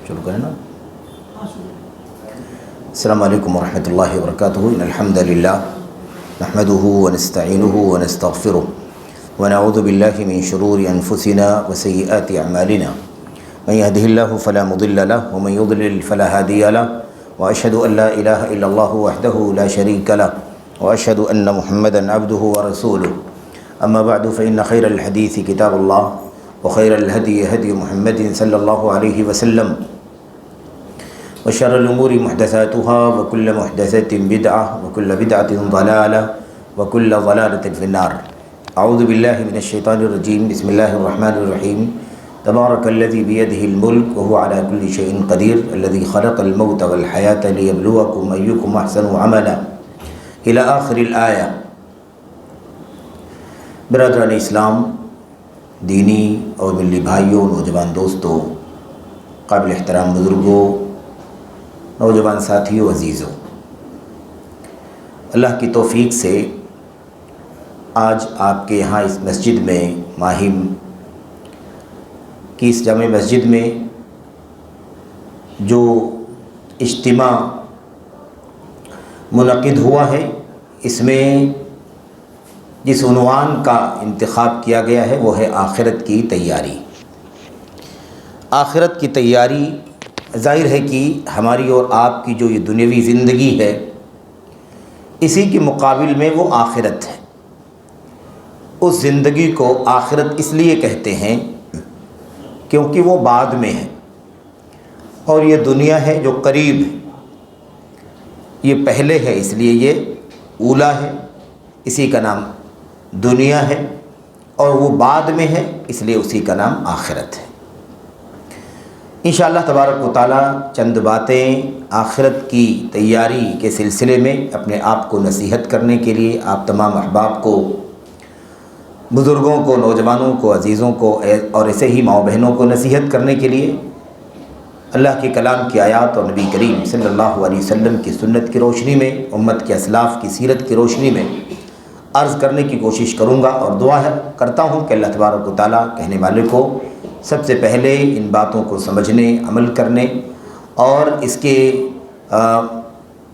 شروع کریں نا. السلام علیکم ورحمۃ اللہ وبرکاتہ. ان الحمد للہ نحمده ونستعینه ونستغفره ونعوذ باللہ من شرور انفسنا وسیئات اعمالنا. من يهده الله فلا مضل له ومن يضلل فلا هادي له واشهد ان لا اله الا الله وحده لا شريك له واشهد ان محمدا عبده ورسوله. اما بعد فان خير الحديث كتاب الله وخير الهدي هدي محمد صلى الله عليه وسلم وشر الأمور محدثاتها وكل محدثة بدعة وكل بدعة ضلالة وكل ضلالة في النار. أعوذ بالله من الشيطان الرجيم. بسم الله الرحمن الرحيم. تبارك الذي بيده الملك وهو على كل شيء قدير الذي خلق الموت والحياة ليبلوكم أيكم أحسن عملا إلى آخر الآية. برادران اسلام، دینی اور ملی بھائیوں، نوجوان دوستوں، قابل احترام بزرگوں، نوجوان ساتھیوں، عزیزوں، اللہ کی توفیق سے آج آپ کے یہاں اس مسجد میں، ماہم کی اس جامع مسجد میں جو اجتماع منعقد ہوا ہے، اس میں جس عنوان کا انتخاب کیا گیا ہے وہ ہے آخرت کی تیاری. آخرت کی تیاری ظاہر ہے کہ ہماری اور آپ کی جو یہ دنیاوی زندگی ہے، اسی کے مقابل میں وہ آخرت ہے. اس زندگی کو آخرت اس لیے کہتے ہیں کیونکہ وہ بعد میں ہے، اور یہ دنیا ہے جو قریب ہے. یہ پہلے ہے اس لیے یہ اولا ہے، اسی کا نام دنیا ہے، اور وہ بعد میں ہے اس لیے اسی کا نام آخرت ہے. انشاءاللہ تبارک و تعالی چند باتیں آخرت کی تیاری کے سلسلے میں اپنے آپ کو نصیحت کرنے کے لیے، آپ تمام احباب کو، بزرگوں کو، نوجوانوں کو، عزیزوں کو اور ایسے ہی ماؤں بہنوں کو نصیحت کرنے کے لیے اللہ کے کلام کی آیات اور نبی کریم صلی اللہ علیہ وسلم کی سنت کی روشنی میں، امت کے اسلاف کی سیرت کی روشنی میں عرض کرنے کی کوشش کروں گا. اور دعا کرتا ہوں کہ اللہ تبارک و تعالی کہنے والے کو سب سے پہلے ان باتوں کو سمجھنے، عمل کرنے اور اس کے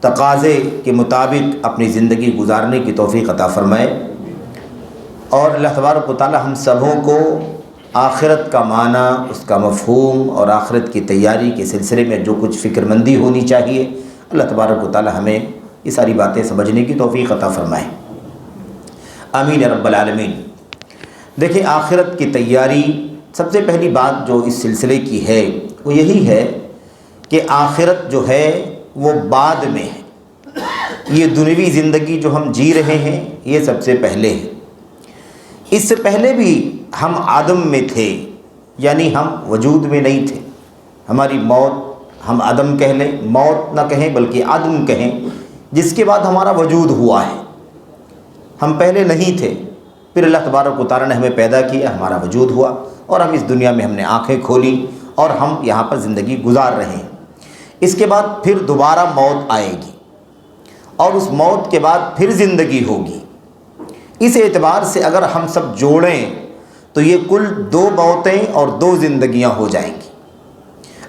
تقاضے کے مطابق اپنی زندگی گزارنے کی توفیق عطا فرمائے. اور اللہ تبارک و تعالی ہم سبوں کو آخرت کا معنی، اس کا مفہوم اور آخرت کی تیاری کے سلسلے میں جو کچھ فکر مندی ہونی چاہیے، اللہ تبارک و تعالی ہمیں یہ ساری باتیں سمجھنے کی توفیق عطا فرمائے. آمین رب العالمین. دیکھیں، آخرت کی تیاری، سب سے پہلی بات جو اس سلسلے کی ہے وہ یہی ہے کہ آخرت جو ہے وہ بعد میں ہے. یہ دنیوی زندگی جو ہم جی رہے ہیں یہ سب سے پہلے ہے. اس سے پہلے بھی ہم عدم میں تھے، یعنی ہم وجود میں نہیں تھے. ہماری موت، ہم عدم کہہ لیں، موت نہ کہیں بلکہ عدم کہیں، جس کے بعد ہمارا وجود ہوا ہے. ہم پہلے نہیں تھے، پھر اللہ تبارک و تعالی نے ہمیں پیدا کیا، ہمارا وجود ہوا اور ہم اس دنیا میں ہم نے آنکھیں کھولی اور ہم یہاں پر زندگی گزار رہے ہیں. اس کے بعد پھر دوبارہ موت آئے گی اور اس موت کے بعد پھر زندگی ہوگی. اس اعتبار سے اگر ہم سب جوڑیں تو یہ کل 2 موتیں اور 2 زندگیاں ہو جائیں گی.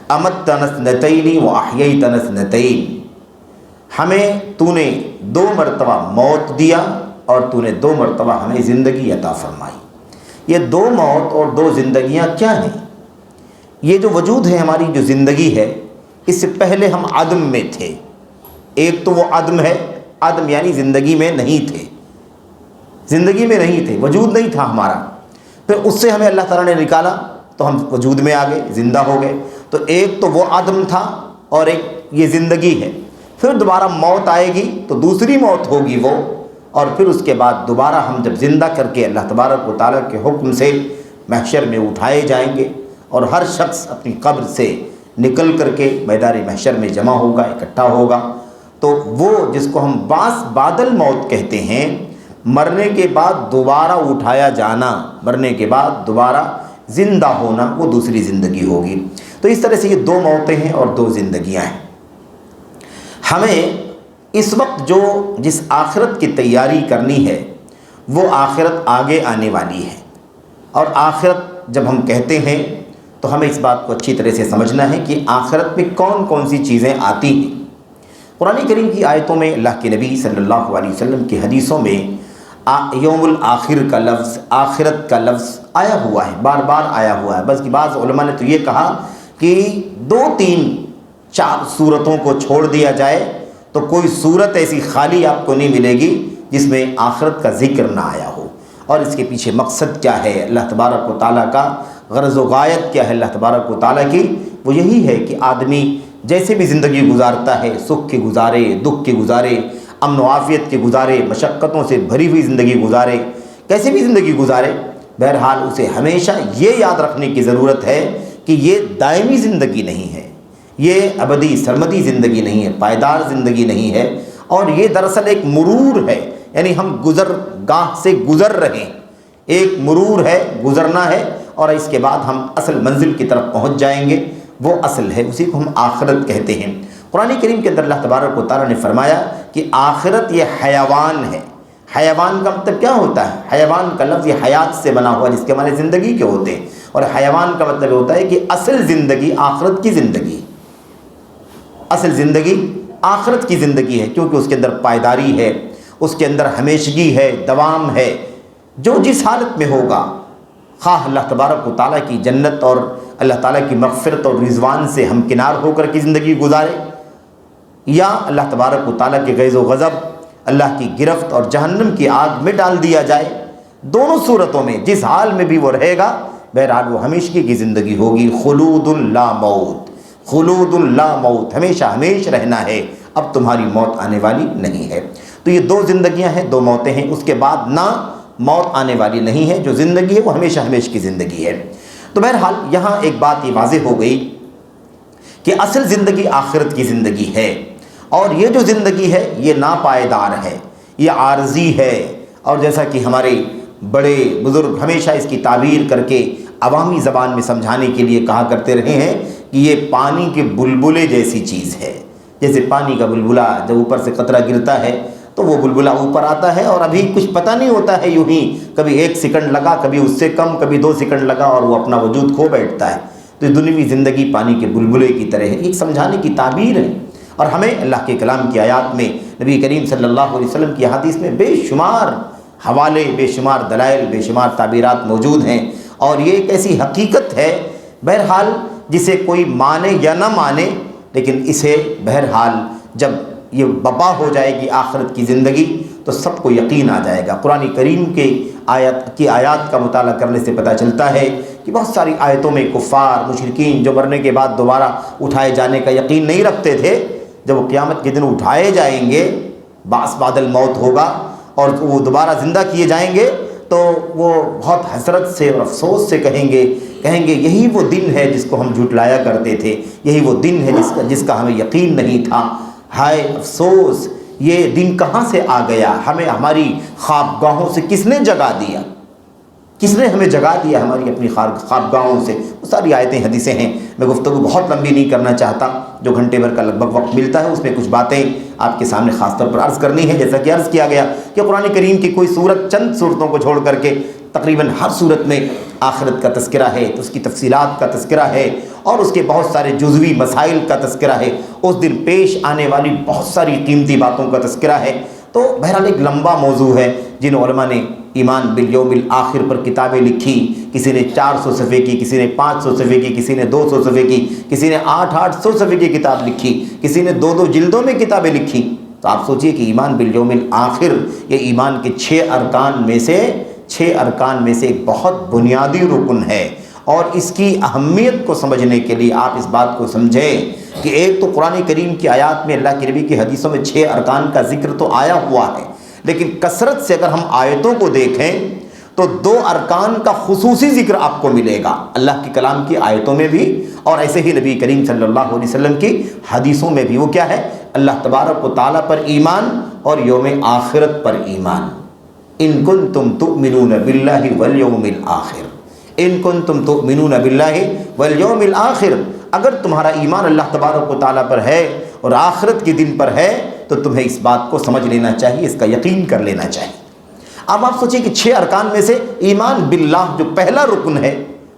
امتنا اثنتین واحییتنا اثنتین. ہمیں تو نے 2 مرتبہ موت دیا اور تو نے 2 مرتبہ ہمیں زندگی عطا فرمائی. یہ 2 موت اور 2 زندگیاں کیا ہیں؟ یہ جو وجود ہے، ہماری جو زندگی ہے، اس سے پہلے ہم عدم میں تھے. ایک تو وہ عدم ہے، عدم یعنی زندگی میں نہیں تھے، زندگی میں نہیں تھے، وجود نہیں تھا ہمارا. پھر اس سے ہمیں اللہ تعالیٰ نے نکالا تو ہم وجود میں آ گئے، زندہ ہو گئے. تو ایک تو وہ عدم تھا اور ایک یہ زندگی ہے. پھر دوبارہ موت آئے گی تو دوسری موت ہوگی وہ، اور پھر اس کے بعد دوبارہ ہم جب زندہ کر کے اللہ تبارک و تعالیٰ کے حکم سے محشر میں اٹھائے جائیں گے اور ہر شخص اپنی قبر سے نکل کر کے میدان محشر میں جمع ہوگا، اکٹھا ہوگا. تو وہ جس کو ہم باس بادل موت کہتے ہیں، مرنے کے بعد دوبارہ اٹھایا جانا، مرنے کے بعد دوبارہ زندہ ہونا، وہ دوسری زندگی ہوگی. تو اس طرح سے یہ 2 موتیں ہیں اور 2 زندگیاں ہیں. ہمیں اس وقت جس آخرت کی تیاری کرنی ہے وہ آخرت آگے آنے والی ہے۔ اور آخرت جب ہم کہتے ہیں تو ہمیں اس بات کو اچھی طرح سے سمجھنا ہے کہ آخرت میں کون کون سی چیزیں آتی ہیں۔ قرآن کریم کی آیتوں میں اللہ کے نبی صلی اللہ علیہ وسلم کی حدیثوں میں یوم الآخر کا لفظ، آخرت کا لفظ آیا ہوا ہے، بار بار آیا ہوا ہے۔ بلکہ بعض علماء نے تو یہ کہا کہ 2 3 4 صورتوں کو چھوڑ دیا جائے تو کوئی صورت ایسی خالی آپ کو نہیں ملے گی جس میں آخرت کا ذکر نہ آیا ہو۔ اور اس کے پیچھے مقصد کیا ہے، اللہ تبارک و تعالیٰ کا غرض و غایت کیا ہے اللہ تبارک و تعالیٰ کی؟ وہ یہی ہے کہ آدمی جیسے بھی زندگی گزارتا ہے، سکھ کے گزارے، دکھ کے گزارے، امن و عافیت کے گزارے، مشقتوں سے بھری ہوئی زندگی گزارے، کیسے بھی زندگی گزارے، بہرحال اسے ہمیشہ یہ یاد رکھنے کی ضرورت ہے کہ یہ دائمی زندگی نہیں ہے، یہ ابدی سرمدی زندگی نہیں ہے، پائیدار زندگی نہیں ہے، اور یہ دراصل ایک مرور ہے، یعنی ہم گزرگاہ سے گزر رہے ہیں، ایک مرور ہے، گزرنا ہے، اور اس کے بعد ہم اصل منزل کی طرف پہنچ جائیں گے، وہ اصل ہے، اسی کو ہم آخرت کہتے ہیں۔ قرآن کریم کے اندر اللہ تبارک و تعالیٰ نے فرمایا کہ آخرت یہ حیوان ہے۔ حیوان کا مطلب کیا ہوتا ہے؟ حیوان کا لفظ یہ حیات سے بنا ہوا، جس کے معنی زندگی کے ہوتے ہیں، اور حیوان کا مطلب ہوتا ہے کہ اصل زندگی آخرت کی زندگی، اصل زندگی آخرت کی زندگی ہے، کیونکہ اس کے اندر پائیداری ہے، اس کے اندر ہمیشگی ہے، دوام ہے، جو جس حالت میں ہوگا، خواہ اللہ تبارک و تعالیٰ کی جنت اور اللہ تعالیٰ کی مغفرت اور رضوان سے ہمکنار ہو کر کی زندگی گزارے، یا اللہ تبارک و تعالیٰ کے غیظ و غضب، اللہ کی گرفت اور جہنم کی آگ میں ڈال دیا جائے، دونوں صورتوں میں جس حال میں بھی وہ رہے گا، بہرحال وہ ہمیشگی کی زندگی ہوگی۔ خلود لا موت، خلود لا موت، ہمیشہ ہمیش رہنا ہے، اب تمہاری موت آنے والی نہیں ہے۔ تو یہ 2 زندگیاں ہیں، 2 موتیں ہیں، اس کے بعد نہ موت آنے والی نہیں ہے، جو زندگی ہے وہ ہمیشہ ہمیش کی زندگی ہے۔ تو بہرحال یہاں ایک بات یہ واضح ہو گئی کہ اصل زندگی آخرت کی زندگی ہے، اور یہ جو زندگی ہے یہ ناپائیدار ہے، یہ عارضی ہے، اور جیسا کہ ہمارے بڑے بزرگ ہمیشہ اس کی تعبیر کر کے عوامی زبان میں سمجھانے کے لیے کہا کرتے رہے ہیں کہ یہ پانی کے بلبلے جیسی چیز ہے۔ جیسے پانی کا بلبلہ جب اوپر سے قطرہ گرتا ہے تو وہ بلبلہ اوپر آتا ہے، اور ابھی کچھ پتہ نہیں ہوتا ہے، یوں ہی کبھی 1 سیکنڈ لگا، کبھی اس سے کم، کبھی 2 سیکنڈ لگا، اور وہ اپنا وجود کھو بیٹھتا ہے۔ تو یہ دنیوی زندگی پانی کے بلبلے کی طرح ہے، ایک سمجھانے کی تعبیر ہے۔ اور ہمیں اللہ کے کلام کی آیات میں، نبی کریم صلی اللہ علیہ وسلم کی حدیث میں بے شمار حوالے، بے شمار دلائل، بے شمار تعبیرات موجود ہیں، اور یہ ایک ایسی حقیقت ہے بہرحال جسے کوئی مانے یا نہ مانے، لیکن اسے بہرحال جب یہ بپا ہو جائے گی آخرت کی زندگی تو سب کو یقین آ جائے گا۔ قرآن کریم کے آیات کا مطالعہ کرنے سے پتہ چلتا ہے کہ بہت ساری آیتوں میں کفار، مشرکین جو مرنے کے بعد دوبارہ اٹھائے جانے کا یقین نہیں رکھتے تھے، جب وہ قیامت کے دن اٹھائے جائیں گے، بعث بعد الموت ہوگا اور وہ دوبارہ زندہ کیے جائیں گے، تو وہ بہت حسرت سے اور افسوس سے کہیں گے یہی وہ دن ہے جس کو ہم جھٹلایا کرتے تھے، یہی وہ دن ہے جس کا ہمیں یقین نہیں تھا، ہائے افسوس، یہ دن کہاں سے آ گیا، ہمیں ہماری خوابگاہوں سے کس نے جگا دیا، کس نے ہمیں جگا دیا ہماری اپنی خوابگاہوں سے۔ وہ ساری آیتیں حدیثیں ہیں، میں گفتگو بہت لمبی نہیں کرنا چاہتا، جو گھنٹے بھر کا لگ بھگ وقت ملتا ہے اس میں کچھ باتیں آپ کے سامنے خاص طور پر عرض کرنی ہے۔ جیسا کہ عرض کیا گیا کہ قرآن کریم کی کوئی صورت، چند صورتوں کو چھوڑ کر کے تقریباً ہر صورت میں آخرت کا تذکرہ ہے، تو اس کی تفصیلات کا تذکرہ ہے، اور اس کے بہت سارے جزوی مسائل کا تذکرہ ہے، اس دن پیش آنے والی بہت ساری قیمتی باتوں کا تذکرہ ہے۔ تو بہرحال ایک لمبا موضوع ہے، جن علماء نے ایمان بالیوم الآخر پر کتابیں لکھی، کسی نے 400 صفحے کی، کسی نے 500 صفحے کی، کسی نے 200 صفحے کی، کسی نے 800 صفحے کی کتاب لکھی، کسی نے 2 جلدوں میں کتابیں لکھی۔ تو آپ سوچئے کہ ایمان بالیوم الآخر یہ ایمان کے 6 ارکان میں سے ایک بہت بنیادی رکن ہے، اور اس کی اہمیت کو سمجھنے کے لیے آپ اس بات کو سمجھیں کہ ایک تو قرآن کریم کی آیات میں، اللہ کے نبی کی حدیثوں میں 6 ارکان کا ذکر تو آیا ہوا ہے، لیکن کثرت سے اگر ہم آیتوں کو دیکھیں تو 2 ارکان کا خصوصی ذکر آپ کو ملے گا، اللہ کے کلام کی آیتوں میں بھی، اور ایسے ہی نبی کریم صلی اللہ علیہ وسلم کی حدیثوں میں بھی۔ وہ کیا ہے؟ اللہ تبارک و تعالیٰ پر ایمان اور یوم آخرت پر ایمان۔ ان کنتم تؤمنون باللہ والیوم الآخر، ان کنتم تؤمنون باللہ والیوم الآخر، اگر تمہارا ایمان اللہ تبارک و تعالیٰ پر ہے اور آخرت کے دن پر ہے تو تمہیں اس بات کو سمجھ لینا چاہیے، اس کا یقین کر لینا چاہیے۔ اب آپ سوچیں کہ 6 ارکان میں سے ایمان باللہ جو پہلا رکن ہے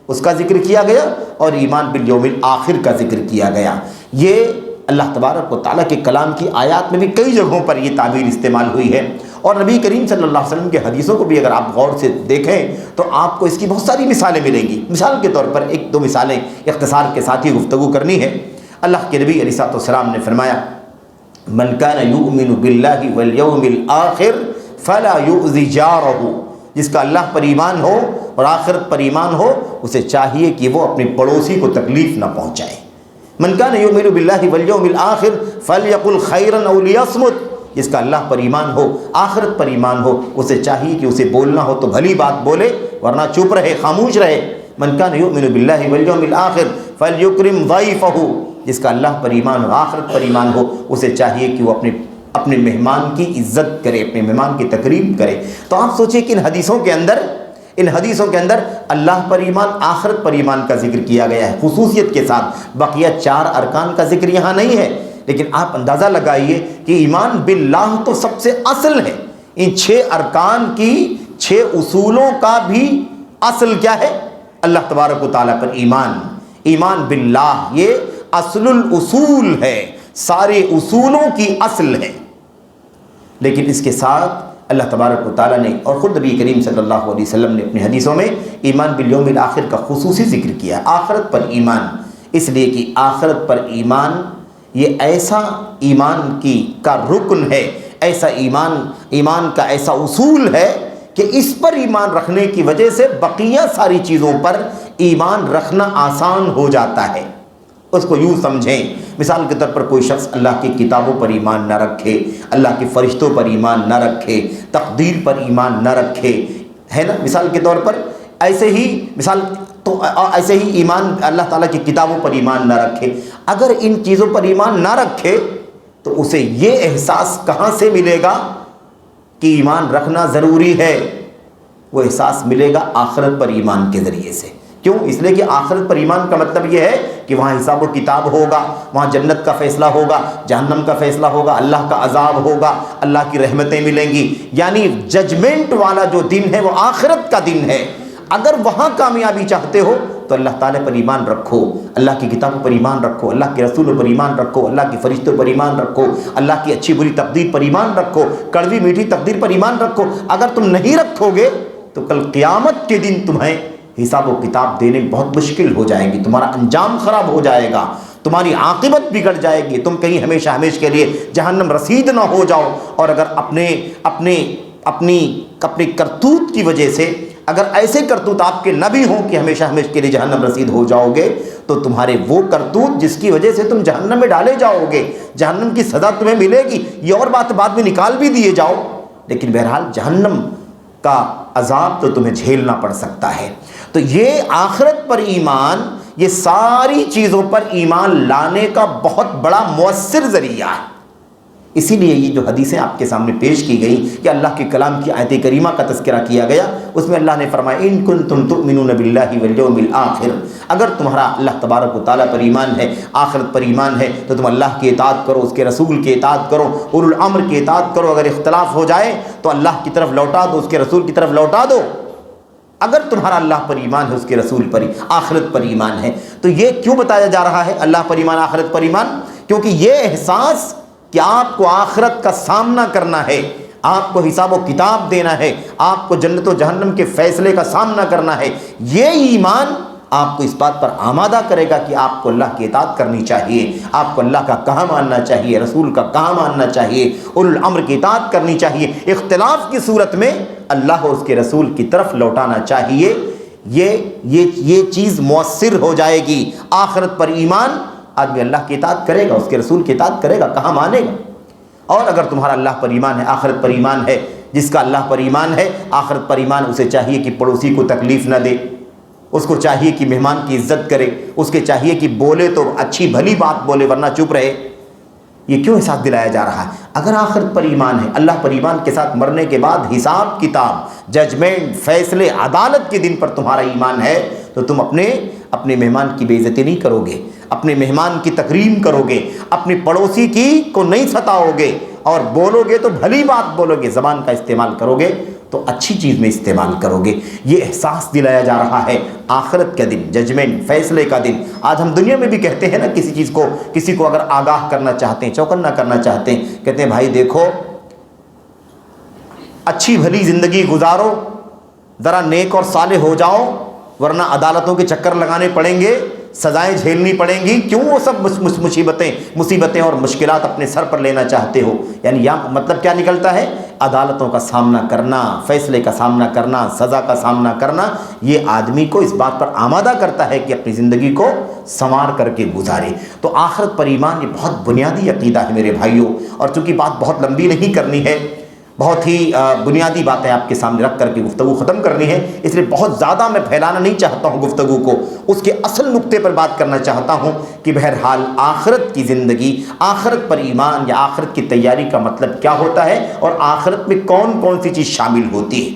اس کا ذکر کیا گیا اور ایمان بالیوم الآخر کا ذکر کیا گیا۔ یہ اللہ تبارک و تعالیٰ کے کلام کی آیات میں بھی کئی جگہوں پر یہ تعبیر استعمال ہوئی ہے، اور نبی کریم صلی اللہ علیہ وسلم کے حدیثوں کو بھی اگر آپ غور سے دیکھیں تو آپ کو اس کی بہت ساری مثالیں ملیں گی۔ مثال کے طور پر 1-2 مثالیں اختصار کے ساتھ ہی گفتگو کرنی ہے۔ اللہ کے نبی علیہ السلام نے فرمایا من کان یؤمن باللہ والیوم الآخر فلا یؤذی جارہ، جس کا اللہ پر ایمان ہو اور آخرت پر ایمان ہو اسے چاہیے کہ وہ اپنے پڑوسی کو تکلیف نہ پہنچائے۔ من کان یؤمن باللہ والیوم الآخر فلیقل خیرا او لیصمت، جس کا اللہ پر ایمان ہو آخرت پر ایمان ہو اسے چاہیے کہ اسے بولنا ہو تو بھلی بات بولے ورنہ چپ رہے، خاموش رہے۔ من کان یؤمن باللہ والیوم الآخر فلیکرم ضیفہ، جس کا اللہ پر ایمان ہو آخرت پر ایمان ہو اسے چاہیے کہ وہ اپنے مہمان کی عزت کرے، اپنے مہمان کی تکریم کرے۔ تو آپ سوچیں کہ ان حدیثوں کے اندر اللہ پر ایمان آخرت پر ایمان کا ذکر کیا گیا ہے خصوصیت کے ساتھ، بقیہ 4 ارکان کا ذکر یہاں نہیں ہے۔ لیکن آپ اندازہ لگائیے کہ ایمان باللہ تو سب سے اصل ہے، ان 6 ارکان کی 6 اصولوں کا بھی اصل کیا ہے؟ اللہ تبارک و تعالیٰ پر ایمان۔ ایمان باللہ یہ اصل الاصول ہے، سارے اصولوں کی اصل ہے۔ لیکن اس کے ساتھ اللہ تبارک و تعالیٰ نے اور خود نبی کریم صلی اللہ علیہ وسلم نے اپنی حدیثوں میں ایمان بالیوم الآخر کا خصوصی ذکر کیا، آخرت پر ایمان، اس لیے کہ آخرت پر ایمان یہ ایسا ایمان کا رکن ہے، ایسا ایمان کا ایسا اصول ہے کہ اس پر ایمان رکھنے کی وجہ سے بقیہ ساری چیزوں پر ایمان رکھنا آسان ہو جاتا ہے۔ اس کو یوں سمجھیں، مثال کے طور پر کوئی شخص اللہ کی کتابوں پر ایمان نہ رکھے، اللہ کے فرشتوں پر ایمان نہ رکھے، تقدیر پر ایمان نہ رکھے، ہے نا، مثال کے طور پر ایسے ہی ایمان اللہ تعالیٰ کی کتابوں پر ایمان نہ رکھے۔ اگر ان چیزوں پر ایمان نہ رکھے تو اسے یہ احساس کہاں سے ملے گا کہ ایمان رکھنا ضروری ہے؟ وہ احساس ملے گا آخرت پر ایمان کے ذریعے سے۔ کیوں؟ اس لیے کہ آخرت پر ایمان کا مطلب یہ ہے کہ وہاں حساب و کتاب ہوگا، وہاں جنت کا فیصلہ ہوگا، جہنم کا فیصلہ ہوگا، اللہ کا عذاب ہوگا، اللہ کی رحمتیں ملیں گی، یعنی ججمنٹ والا جو دن ہے وہ آخرت کا دن ہے۔ اگر وہاں کامیابی چاہتے ہو تو اللہ تعالیٰ پر ایمان رکھو، اللہ کی کتابوں پر ایمان رکھو، اللہ کے رسولوں پر ایمان رکھو، اللہ کے فرشتوں پر ایمان رکھو، اللہ کی اچھی بری تقدیر پر ایمان رکھو، کڑوی میٹھی تقدیر پر ایمان رکھو۔ اگر تم نہیں رکھو گے تو کل قیامت کے دن تمہیں حساب و کتاب دینے بہت مشکل ہو جائے گی، تمہارا انجام خراب ہو جائے گا، تمہاری عاقبت بگڑ جائے گی، تم کہیں ہمیشہ ہمیشہ کے لیے جہنم رسید نہ ہو جاؤ۔ اور اگر اپنی کرتوت کی وجہ سے اگر ایسے کرتوت آپ کے نہ بھی ہوں کہ ہمیشہ ہمیشہ کے لیے جہنم رسید ہو جاؤ گے تو تمہارے وہ کرتوت جس کی وجہ سے تم جہنم میں ڈالے جاؤ گے، جہنم کی سزا تمہیں ملے گی، یہ اور بات بعد میں نکال بھی دیے جاؤ، لیکن بہرحال جہنم کا عذاب تو تمہیں جھیلنا پڑ سکتا ہے۔ تو یہ آخرت پر ایمان، یہ ساری چیزوں پر ایمان لانے کا بہت بڑا مؤثر ذریعہ ہے۔ اسی لیے یہ جو حدیثیں آپ کے سامنے پیش کی گئی کہ اللہ کے کلام کی آیت کریمہ کا تذکرہ کیا گیا، اس میں اللہ نے فرمایا ان کنتم تؤمنون باللہ والیوم الآخر، اگر تمہارا اللہ تبارک و تعالیٰ پر ایمان ہے، آخرت پر ایمان ہے تو تم اللہ کی اطاعت کرو، اس کے رسول کی اطاعت کرو، اولو الامر کی اطاعت کرو، اگر اختلاف ہو جائے تو اللہ کی طرف لوٹا دو، اس کے رسول کی طرف لوٹا دو۔ اگر تمہارا اللہ پر ایمان ہے، اس کے رسول پر، آخرت پر ایمان ہے، تو یہ کیوں بتایا جا رہا ہے اللہ پر ایمان، آخرت پر ایمان؟ کیونکہ یہ احساس کہ آپ کو آخرت کا سامنا کرنا ہے، آپ کو حساب و کتاب دینا ہے، آپ کو جنت و جہنم کے فیصلے کا سامنا کرنا ہے، یہ ایمان آپ کو اس بات پر آمادہ کرے گا کہ آپ کو اللہ کی اطاعت کرنی چاہیے، آپ کو اللہ کا کہا ماننا چاہیے، رسول کا کہا ماننا چاہیے، اولو الامر کی اطاعت کرنی چاہیے، اختلاف کی صورت میں اللہ اور اس کے رسول کی طرف لوٹانا چاہیے۔ یہ چیز مؤثر ہو جائے گی۔ آخرت پر ایمان، آدمی اللہ کی اطاعت کرے گا، اس کے رسول کی اطاعت کرے گا، کہاں مانے گا۔ اور اگر تمہارا اللہ پر ایمان ہے، آخرت پر ایمان ہے، جس کا اللہ پر ایمان ہے، آخرت پر ایمان، اسے چاہیے کہ پڑوسی کو تکلیف نہ دے، اس کو چاہیے کہ مہمان کی عزت کرے، اس کے چاہیے کہ بولے تو اچھی بھلی بات بولے ورنہ چپ رہے۔ یہ کیوں احساس دلایا جا رہا ہے؟ اگر آخرت پر ایمان ہے، اللہ پر ایمان کے ساتھ مرنے کے بعد حساب کتاب، ججمنٹ، فیصلے، عدالت کے دن پر تمہارا ایمان ہے تو تم اپنے مہمان کی بے عزتی نہیں کرو گے، اپنے مہمان کی تکریم کرو گے، اپنی پڑوسی کو نہیں ستاؤ گے، اور بولو گے تو بھلی بات بولو گے، زبان کا استعمال کرو گے تو اچھی چیز میں استعمال کرو گے۔ یہ احساس دلایا جا رہا ہے آخرت کا دن، ججمنٹ، فیصلے کا دن۔ آج ہم دنیا میں بھی کہتے ہیں نا، کسی کو اگر آگاہ کرنا چاہتے ہیں، چوکنا کرنا چاہتے ہیں، کہتے ہیں بھائی دیکھو اچھی بھلی زندگی گزارو، ذرا نیک اور صالح ہو جاؤ، ورنہ عدالتوں کے چکر لگانے پڑیں گے، سزائیں جھیلنی پڑیں گی، کیوں وہ سب مصیبتیں اور مشکلات اپنے سر پر لینا چاہتے ہو؟ یعنی یا مطلب کیا نکلتا ہے؟ عدالتوں کا سامنا کرنا، فیصلے کا سامنا کرنا، سزا کا سامنا کرنا، یہ آدمی کو اس بات پر آمادہ کرتا ہے کہ اپنی زندگی کو سنوار کر کے گزارے۔ تو آخرت پر ایمان یہ بہت بنیادی عقیدہ ہے میرے بھائیوں، اور چونکہ بات بہت لمبی نہیں کرنی ہے، بہت ہی بنیادی باتیں آپ کے سامنے رکھ کر کے گفتگو ختم کرنی ہے، اس لیے بہت زیادہ میں پھیلانا نہیں چاہتا ہوں گفتگو کو، اس کے اصل نقطے پر بات کرنا چاہتا ہوں کہ بہرحال آخرت کی زندگی، آخرت پر ایمان یا آخرت کی تیاری کا مطلب کیا ہوتا ہے، اور آخرت میں کون کون سی چیز شامل ہوتی ہے،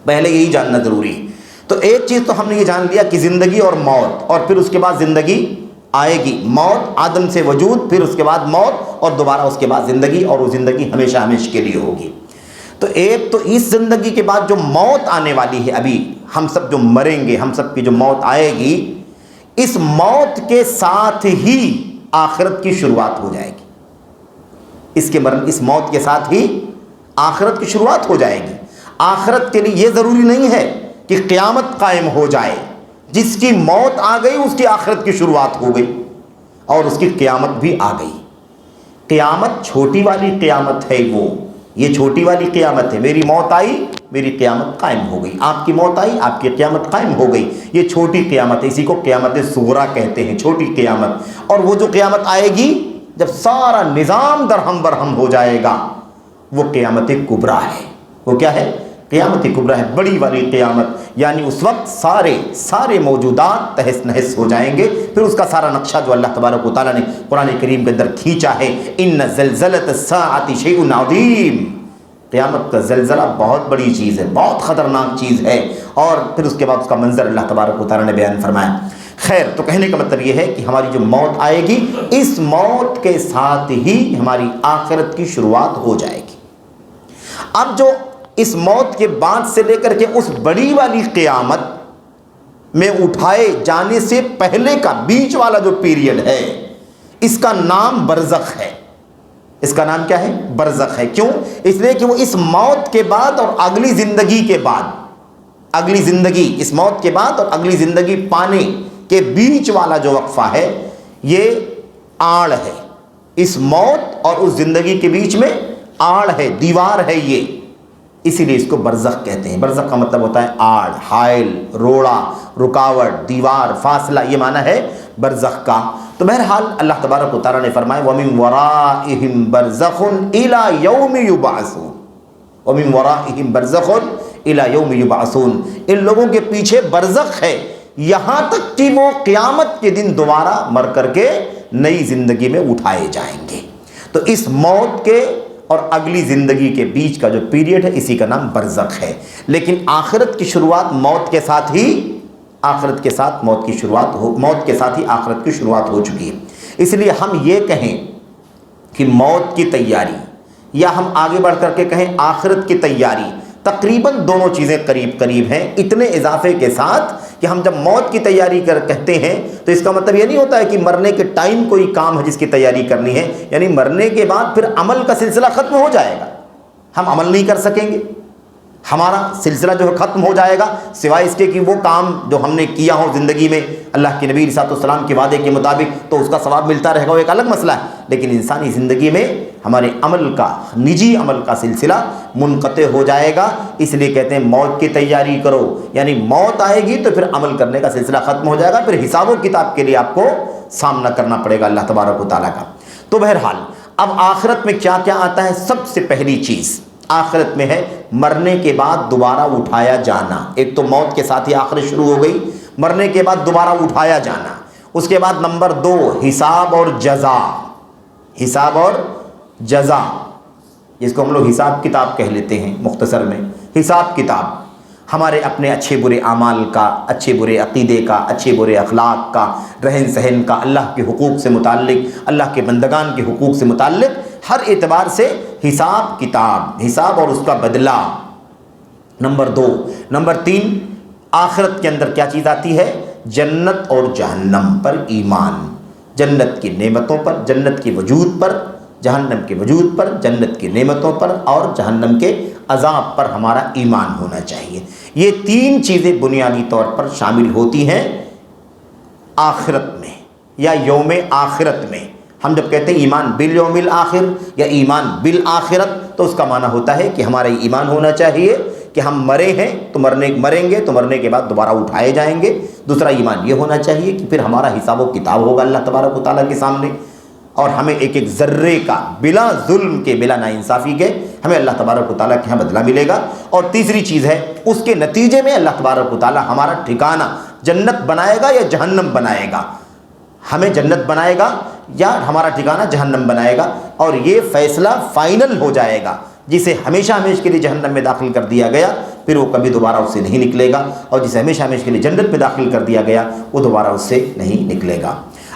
پہلے یہی جاننا ضروری ہے۔ تو ایک چیز تو ہم نے یہ جان لیا کہ زندگی اور موت، اور پھر اس کے بعد زندگی آئے گی، موت عدم سے وجود، پھر اس کے بعد موت، اور دوبارہ اس کے بعد زندگی، اور وہ زندگی ہمیشہ ہمیشہ کے لیے ہوگی۔ تو ایک تو اس زندگی کے بعد جو موت آنے والی ہے، ابھی ہم سب جو مریں گے، ہم سب کی جو موت آئے گی، اس موت کے ساتھ ہی آخرت کی شروعات ہو جائے گی۔ اس موت کے ساتھ ہی آخرت کی شروعات ہو جائے گی۔ آخرت کے لیے یہ ضروری نہیں ہے کہ قیامت قائم ہو جائے، جس کی موت آ گئی اس کی آخرت کی شروعات ہو گئی، اور اس کی قیامت بھی آ گئی۔ قیامت چھوٹی والی قیامت ہے، یہ چھوٹی والی قیامت ہے، میری موت آئی، میری قیامت قائم ہو گئی، آپ کی موت آئی، آپ کی قیامت قائم ہو گئی، یہ چھوٹی قیامت ہے، اسی کو قیامت صغریٰ کہتے ہیں، چھوٹی قیامت۔ اور وہ جو قیامت آئے گی جب سارا نظام درہم برہم ہو جائے گا، وہ قیامت کبریٰ ہے۔ وہ کیا ہے؟ قیامت کبریٰ ہے، بڑی والی قیامت، یعنی اس وقت سارے موجودات تہس نہس ہو جائیں گے۔ پھر اس کا سارا نقشہ جو اللہ تبارک و تعالیٰ نے قرآن کریم کے اندر کھینچا ہے، ان زلزلۃ الساعۃ شیء عظیم، قیامت کا زلزلہ بہت بڑی چیز ہے، بہت خطرناک چیز ہے، اور پھر اس کے بعد اس کا منظر اللہ تبارک و تعالیٰ نے بیان فرمایا۔ خیر، تو کہنے کا مطلب یہ ہے کہ ہماری جو موت آئے گی، اس موت کے ساتھ ہی ہماری آخرت کی شروعات ہو جائے گی۔ اب جو اس موت کے بعد سے لے کر کے اس بڑی والی قیامت میں اٹھائے جانے سے پہلے کا بیچ والا جو پیریڈ ہے، اس کا نام برزخ ہے۔ اس کا نام کیا ہے؟ برزخ ہے۔ کیوں؟ اس لیے کہ وہ اس موت کے بعد اور اگلی زندگی کے بعد، اگلی زندگی، اس موت کے بعد اور اگلی زندگی پانے کے بیچ والا جو وقفہ ہے، یہ آڑ ہے۔ اس موت اور اس زندگی کے بیچ میں آڑ ہے، دیوار ہے یہ، اسی لیے اس کو برزخ کہتے ہیں۔ برزخ کا مطلب ہوتا ہے آڑ، حائل، روڑا، رکاوٹ، دیوار، فاصلہ، یہ معنی ہے برزخ کا۔ تو بہرحال اللہ تبارک و تعالیٰ نے فرمایا وَمِن وَرَائِهِمْ بَرْزَخٌ إِلَى يَوْمِ يُبْعَثُونَ، وَمِن وَرَائِهِمْ بَرْزَخٌ إِلَى يَوْمِ يُبْعَثُونَ، ان لوگوں کے پیچھے برزخ ہے یہاں تک کہ وہ قیامت کے دن دوبارہ مر کر کے نئی زندگی میں اٹھائے جائیں گے۔ تو اس موت کے اور اگلی زندگی کے بیچ کا جو پیریڈ ہے، اسی کا نام برزخ ہے۔ لیکن آخرت کی شروعات موت کے ساتھ ہی، آخرت کے ساتھ موت کی شروعات موت کے ساتھ ہی آخرت کی شروعات ہو چکی ہے۔ اس لیے ہم یہ کہیں کہ موت کی تیاری، یا ہم آگے بڑھ کر کے کہیں آخرت کی تیاری، تقریباً دونوں چیزیں قریب قریب ہیں، اتنے اضافے کے ساتھ کہ ہم جب موت کی تیاری کہتے ہیں تو اس کا مطلب یہ نہیں ہوتا ہے کہ مرنے کے ٹائم کوئی کام ہے جس کی تیاری کرنی ہے، یعنی مرنے کے بعد پھر عمل کا سلسلہ ختم ہو جائے گا، ہم عمل نہیں کر سکیں گے، ہمارا سلسلہ جو ہے ختم ہو جائے گا، سوائے اس کے کہ وہ کام جو ہم نے کیا ہو زندگی میں اللہ کے نبی علیہ السلام کے وعدے کے مطابق، تو اس کا ثواب ملتا رہے گا، وہ ایک الگ مسئلہ ہے۔ لیکن انسانی زندگی میں ہمارے عمل کا، نجی عمل کا سلسلہ منقطع ہو جائے گا۔ اس لیے کہتے ہیں موت کی تیاری کرو، یعنی موت آئے گی تو پھر عمل کرنے کا سلسلہ ختم ہو جائے گا، پھر حساب و کتاب کے لیے آپ کو سامنا کرنا پڑے گا اللہ تبارک و تعالیٰ کا۔ تو بہرحال اب آخرت میں کیا کیا آتا ہے؟ سب سے پہلی چیز آخرت میں ہے مرنے کے بعد دوبارہ اٹھایا جانا۔ ایک تو موت کے ساتھ ہی آخرت شروع ہو گئی، مرنے کے بعد دوبارہ اٹھایا جانا۔ اس کے بعد نمبر 2 حساب اور جزا، حساب اور جزا، جس کو ہم لوگ حساب کتاب کہہ لیتے ہیں مختصر میں۔ حساب کتاب ہمارے اپنے اچھے برے اعمال کا، اچھے برے عقیدے کا، اچھے برے اخلاق کا، رہن سہن کا، اللہ کے حقوق سے متعلق، اللہ کے بندگان کے حقوق سے متعلق ہر اعتبار سے حساب کتاب، حساب اور اس کا بدلہ، نمبر 2. نمبر 3، آخرت کے اندر کیا چیز آتی ہے؟ جنت اور جہنم پر ایمان. جنت کی نعمتوں پر، جنت کے وجود پر، جہنم کے وجود پر، جنت کی نعمتوں پر اور جہنم کے عذاب پر ہمارا ایمان ہونا چاہیے. یہ 3 چیزیں بنیادی طور پر شامل ہوتی ہیں آخرت میں یا یوم آخرت میں. ہم جب کہتے ہیں ایمان بالیوم الآخر یا ایمان بالآخرت، تو اس کا معنی ہوتا ہے کہ ہمارا ایمان ہونا چاہیے کہ ہم مرے ہیں تو مریں گے تو مرنے کے بعد دوبارہ اٹھائے جائیں گے. دوسرا ایمان یہ ہونا چاہیے کہ پھر ہمارا حساب و کتاب ہوگا اللہ تبارک و تعالیٰ کے سامنے، اور ہمیں ایک ایک ذرے کا بلا ظلم کے، بلا ناانصافی کے ہمیں اللہ تبارک و تعالیٰ کے یہاں بدلہ ملے گا. اور تیسری چیز ہے اس کے نتیجے میں اللہ تبارک و تعالیٰ ہمارا ٹھکانہ جنت بنائے گا یا جہنم بنائے گا. ہمیں جنت بنائے گا یا ہمارا ٹھکانہ جہنم بنائے گا، اور یہ فیصلہ فائنل ہو جائے گا. جسے ہمیشہ ہمیشہ کے لیے جہنم میں داخل کر دیا گیا پھر وہ کبھی دوبارہ اس سے نہیں نکلے گا، اور جسے ہمیشہ ہمیشہ کے لیے جنت میں داخل کر دیا گیا وہ دوبارہ اس سے نہیں نکلے گا.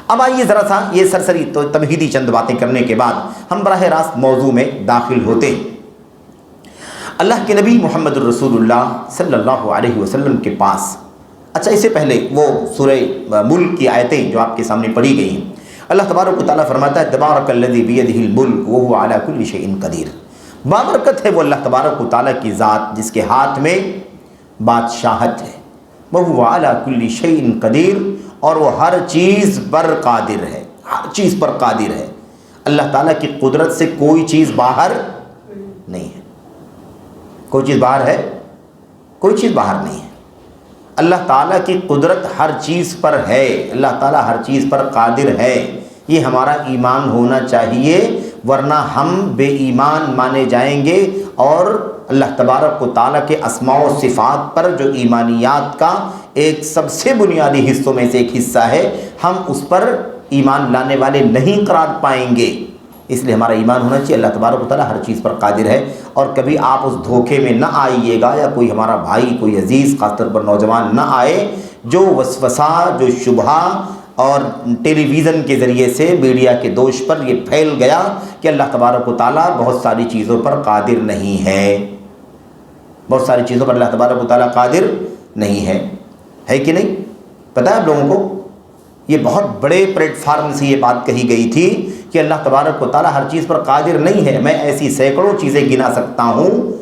اب آئیے ذرا سا یہ سرسری تو تمہیدی چند باتیں کرنے کے بعد ہم براہ راست موضوع میں داخل ہوتے ہیں. اللہ کے نبی محمد الرسول اللہ صلی اللہ علیہ وسلم کے پاس، اچھا اس سے پہلے وہ سورہ ملک کی آیتیں جو آپ کے سامنے پڑھی گئی ہیں، اللہ تبارک و تعالیٰ فرماتا ہے تبارک الذی بیدہ الملک وہو علی کل شیء قدیر. بابرکت ہے وہ اللہ تبارک و تعالیٰ کی ذات جس کے ہاتھ میں بادشاہت ہے. وہو علی کل شیء قدیر، اور وہ ہر چیز پر قادر ہے، ہر چیز پر قادر ہے. اللہ تعالیٰ کی قدرت سے کوئی چیز باہر نہیں ہے. کوئی چیز باہر ہے؟ کوئی چیز باہر نہیں ہے. اللہ تعالیٰ کی قدرت ہر چیز پر ہے، اللہ تعالیٰ ہر چیز پر قادر ہے. یہ ہمارا ایمان ہونا چاہیے، ورنہ ہم بے ایمان مانے جائیں گے. اور اللہ تبارک و تعالیٰ کے اسماء و صفات پر جو ایمانیات کا ایک سب سے بنیادی حصوں میں سے ایک حصہ ہے، ہم اس پر ایمان لانے والے نہیں قرار پائیں گے. اس لیے ہمارا ایمان ہونا چاہیے اللہ تبارک و تعالیٰ ہر چیز پر قادر ہے. اور کبھی آپ اس دھوکے میں نہ آئیے گا، یا کوئی ہمارا بھائی، کوئی عزیز، خاص طور پر نوجوان نہ آئے جو وسوسہ، جو شبہہ اور ٹیلی ویژن کے ذریعے سے میڈیا کے دوش پر یہ پھیل گیا کہ اللہ تبارک و تعالیٰ بہت ساری چیزوں پر قادر نہیں ہے. بہت ساری چیزوں پر اللہ تبارک و تعالیٰ قادر نہیں ہے کہ نہیں؟ پتہ ہے آپ لوگوں کو یہ بہت بڑے پلیٹ فارم سے یہ بات کہی گئی تھی کہ اللہ تبارک و تعالیٰ ہر چیز پر قادر نہیں ہے. میں ایسی سینکڑوں چیزیں گنا سکتا ہوں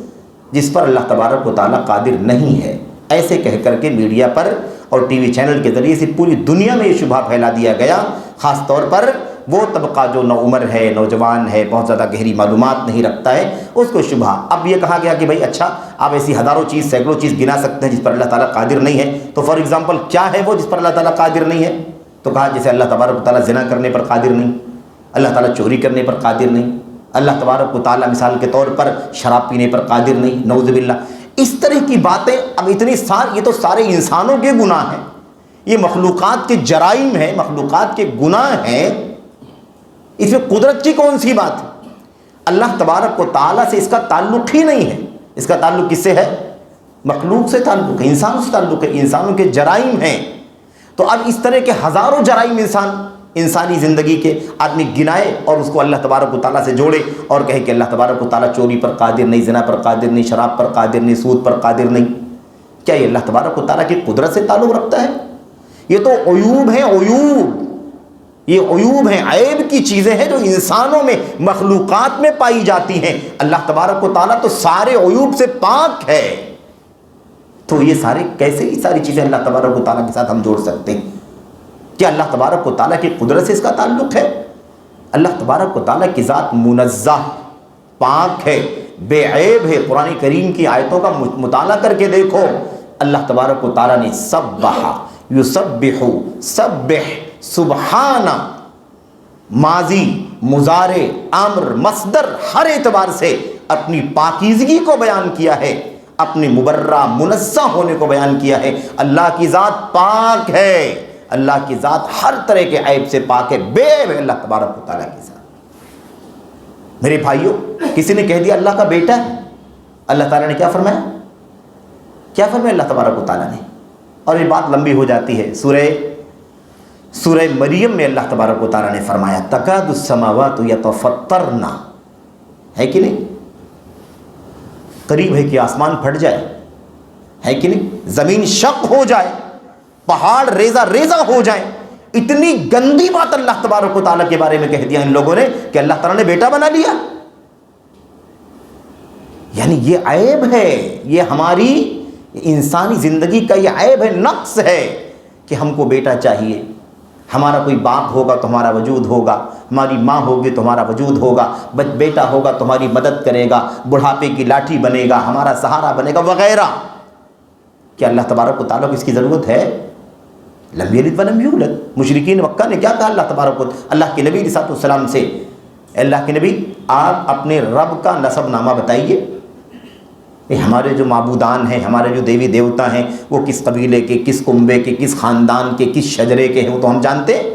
جس پر اللہ تبارک و تعالیٰ قادر نہیں ہے. ایسے کہہ کر کے میڈیا پر اور ٹی وی چینل کے ذریعے سے پوری دنیا میں یہ شبہ پھیلا دیا گیا، خاص طور پر وہ طبقہ جو نوعمر ہے، نوجوان ہے، بہت زیادہ گہری معلومات نہیں رکھتا ہے، اس کو شبہ. اب یہ کہا گیا کہ بھائی اچھا آپ ایسی ہزاروں چیز، سینکڑوں چیز گنا سکتے ہیں جس پر اللہ تعالیٰ قادر نہیں ہے، تو فار ایگزامپل کیا ہے وہ جس پر اللہ تعالیٰ قادر نہیں ہے؟ تو کہا جیسے اللہ تبارک و تعالیٰ زنا کرنے پر قادر نہیں، اللہ تعالیٰ چوری کرنے پر قادر نہیں، اللہ تبارک و تعالیٰ مثال کے طور پر شراب پینے پر قادر نہیں، نعوذ باللہ. اس طرح کی باتیں اب اتنی یہ تو سارے انسانوں کے گناہ ہیں، یہ مخلوقات کے جرائم ہیں، مخلوقات کے گناہ ہیں. اس میں قدرت کی کون سی بات ہے؟ اللہ تبارک و تعالیٰ سے اس کا تعلق ہی نہیں ہے. اس کا تعلق کس سے ہے؟ مخلوق سے تعلق ہے، انسانوں سے تعلق ہے، انسانوں کے جرائم ہیں. تو اب اس طرح کے ہزاروں جرائم انسانی زندگی کے آدمی گنائے اور اس کو اللہ تبارک و تعالیٰ سے جوڑے اور کہے کہ اللہ تبارک و تعالیٰ چوری پر قادر نہیں، زنا پر قادر نہیں، شراب پر قادر نہیں، سود پر قادر نہیں. کیا یہ اللہ تبارک و تعالیٰ کی قدرت سے تعلق رکھتا ہے؟ یہ تو عیوب ہیں، عیوب. یہ عیوب ہیں، عیب کی چیزیں ہیں جو انسانوں میں، مخلوقات میں پائی جاتی ہیں. اللہ تبارک و تعالیٰ تو سارے عیوب سے پاک ہے. تو یہ کیسے یہ ساری چیزیں اللہ تبارک و تعالیٰ کے ساتھ ہم جوڑ سکتے ہیں؟ کیا اللہ تبارک و تعالیٰ کی قدرت سے اس کا تعلق ہے؟ اللہ تبارک و تعالیٰ کی ذات منزہ، پاک ہے، بے عیب ہے. قرآن کریم کی آیتوں کا مطالعہ کر کے دیکھو. اللہ تبارک و تعالیٰ نے سبح، یسبح، سبح، سبحانہ، ماضی، مضارع، امر، مصدر، ہر اعتبار سے اپنی پاکیزگی کو بیان کیا ہے، اپنی مبرہ، منزہ ہونے کو بیان کیا ہے. اللہ کی ذات پاک ہے، اللہ کی ذات ہر طرح کے عیب سے پاک ہے، بے عیب ہے اللہ تبارک و تعالیٰ کی ذات. میرے بھائیوں، کسی نے کہہ دیا اللہ کا بیٹا ہے. اللہ تعالیٰ نے کیا فرمایا؟ کیا فرمایا اللہ تبارک و تعالیٰ نے؟ اور یہ بات لمبی ہو جاتی ہے. سورہ مریم میں اللہ تبارک و تعالیٰ نے فرمایا تکاد السماوات یتفطرن، ہے کہ نہیں؟ قریب ہے کہ آسمان پھٹ جائے. ہے کہ نہیں؟ زمین شق ہو جائے، پہاڑ ریزہ ریزہ ہو جائیں، اتنی گندی بات اللہ تبارک و تعالیٰ کے بارے میں کہہ دیا ان لوگوں نے کہ اللہ تعالیٰ نے بیٹا بنا لیا۔ یعنی یہ عیب ہے، یہ ہماری انسانی زندگی کا یہ عیب ہے، نقص ہے کہ ہم کو بیٹا چاہیے۔ ہمارا کوئی باپ ہوگا تو ہمارا وجود ہوگا، ہماری ماں ہوگی تو ہمارا وجود ہوگا، بیٹا ہوگا تو ہماری مدد کرے گا، بڑھاپے کی لاٹھی بنے گا، ہمارا سہارا بنے گا وغیرہ۔ کیا اللہ تبارک و تعالیٰ کو اس کی ضرورت ہے؟ لم یلد ولم یولد۔ مشرکین مکہ نے کیا کہا اللہ تبارک و اللہ کے نبی علیہ السلام سے، اللہ کے نبی آپ اپنے رب کا نسب نامہ بتائیے، ہمارے جو معبودان ہیں، ہمارے جو دیوی دیوتا ہیں، وہ کس قبیلے کے، کس کنبے کے، کس خاندان کے، کس شجرے کے ہیں، وہ تو ہم جانتے ہیں،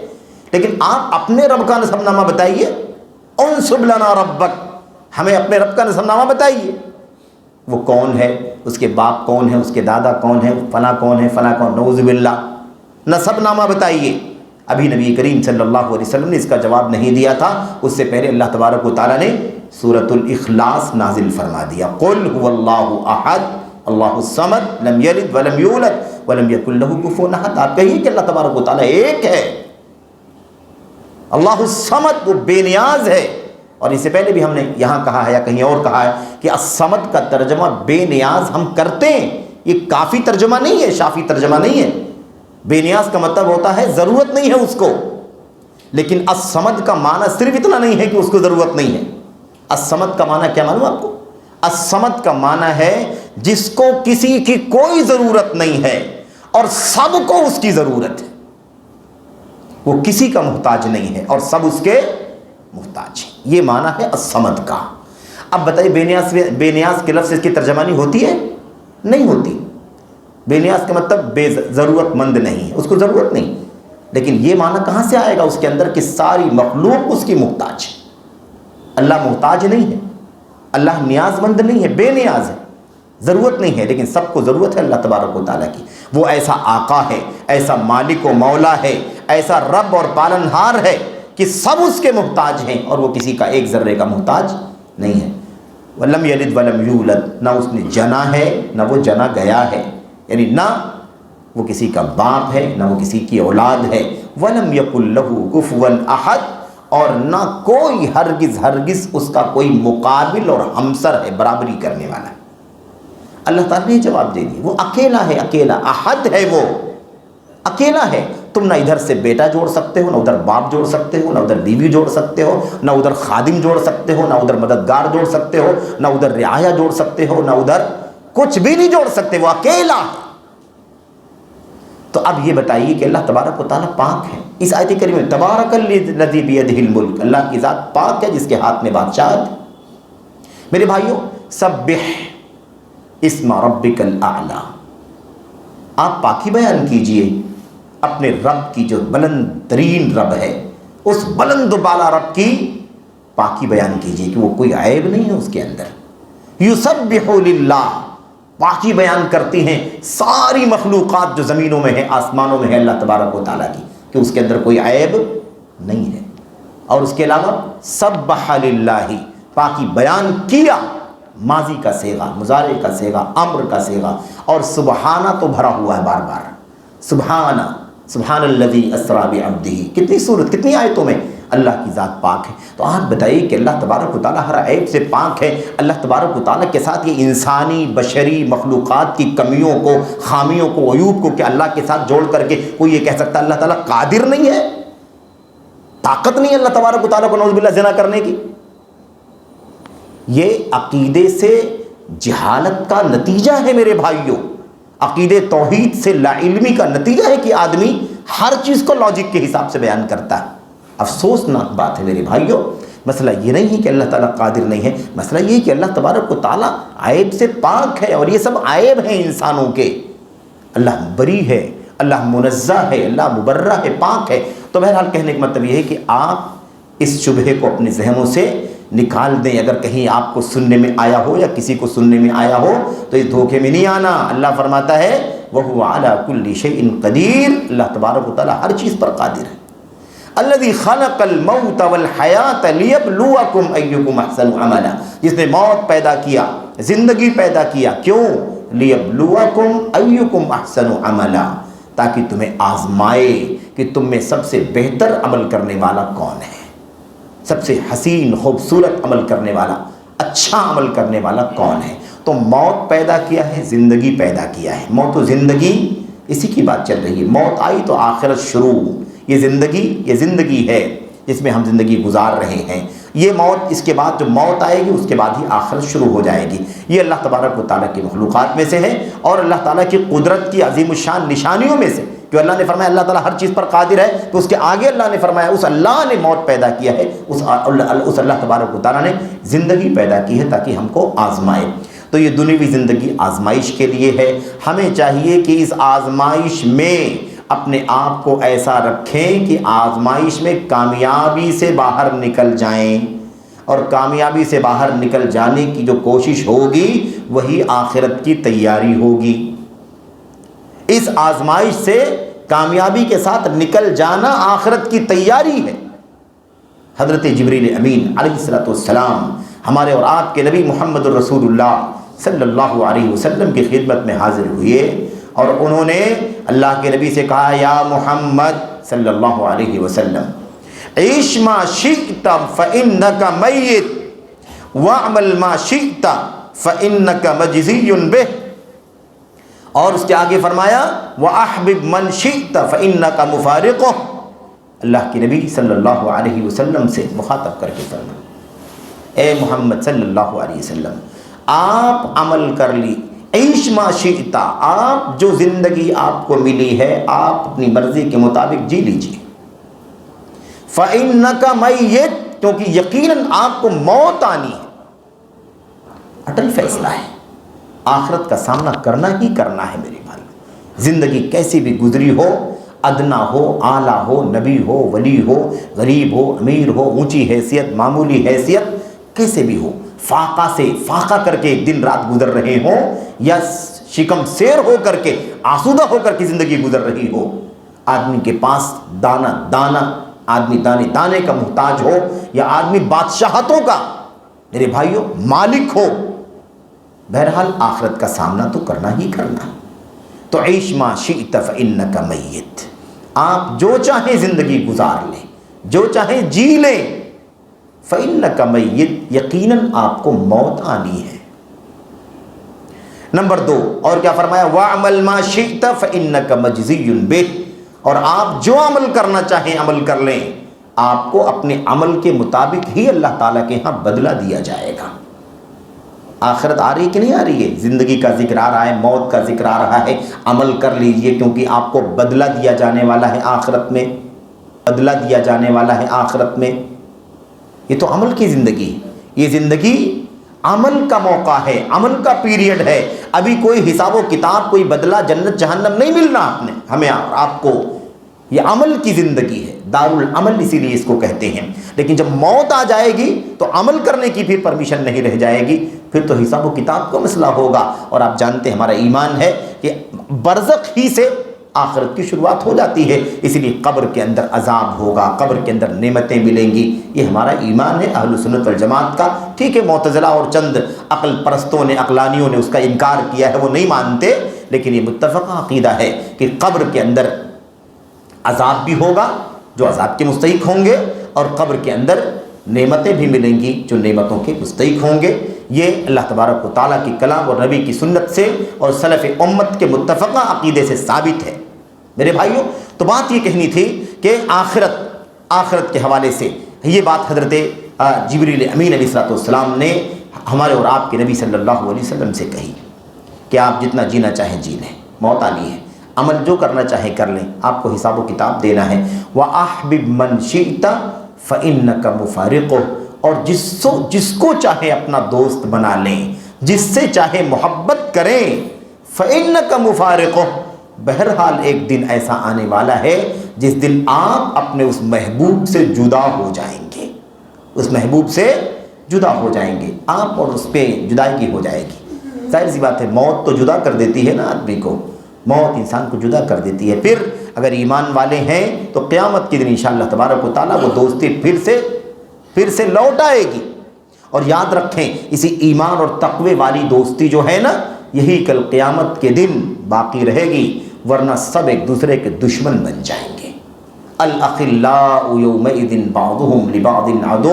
لیکن آپ اپنے رب کا نسب نامہ بتائیے۔ انسب لنا ربک، ہمیں اپنے رب کا نسب نامہ بتائیے، وہ کون ہے، اس کے باپ کون ہے، اس کے دادا کون ہے، فلاں کون ہے، فلاں کون، نعوذ باللہ، نسب نامہ بتائیے۔ ابھی نبی کریم صلی اللہ علیہ وسلم نے اس کا جواب نہیں دیا تھا، اس سے پہلے اللہ تبارک و تعالیٰ نے سورۃ الاخلاص نازل فرما دیا، قل هو اللہ احد اللہ الصمد لم یلد ولم یولد ولم یکن لہ کفوا احد۔ آپ کہیے کہ اللہ تبارک و تعالیٰ ایک ہے، اللہ الصمد، وہ بے نیاز ہے۔ اور اس سے پہلے بھی ہم نے یہاں کہا ہے یا کہیں اور کہا ہے کہ الصمد کا ترجمہ بے نیاز ہم کرتے ہیں، یہ کافی ترجمہ نہیں ہے، شافی ترجمہ نہیں ہے۔ بے نیاز کا مطلب ہوتا ہے ضرورت نہیں ہے اس کو، لیکن الصمد کا معنی صرف اتنا نہیں ہے کہ اس کو ضرورت نہیں ہے۔ الصمد کا معنی کیا معلوم آپ کو؟ الصمد کا معنی ہے جس کو کسی کی کوئی ضرورت نہیں ہے اور سب کو اس کی ضرورت ہے، وہ کسی کا محتاج نہیں ہے اور سب اس کے محتاج ہیں، یہ معنی ہے الصمد کا۔ اب بتائیے بے نیاز کے لفظ اس کی ترجمانی ہوتی ہے؟ نہیں ہوتی۔ بے نیاز کا مطلب بے ضرورت مند نہیں ہے، اس کو ضرورت نہیں، لیکن یہ معنی کہاں سے آئے گا اس کے اندر کہ ساری مخلوق اس کی محتاج ہے۔ اللہ محتاج نہیں ہے، اللہ نیاز مند نہیں ہے، بے نیاز ہے، ضرورت نہیں ہے، لیکن سب کو ضرورت ہے اللہ تبارک و تعالیٰ کی۔ وہ ایسا آقا ہے، ایسا مالک و مولا ہے، ایسا رب اور پالنہار ہے کہ سب اس کے محتاج ہیں اور وہ کسی کا ایک ذرے کا محتاج نہیں ہے۔ وَلَمْ يَلِدْ وَلَمْ يُولَدْ، نہ اس نے جنا ہے نہ وہ جنا گیا ہے، یعنی نہ وہ کسی کا باپ ہے نہ وہ کسی کی اولاد ہے۔ وَلَمْ يَكُنْ لَهُ كُفُوًا أَحَدٌ، اور نہ کوئی ہرگز اس کا کوئی مقابل اور ہمسر ہے، برابری کرنے والا۔ اللہ تعالیٰ نے جواب دے دیا، وہ اکیلا ہے، اکیلا احد ہے، وہ اکیلا ہے۔ تم نہ ادھر سے بیٹا جوڑ سکتے ہو، نہ ادھر باپ جوڑ سکتے ہو، نہ ادھر بیوی جوڑ سکتے ہو، نہ ادھر خادم جوڑ سکتے ہو، نہ ادھر مددگار جوڑ سکتے ہو، نہ ادھر رعایا جوڑ سکتے ہو، نہ ادھر کچھ بھی نہیں جوڑ سکتے، وہ اکیلا ہے۔ تو اب یہ بتائیے کہ اللہ تبارک و تعالیٰ پاک ہے۔ اس آیت کریمہ میں تبارک الذی بیدہ الملک، اللہ کی ذات پاک ہے جس کے ہاتھ میں بادشاہت ہے۔ میرے بھائیوں، سبح اسم ربک الاعلی، آپ پاکی بیان کیجئے اپنے رب کی جو بلند ترین رب ہے، اس بلند و بالا رب کی پاکی بیان کیجئے کہ وہ کوئی عیب نہیں ہے اس کے اندر۔ یسبح للہ، پاکی بیان کرتی ہیں ساری مخلوقات جو زمینوں میں ہیں، آسمانوں میں ہے، اللہ تبارک و تعالیٰ کی، کہ اس کے اندر کوئی عیب نہیں ہے۔ اور اس کے علاوہ سبح للہ، پاکی بیان کیا، ماضی کا صیغہ، مضارع کا صیغہ، امر کا صیغہ، اور سبحانہ تو بھرا ہوا ہے بار بار، سبحانہ، سبحان الذی اسری بعبدہ، کتنی صورت، کتنی آیتوں میں اللہ کی ذات پاک ہے۔ تو آپ بتائیے کہ اللہ تبارک و تعالیٰ ہر عیب سے پاک ہے، اللہ تبارک و تعالیٰ کے ساتھ یہ انسانی بشری مخلوقات کی کمیوں کو، خامیوں کو، عیوب کو کہ اللہ کے ساتھ جوڑ کر کے کوئی یہ کہہ سکتا ہے اللہ تعالیٰ قادر نہیں ہے، طاقت نہیں ہے اللہ تبارک و تعالیٰ کو نعوذ باللہ زنا کرنے کی؟ یہ عقیدے سے جہالت کا نتیجہ ہے میرے بھائیوں، عقیدے توحید سے لا علمی کا نتیجہ ہے کہ آدمی ہر چیز کو لاجک کے حساب سے بیان کرتا ہے۔ افسوسناک بات ہے میرے بھائیوں، مسئلہ یہ نہیں ہے کہ اللہ تعالیٰ قادر نہیں ہے، مسئلہ یہ ہے کہ اللہ تبارک و تعالیٰ عیب سے پاک ہے، اور یہ سب عیب ہیں انسانوں کے۔ اللہ بری ہے، اللہ منزہ ہے، اللہ مبرہ ہے، پاک ہے۔ تو بہرحال کہنے کا مطلب یہ ہے کہ آپ اس شبہے کو اپنے ذہنوں سے نکال دیں، اگر کہیں آپ کو سننے میں آیا ہو یا کسی کو سننے میں آیا ہو تو اس دھوکے میں نہیں آنا۔ اللہ فرماتا ہے وَهُوَ عَلَى كُلِّ شَيْءٍ قَدِيرٌ، اللہ تبارک و تعالیٰ ہر چیز پر قادر ہے۔ الذی خلق الموت والحیات لیبلوکم ایکم احسن عملا، جس نے موت پیدا کیا، زندگی پیدا کیا، کیوں؟ لیبلوکم ایکم احسن عملا، تاکہ تمہیں آزمائے کہ تم میں سب سے بہتر عمل کرنے والا کون ہے، سب سے حسین خوبصورت عمل کرنے والا، اچھا عمل کرنے والا کون ہے۔ تو موت پیدا کیا ہے، زندگی پیدا کیا ہے۔ موت و زندگی اسی کی بات چل رہی ہے۔ موت آئی تو آخرت شروع۔ یہ زندگی ہے جس میں ہم زندگی گزار رہے ہیں۔ یہ موت، اس کے بعد جو موت آئے گی اس کے بعد ہی آخرت شروع ہو جائے گی۔ یہ اللہ تبارک و تعالیٰ کی مخلوقات میں سے ہے اور اللہ تعالیٰ کی قدرت کی عظیم الشان نشانیوں میں سے، جو اللہ نے فرمایا اللہ تعالیٰ ہر چیز پر قادر ہے، تو اس کے آگے اللہ نے فرمایا اس اللہ نے موت پیدا کیا ہے، اس اللہ تبارک و تعالیٰ نے زندگی پیدا کی ہے تاکہ ہم کو آزمائے۔ تو یہ دنیوی زندگی آزمائش کے لیے ہے۔ ہمیں چاہیے کہ اس آزمائش میں اپنے آپ کو ایسا رکھیں کہ آزمائش میں کامیابی سے باہر نکل جائیں، اور کامیابی سے باہر نکل جانے کی جو کوشش ہوگی وہی آخرت کی تیاری ہوگی۔ اس آزمائش سے کامیابی کے ساتھ نکل جانا آخرت کی تیاری ہے۔ حضرت جبریل امین علیہ السلام ہمارے اور آپ کے نبی محمد الرسول اللہ صلی اللہ علیہ وسلم کی خدمت میں حاضر ہوئے اور انہوں نے اللہ کے نبی سے کہا، یا محمد صلی اللہ علیہ وسلم، عیش ما شئت فإنک میت واعمل ما شئت فإنک مجزی بہ، اور اس کے آگے فرمایا وأحبب من شئت فإنک مفارقہ۔ اللہ کے نبی صلی اللہ علیہ وسلم سے مخاطب کر کے فرمایا، اے محمد صلی اللہ علیہ وسلم، آپ عمل کر لی، عیش ما شئت، آپ جو زندگی آپ کو ملی ہے آپ اپنی مرضی کے مطابق جی لیجیے، فإنک میت، کیونکہ یقیناً آپ کو موت آنی ہے۔ اٹل فیصلہ ہے، آخرت کا سامنا کرنا ہی کرنا ہے میرے بھائی۔ زندگی کیسی بھی گزری ہو، ادنا ہو، اعلیٰ ہو، نبی ہو، ولی ہو، غریب ہو، امیر ہو، اونچی حیثیت، معمولی حیثیت، کیسے بھی ہو، فاقہ سے فاقہ کر کے دن رات گزر رہے ہوں یا شکم سیر ہو کر کے آسودہ ہو کر کے زندگی گزر رہی ہو، آدمی کے پاس دانہ دانہ، آدمی دانے دانے کا محتاج ہو یا آدمی بادشاہتوں کا میرے بھائیوں مالک ہو، بہرحال آخرت کا سامنا تو کرنا ہی کرنا۔ تو عیش ما شئت فإنک میت، آپ جو چاہیں زندگی گزار لیں، جو چاہیں جی لیں، فإنک میت، یقیناً آپ کو موت آنی ہے۔ نمبر 2، اور کیا فرمایا، وَاعْمَلْ مَا شِئْتَ فَإِنَّكَ مَجْزِيٌّ بِهِ، اور آپ جو عمل کرنا چاہیں عمل کر لیں، آپ کو اپنے عمل کے مطابق ہی اللہ تعالیٰ کے ہاں بدلہ دیا جائے گا۔ آخرت آ رہی کہ نہیں آ رہی ہے؟ زندگی کا ذکر آ رہا ہے، موت کا ذکر آ رہا ہے، عمل کر لیجئے کیونکہ آپ کو بدلہ دیا جانے والا ہے آخرت میں، بدلہ دیا جانے والا ہے آخرت میں۔ یہ تو عمل کی زندگی ہے، یہ زندگی عمل کا موقع ہے، عمل کا پیریڈ ہے، ابھی کوئی حساب و کتاب، کوئی بدلہ جنت جہنم نہیں ملنا ہمیں اور آپ کو، یہ عمل کی زندگی ہے، دار العمل اسی لیے اس کو کہتے ہیں۔ لیکن جب موت آ جائے گی تو عمل کرنے کی پھر پرمیشن نہیں رہ جائے گی، پھر تو حساب و کتاب کا مسئلہ ہوگا۔ اور آپ جانتے ہیں ہمارا ایمان ہے کہ برزخ ہی سے آخرت کی شروعات ہو جاتی ہے، اس لیے قبر کے اندر عذاب ہوگا، قبر کے اندر نعمتیں ملیں گی، یہ ہمارا ایمان ہے اہل سنت والجماعت کا۔ ٹھیک ہے، معتزلہ اور چند عقل پرستوں نے، عقلانیوں نے اس کا انکار کیا ہے، وہ نہیں مانتے، لیکن یہ متفقہ عقیدہ ہے کہ قبر کے اندر عذاب بھی ہوگا جو عذاب کے مستحق ہوں گے، اور قبر کے اندر نعمتیں بھی ملیں گی جو نعمتوں کے مستحق ہوں گے۔ یہ اللہ تبارک و تعالیٰ کی کلام اور نبی کی سنت سے اور سلف امت کے متفقہ عقیدے سے ثابت ہے میرے بھائیوں۔ تو بات یہ کہنی تھی کہ آخرت کے حوالے سے یہ بات حضرت جبریل امین علیہ السلام نے ہمارے اور آپ کے نبی صلی اللہ علیہ وسلم سے کہی کہ آپ جتنا جینا چاہیں جی لیں، موت آنی ہے، عمل جو کرنا چاہیں کر لیں، آپ کو حساب و کتاب دینا ہے۔ وَأَحْبِبْ مَنْ شِئْتَ فَإِنَّكَ مُفَارِقُهُ، اور جس کو چاہے اپنا دوست بنا لیں، جس سے چاہے محبت کریں، فَإِنَّكَ مُفَارِقُهُ، بہرحال ایک دن ایسا آنے والا ہے جس دن آپ اپنے اس محبوب سے جدا ہو جائیں گے، اس محبوب سے جدا ہو جائیں گے، آپ اور اس پہ جدائی ہو جائے گی۔ ظاہر سی بات ہے، موت تو جدا کر دیتی ہے نا آدمی کو، موت انسان کو جدا کر دیتی ہے۔ پھر اگر ایمان والے ہیں تو قیامت کے دن انشاءاللہ تبارک و تعالیٰ وہ دوستی پھر سے لوٹ آئے گی۔ اور یاد رکھیں، اسی ایمان اور تقوی والی دوستی جو ہے نا، یہی کل قیامت کے دن باقی رہے گی، ورنہ سب ایک دوسرے کے دشمن بن جائیں گے۔ الاخلاء یومئذ بعضهم لبعض عدو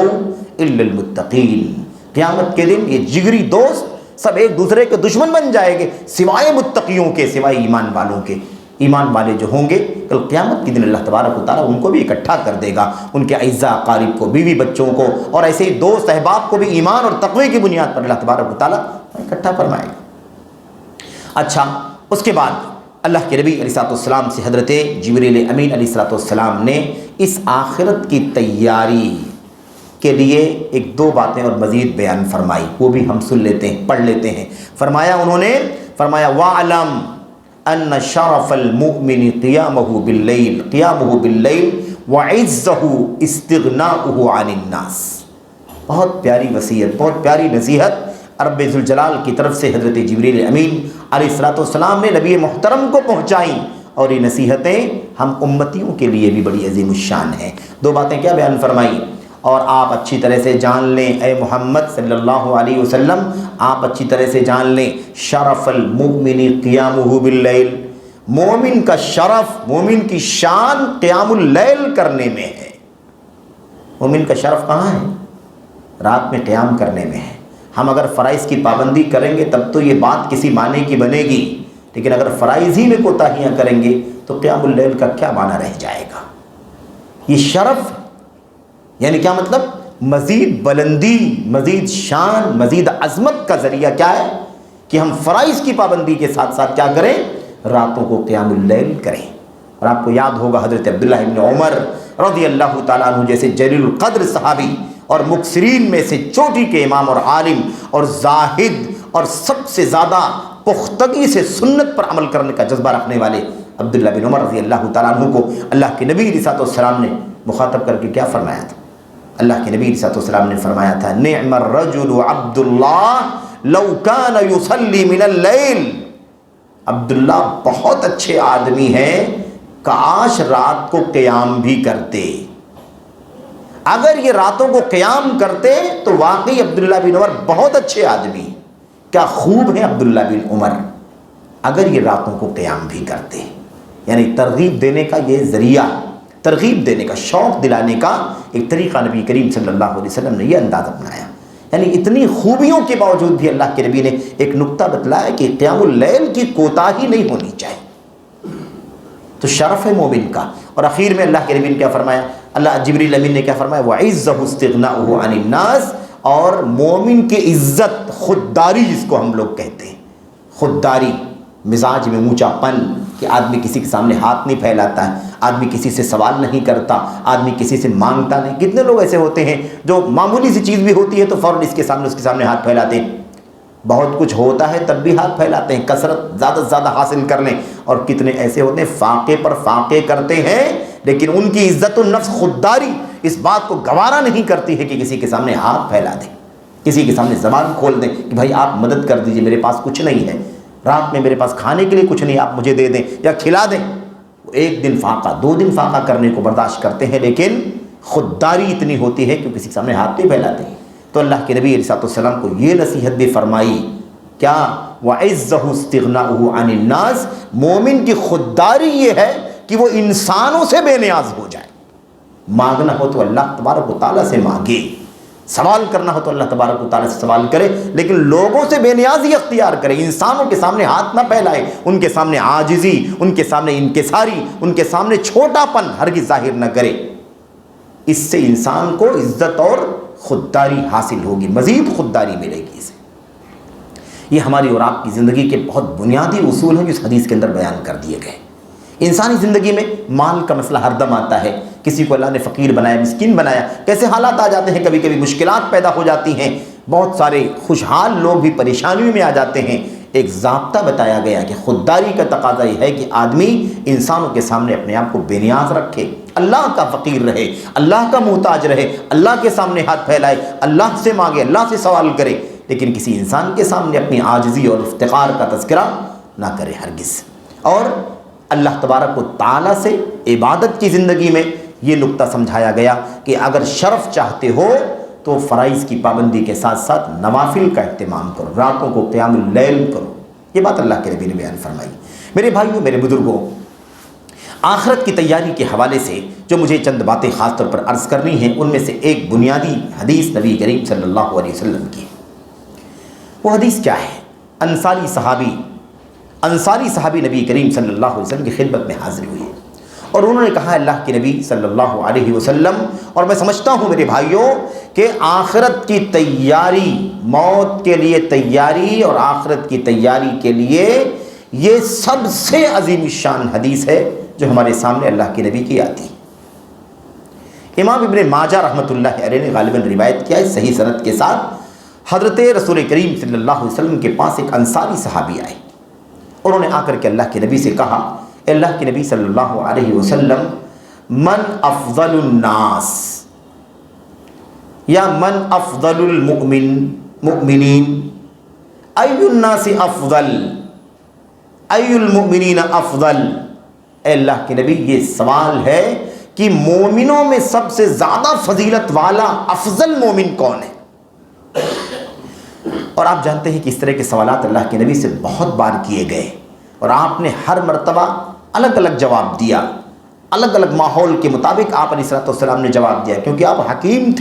الا المتقین، قیامت کے دن یہ جگری دوست سب ایک دوسرے کے دشمن بن جائیں گے سوائے متقیوں کے، سوائے ایمان والوں کے۔ ایمان والے جو ہوں گے کل قیامت کے دن اللہ تبارک و تعالیٰ ان کو بھی اکٹھا کر دے گا، ان کے اعزاء اقارب کو، بیوی بچوں کو، اور ایسے ہی دوست احباب کو بھی ایمان اور تقوی کی بنیاد پر اللہ تبارک و تعالیٰ اکٹھا فرمائے گا۔ اچھا، اس کے بعد اللہ کے نبی علیہ السلام سے حضرت جبریل امین علیہ السلام نے اس آخرت کی تیاری کے لیے ایک دو باتیں اور مزید بیان فرمائی، وہ بھی ہم سن لیتے ہیں، پڑھ لیتے ہیں۔ انہوں نے فرمایا وَعْلَمْ ان شرف المؤمن قیامه باللیل وعزه استغناؤه عن الناس۔ بہت پیاری وصیت، بہت پیاری نصیحت رب ذوالجلال کی طرف سے حضرت جبریل امین علیہ السلام نے نبی محترم کو پہنچائیں، اور یہ نصیحتیں ہم امتیوں کے لیے بھی بڑی عظیم الشان ہیں۔ دو باتیں کیا بیان فرمائی؟ اور آپ اچھی طرح سے جان لیں اے محمد صلی اللہ علیہ وسلم، آپ اچھی طرح سے جان لیں شرف المؤمن قیامہ باللیل، مومن کا شرف، مومن کی شان قیام اللیل کرنے میں ہے۔ مومن کا شرف کہاں ہے؟ رات میں قیام کرنے میں ہے۔ ہم اگر فرائض کی پابندی کریں گے تب تو یہ بات کسی معنی کی بنے گی، لیکن اگر فرائض ہی میں کوتاہیاں کریں گے تو قیام اللیل کا کیا معنی رہ جائے گا؟ یہ شرف یعنی کیا مطلب؟ مزید بلندی، مزید شان، مزید عظمت کا ذریعہ کیا ہے کہ ہم فرائض کی پابندی کے ساتھ ساتھ کیا کریں؟ راتوں کو قیام اللیل کریں۔ اور آپ کو یاد ہوگا حضرت عبداللہ ابن عمر رضی اللہ تعالیٰ عنہ جیسے جلیل القدر صحابی اور مکثرین میں سے چوٹی کے امام اور عالم اور زاہد اور سب سے زیادہ پختگی سے سنت پر عمل کرنے کا جذبہ رکھنے والے عبداللہ بن عمر رضی اللہ تعالیٰ عنہ کو اللہ کے نبی علیہ السلام نے مخاطب کر کے کیا فرمایا تھا؟ اللہ کے نبی علیہ السلام نے فرمایا تھا نعم الرجل عبداللہ لو کان یصلی من اللیل، عبداللہ بہت اچھے آدمی ہیں، کاش رات کو قیام بھی کرتے۔ اگر یہ راتوں کو قیام کرتے تو واقعی عبداللہ بن عمر بہت اچھے آدمی، کیا خوب ہیں عبداللہ بن عمر اگر یہ راتوں کو قیام بھی کرتے۔ یعنی ترغیب دینے کا یہ ذریعہ، ترغیب دینے کا، شوق دلانے کا ایک طریقہ نبی کریم صلی اللہ علیہ وسلم نے یہ انداز اپنایا۔ یعنی اتنی خوبیوں کے باوجود بھی اللہ کے نبی نے ایک نقطہ بتلایا کہ قیام اللیل کی کوتاہی نہیں ہونی چاہیے، تو شرف ہے مومن کا۔ اور اخیر میں اللہ کے نبی نے کیا فرمایا؟ اللہ جبریل امین نے کیا فرمایا؟ وَعِزَّهُ اسْتِغْنَاؤُهُ عَنِ النَّاسِ، اور مومن کی عزت، خودداری جس کو ہم لوگ کہتے ہیں، خودداری، مزاج میں اونچا پن کہ آدمی کسی کے سامنے ہاتھ نہیں پھیلاتا ہے، آدمی کسی سے سوال نہیں کرتا، آدمی کسی سے مانگتا نہیں۔ کتنے لوگ ایسے ہوتے ہیں جو معمولی سی چیز بھی ہوتی ہے تو فوراً اس کے سامنے ہاتھ پھیلاتے ہیں، بہت کچھ ہوتا ہے تب بھی ہاتھ پھیلاتے ہیں، کثرت زیادہ سے زیادہ حاصل کر لیں۔ اور کتنے ایسے ہوتے ہیں فاقے پر فاقے کرتے ہیں، لیکن ان کی عزت النفس، خودداری اس بات کو گوارا نہیں کرتی ہے کہ کسی کے سامنے ہاتھ پھیلا دیں، کسی کے سامنے زبان کھول دیں کہ بھائی آپ مدد کر دیجئے، میرے پاس کچھ نہیں ہے، رات میں میرے پاس کھانے کے لیے کچھ نہیں، آپ مجھے دے دیں یا کھلا دیں۔ ایک دن فاقہ، دو دن فاقہ کرنے کو برداشت کرتے ہیں، لیکن خودداری اتنی ہوتی ہے کہ کسی کے سامنے ہاتھ نہیں پھیلاتے ہیں۔ تو اللہ کے نبی علیہ السلام کو یہ نصیحت بھی فرمائی، کیا؟ وَعِزَّهُ اسْتِغْنَاؤُهُ عَنِ النَّاسِ، مومن کی خودداری یہ ہے کہ وہ انسانوں سے بے نیاز ہو جائے۔ مانگنا ہو تو اللہ تبارک و تعالیٰ سے مانگے، سوال کرنا ہو تو اللہ تبارک و تعالیٰ سے سوال کرے، لیکن لوگوں سے بے نیازی اختیار کرے، انسانوں کے سامنے ہاتھ نہ پھیلائے، ان کے سامنے عاجزی، ان کے سامنے انکساری، ان کے سامنے چھوٹا پن ہرگز ظاہر نہ کرے۔ اس سے انسان کو عزت اور خودداری حاصل ہوگی، مزید خودداری ملے گی اسے۔ یہ ہماری اور آپ کی زندگی کے بہت بنیادی اصول ہیں جو اس حدیث کے اندر بیان کر دیے گئے۔ انسانی زندگی میں مال کا مسئلہ ہر دم آتا ہے، کسی کو اللہ نے فقیر بنایا، مسکین بنایا، کیسے حالات آ جاتے ہیں، کبھی کبھی مشکلات پیدا ہو جاتی ہیں، بہت سارے خوشحال لوگ بھی پریشانیوں میں آ جاتے ہیں۔ ایک ضابطہ بتایا گیا کہ خودداری کا تقاضا یہ ہے کہ آدمی انسانوں کے سامنے اپنے آپ کو بے نیاز رکھے، اللہ کا فقیر رہے، اللہ کا محتاج رہے، اللہ کے سامنے ہاتھ پھیلائے، اللہ سے مانگے، اللہ سے سوال کرے، لیکن کسی انسان کے سامنے اپنی عاجزی اور افتقار کا تذکرہ نہ کرے ہرگز۔ اور اللہ تبارک و تعالیٰ سے عبادت کی زندگی میں یہ نقطہ سمجھایا گیا کہ اگر شرف چاہتے ہو تو فرائض کی پابندی کے ساتھ ساتھ نوافل کا اہتمام کرو، راتوں کو قیام اللیل کرو، یہ بات اللہ کے نبی نے بیان فرمائی۔ میرے بھائیوں، میرے بزرگوں، آخرت کی تیاری کے حوالے سے جو مجھے چند باتیں خاص طور پر عرض کرنی ہیں، ان میں سے ایک بنیادی حدیث نبی کریم صلی اللہ علیہ وسلم کی۔ وہ حدیث کیا ہے؟ انصاری صحابی نبی کریم صلی اللہ علیہ وسلم کی خدمت میں حاضر ہوئے اور انہوں نے کہا اللہ کے نبی صلی اللہ علیہ وسلم، اور میں سمجھتا ہوں میرے بھائیوں کہ آخرت کی تیاری، موت کے لیے تیاری اور آخرت کی تیاری کے لیے یہ سب سے عظیم الشان حدیث ہے جو ہمارے سامنے اللہ کے نبی کی آتی۔ امام ابن ماجہ رحمۃ اللہ علیہ نے غالباً روایت کیا ہے صحیح سند کے ساتھ، حضرت رسول کریم صلی اللہ علیہ وسلم کے پاس ایک انصاری صحابی آئے، انہوں نے آ کر کے اللہ کے نبی سے کہا، اے اللہ کے نبی صلی اللہ علیہ وسلم، من افضل الناس یا من افضل المؤمنین، ای الناس افضل، ای المؤمنین افضل۔ اے اللہ کے نبی، یہ سوال ہے کہ مومنوں میں سب سے زیادہ فضیلت والا افضل مومن کون ہے؟ اور آپ جانتے ہیں کہ اس طرح کے سوالات اللہ کے نبی سے بہت بار کیے گئے اور آپ نے ہر مرتبہ الگ الگ جواب دیا، الگ الگ ماحول کے مطابق آپ علیہ السلام نے جواب دیا، کیونکہ آپ حکیم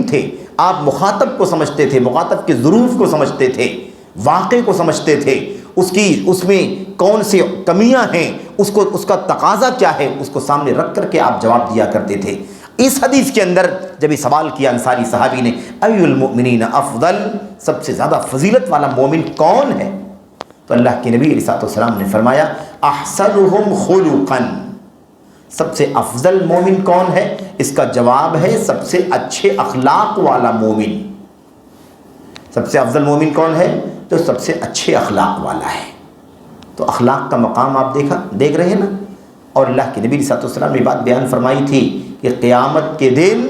تھے، آپ مخاطب کو سمجھتے تھے، مخاطب کے ظروف کو سمجھتے تھے، واقعے کو سمجھتے تھے، اس میں کون سی کمیاں ہیں، اس کا تقاضا کیا ہے، اس کو سامنے رکھ کر کے آپ جواب دیا کرتے تھے۔ اس حدیث کے اندر جب یہ سوال کیا انصاری صحابی نے، ای المؤمنین افضل، سب سے زیادہ فضیلت والا مومن کون ہے؟ تو اللہ کے نبی علیہ السلام نے فرمایا، احسنہم خلقا، سب سے افضل مومن کون ہے؟ اس کا جواب ہے سب سے اچھے اخلاق والا مومن۔ سب سے افضل مومن کون ہے؟ جو سب سے اچھے اخلاق والا ہے۔ تو اخلاق کا مقام آپ دیکھ رہے ہیں نا۔ اور اللہ کے نبی علیہ السلام نے بات بیان فرمائی تھی کہ قیامت کے دن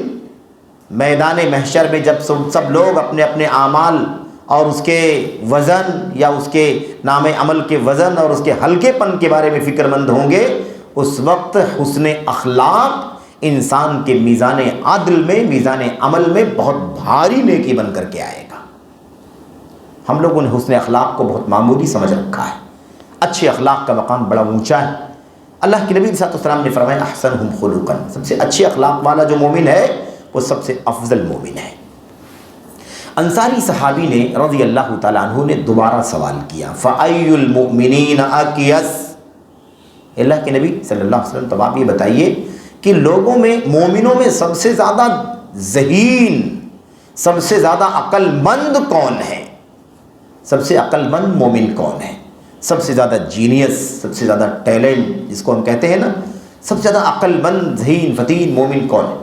میدان محشر میں جب سب لوگ اپنے اپنے اعمال اور اس کے وزن یا اس کے نام عمل کے وزن اور اس کے ہلکے پن کے بارے میں فکر مند ہوں گے، اس وقت حسن اخلاق انسان کے میزان عدل میں، میزان عمل میں بہت بھاری نیکی بن کر کے آئے گا۔ ہم لوگوں نے حسن اخلاق کو بہت معمولی سمجھ رکھا ہے، اچھے اخلاق کا مقام بڑا اونچا ہے۔ اللہ کے نبی صلی اللہ علیہ وسلم نے فرمایا، احسنہم خلقا، سب سے اچھے اخلاق والا جو مومن ہے وہ سب سے افضل مومن ہے۔ انصاری صحابی نے رضی اللہ تعالیٰ عنہ نے دوبارہ سوال کیا، فَأَيُّ الْمُؤْمِنِينَ أَكْيَسْ، اللہ کے نبی صلی اللہ علیہ وسلم، تو آپ یہ بتائیے کہ لوگوں میں، مومنوں میں سب سے زیادہ ذہین، سب سے زیادہ عقل مند کون ہے؟ سب سے عقل مند مومن کون ہے؟ سب سے زیادہ جینیس، سب سے زیادہ ٹیلنٹ جس کو ہم کہتے ہیں نا، سب سے زیادہ عقل مند ذہین فتین مومن کون ہے؟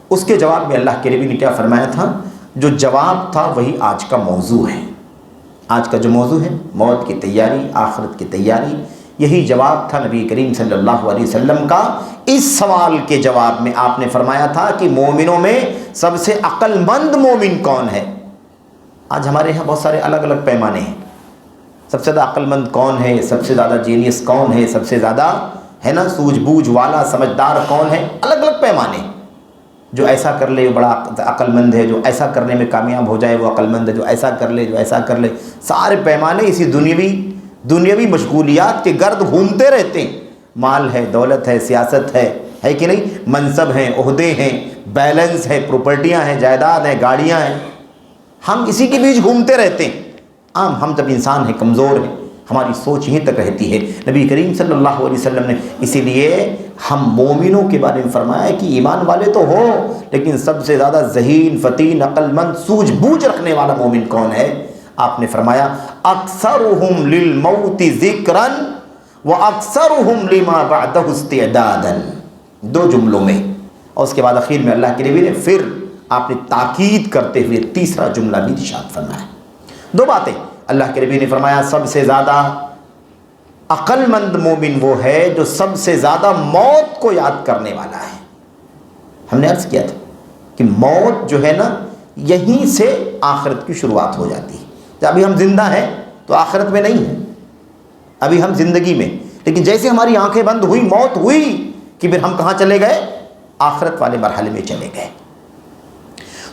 اس کے جواب میں اللہ کے نبی نے کیا فرمایا تھا؟ جو جواب تھا وہی آج کا موضوع ہے۔ آج کا جو موضوع ہے موت کی تیاری، آخرت کی تیاری، یہی جواب تھا نبی کریم صلی اللہ علیہ وسلم کا۔ اس سوال کے جواب میں آپ نے فرمایا تھا کہ مومنوں میں سب سے عقل مند مومن کون ہے؟ آج ہمارے یہاں بہت سارے الگ الگ پیمانے ہیں، سب سے زیادہ عقل مند کون ہے، سب سے زیادہ جینیس کون ہے، سب سے زیادہ ہے نا سوجھ بوجھ والا سمجھدار کون ہے، الگ الگ پیمانے۔ جو ایسا کر لے وہ بڑا عقل مند ہے، جو ایسا کرنے میں کامیاب ہو جائے وہ عقل مند ہے، جو ایسا کر لے، سارے پیمانے اسی دنیاوی مشغولیات کے گرد گھومتے رہتے ہیں۔ مال ہے، دولت ہے، سیاست ہے کہ نہیں، منصب ہیں، عہدے ہیں، بیلنس ہے، پراپرٹیاں ہیں، جائیداد ہیں، گاڑیاں ہیں، ہم اسی کے بیچ گھومتے رہتے ہیں۔ ہم جب انسان ہیں، کمزور ہیں، ہماری سوچ یہیں تک رہتی ہے۔ نبی کریم صلی اللہ علیہ وسلم نے اسی لیے ہم مومنوں کے بارے میں فرمایا کہ ایمان والے تو ہو، لیکن سب سے زیادہ ذہین، فتین، عقل مند، سوجھ بوجھ رکھنے والا مومن کون ہے؟ آپ نے فرمایا، اکثرہم للموت ذکرا واکثرہم لما بعدہ استعدادا، دو جملوں میں، اور اس کے بعد اخیر میں اللہ کے نبی نے پھر آپ نے تاکید کرتے ہوئے تیسرا جملہ بھی ارشاد فرمایا۔ دو باتیں اللہ کے نبی نے فرمایا، سب سے زیادہ عقل مند مومن وہ ہے جو سب سے زیادہ موت کو یاد کرنے والا ہے۔ ہم نے عرض کیا تھا کہ موت جو ہے نا، یہیں سے آخرت کی شروعات ہو جاتی ہے۔ جب ابھی ہم زندہ ہیں تو آخرت میں نہیں ہیں، ابھی ہم زندگی میں، لیکن جیسے ہماری آنکھیں بند ہوئی، موت ہوئی، کہ پھر ہم کہاں چلے گئے؟ آخرت والے مرحلے میں چلے گئے۔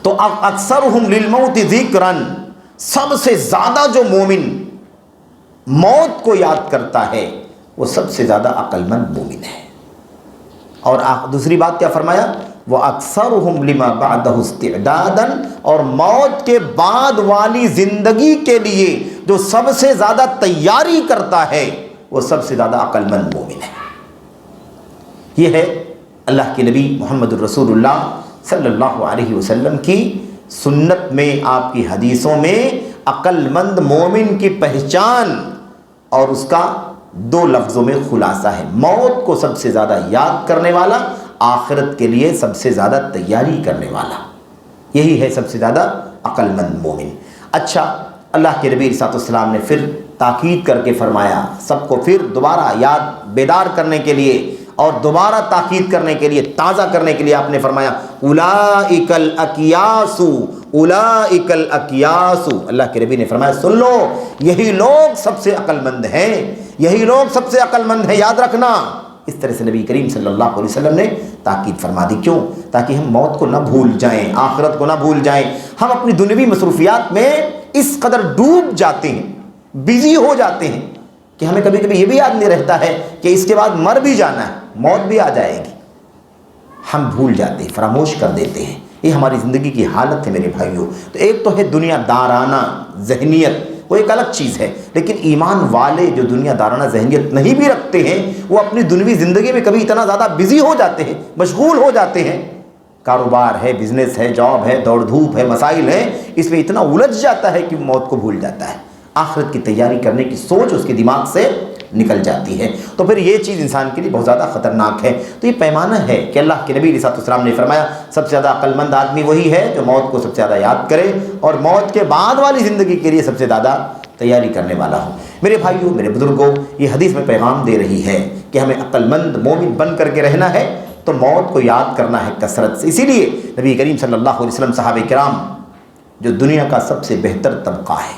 تو اکثرہم للموت ذکرا سب سے زیادہ جو مومن موت کو یاد کرتا ہے وہ سب سے زیادہ عقل مند مومن ہے۔ اور دوسری بات کیا فرمایا؟ وَأَكْثَرُهُمْ لِمَا بَعْدَهُ اسْتِعْدَادًا، اور موت کے بعد والی زندگی کے لیے جو سب سے زیادہ تیاری کرتا ہے وہ سب سے زیادہ عقل مند مومن ہے۔ یہ ہے اللہ کے نبی محمد الرسول اللہ صلی اللہ علیہ وسلم کی سنت میں، آپ کی حدیثوں میں عقل مند مومن کی پہچان، اور اس کا دو لفظوں میں خلاصہ ہے: موت کو سب سے زیادہ یاد کرنے والا، آخرت کے لیے سب سے زیادہ تیاری کرنے والا۔ یہی ہے سب سے زیادہ عقل مند مومن۔ اچھا، اللہ کے نبی علیہ الصلوۃ والسلام نے پھر تاکید کر کے فرمایا، سب کو پھر دوبارہ یاد بیدار کرنے کے لیے اور دوبارہ تاکید کرنے کے لیے، تازہ کرنے کے لیے آپ نے فرمایا اولئک الاکیاس، اولئک الاکیاس۔ اللہ کے نبی نے فرمایا سن لو، یہی لوگ سب سے عقل مند ہیں، یہی لوگ سب سے عقل مند ہیں، یاد رکھنا۔ اس طرح سے نبی کریم صلی اللہ علیہ وسلم نے تاکید فرما دی۔ کیوں؟ تاکہ ہم موت کو نہ بھول جائیں، آخرت کو نہ بھول جائیں۔ ہم اپنی دنیوی مصروفیات میں اس قدر ڈوب جاتے ہیں، بزی ہو جاتے ہیں کہ ہمیں کبھی کبھی یہ بھی یاد نہیں رہتا ہے کہ اس کے بعد مر بھی جانا ہے، موت بھی آ جائے گی۔ ہم بھول جاتے ہیں، فراموش کر دیتے ہیں۔ یہ ہماری زندگی کی حالت ہے میرے بھائیوں۔ تو ایک تو ہے دنیا دارانہ ذہنیت، وہ ایک الگ چیز ہے، لیکن ایمان والے جو دنیا دارانہ ذہنیت نہیں بھی رکھتے ہیں، وہ اپنی دنیوی زندگی میں کبھی اتنا زیادہ بزی ہو جاتے ہیں، مشغول ہو جاتے ہیں، کاروبار ہے، بزنس ہے، جاب ہے، دوڑ دھوپ ہے، مسائل ہیں، اس میں اتنا الجھ جاتا ہے کہ موت کو بھول جاتا ہے، آخرت کی تیاری کرنے کی سوچ اس کے دماغ سے نکل جاتی ہے۔ تو پھر یہ چیز انسان کے لیے بہت زیادہ خطرناک ہے۔ تو یہ پیمانہ ہے کہ اللہ کے نبی علیہ السلام نے فرمایا سب سے زیادہ عقل مند آدمی وہی ہے جو موت کو سب سے زیادہ یاد کرے اور موت کے بعد والی زندگی کے لیے سب سے زیادہ تیاری کرنے والا ہو۔ میرے بھائیوں، میرے بزرگوں، یہ حدیث میں پیغام دے رہی ہے کہ ہمیں عقل مند مومن بن کر کے رہنا ہے، تو موت کو یاد کرنا ہے کثرت سے۔ اسی لیے نبی کریم صلی اللہ علیہ وسلم، صحابہ کرام جو دنیا کا سب سے بہتر طبقہ ہے،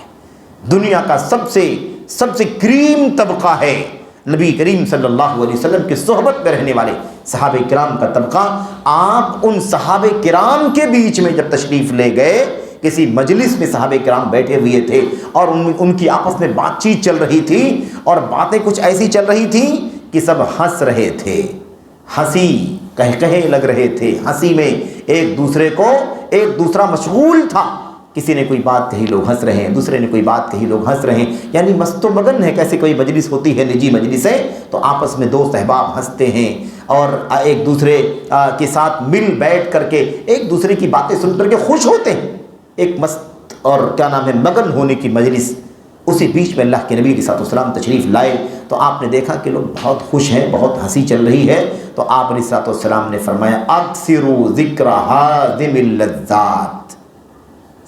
دنیا کا سب سے کریم طبقہ ہے، نبی کریم صلی اللہ علیہ وسلم کی صحبت میں رہنے والے صحابہ کرام کا طبقہ، آپ ان صحابہ کرام کے بیچ میں جب تشریف لے گئے، کسی مجلس میں صحابہ کرام بیٹھے ہوئے تھے اور ان کی آپس میں بات چیت چل رہی تھی، اور باتیں کچھ ایسی چل رہی تھیں کہ سب ہنس رہے تھے، ہنسی کہے لگ رہے تھے، ہنسی میں ایک دوسرا مشغول تھا۔ کسی نے کوئی بات کہی، لوگ ہنس رہے ہیں، دوسرے نے کوئی بات کہی، لوگ ہنس رہے ہیں، یعنی مست و مگن ہے۔ کیسے کوئی مجلس ہوتی ہے، نجی مجلس ہے، تو آپس میں دوست احباب ہنستے ہیں اور ایک دوسرے کے ساتھ مل بیٹھ کر کے ایک دوسرے کی باتیں سن کر کے خوش ہوتے ہیں، ایک مست اور مگن ہونے کی مجلس۔ اسی بیچ میں اللہ کے نبی علیہ السلام تشریف لائے تو آپ نے دیکھا کہ لوگ بہت خوش ہیں، بہت ہنسی چل رہی ہے، تو آپ علیہ السلام نے فرمایا اکثروا ذکر ہاضم اللذات۔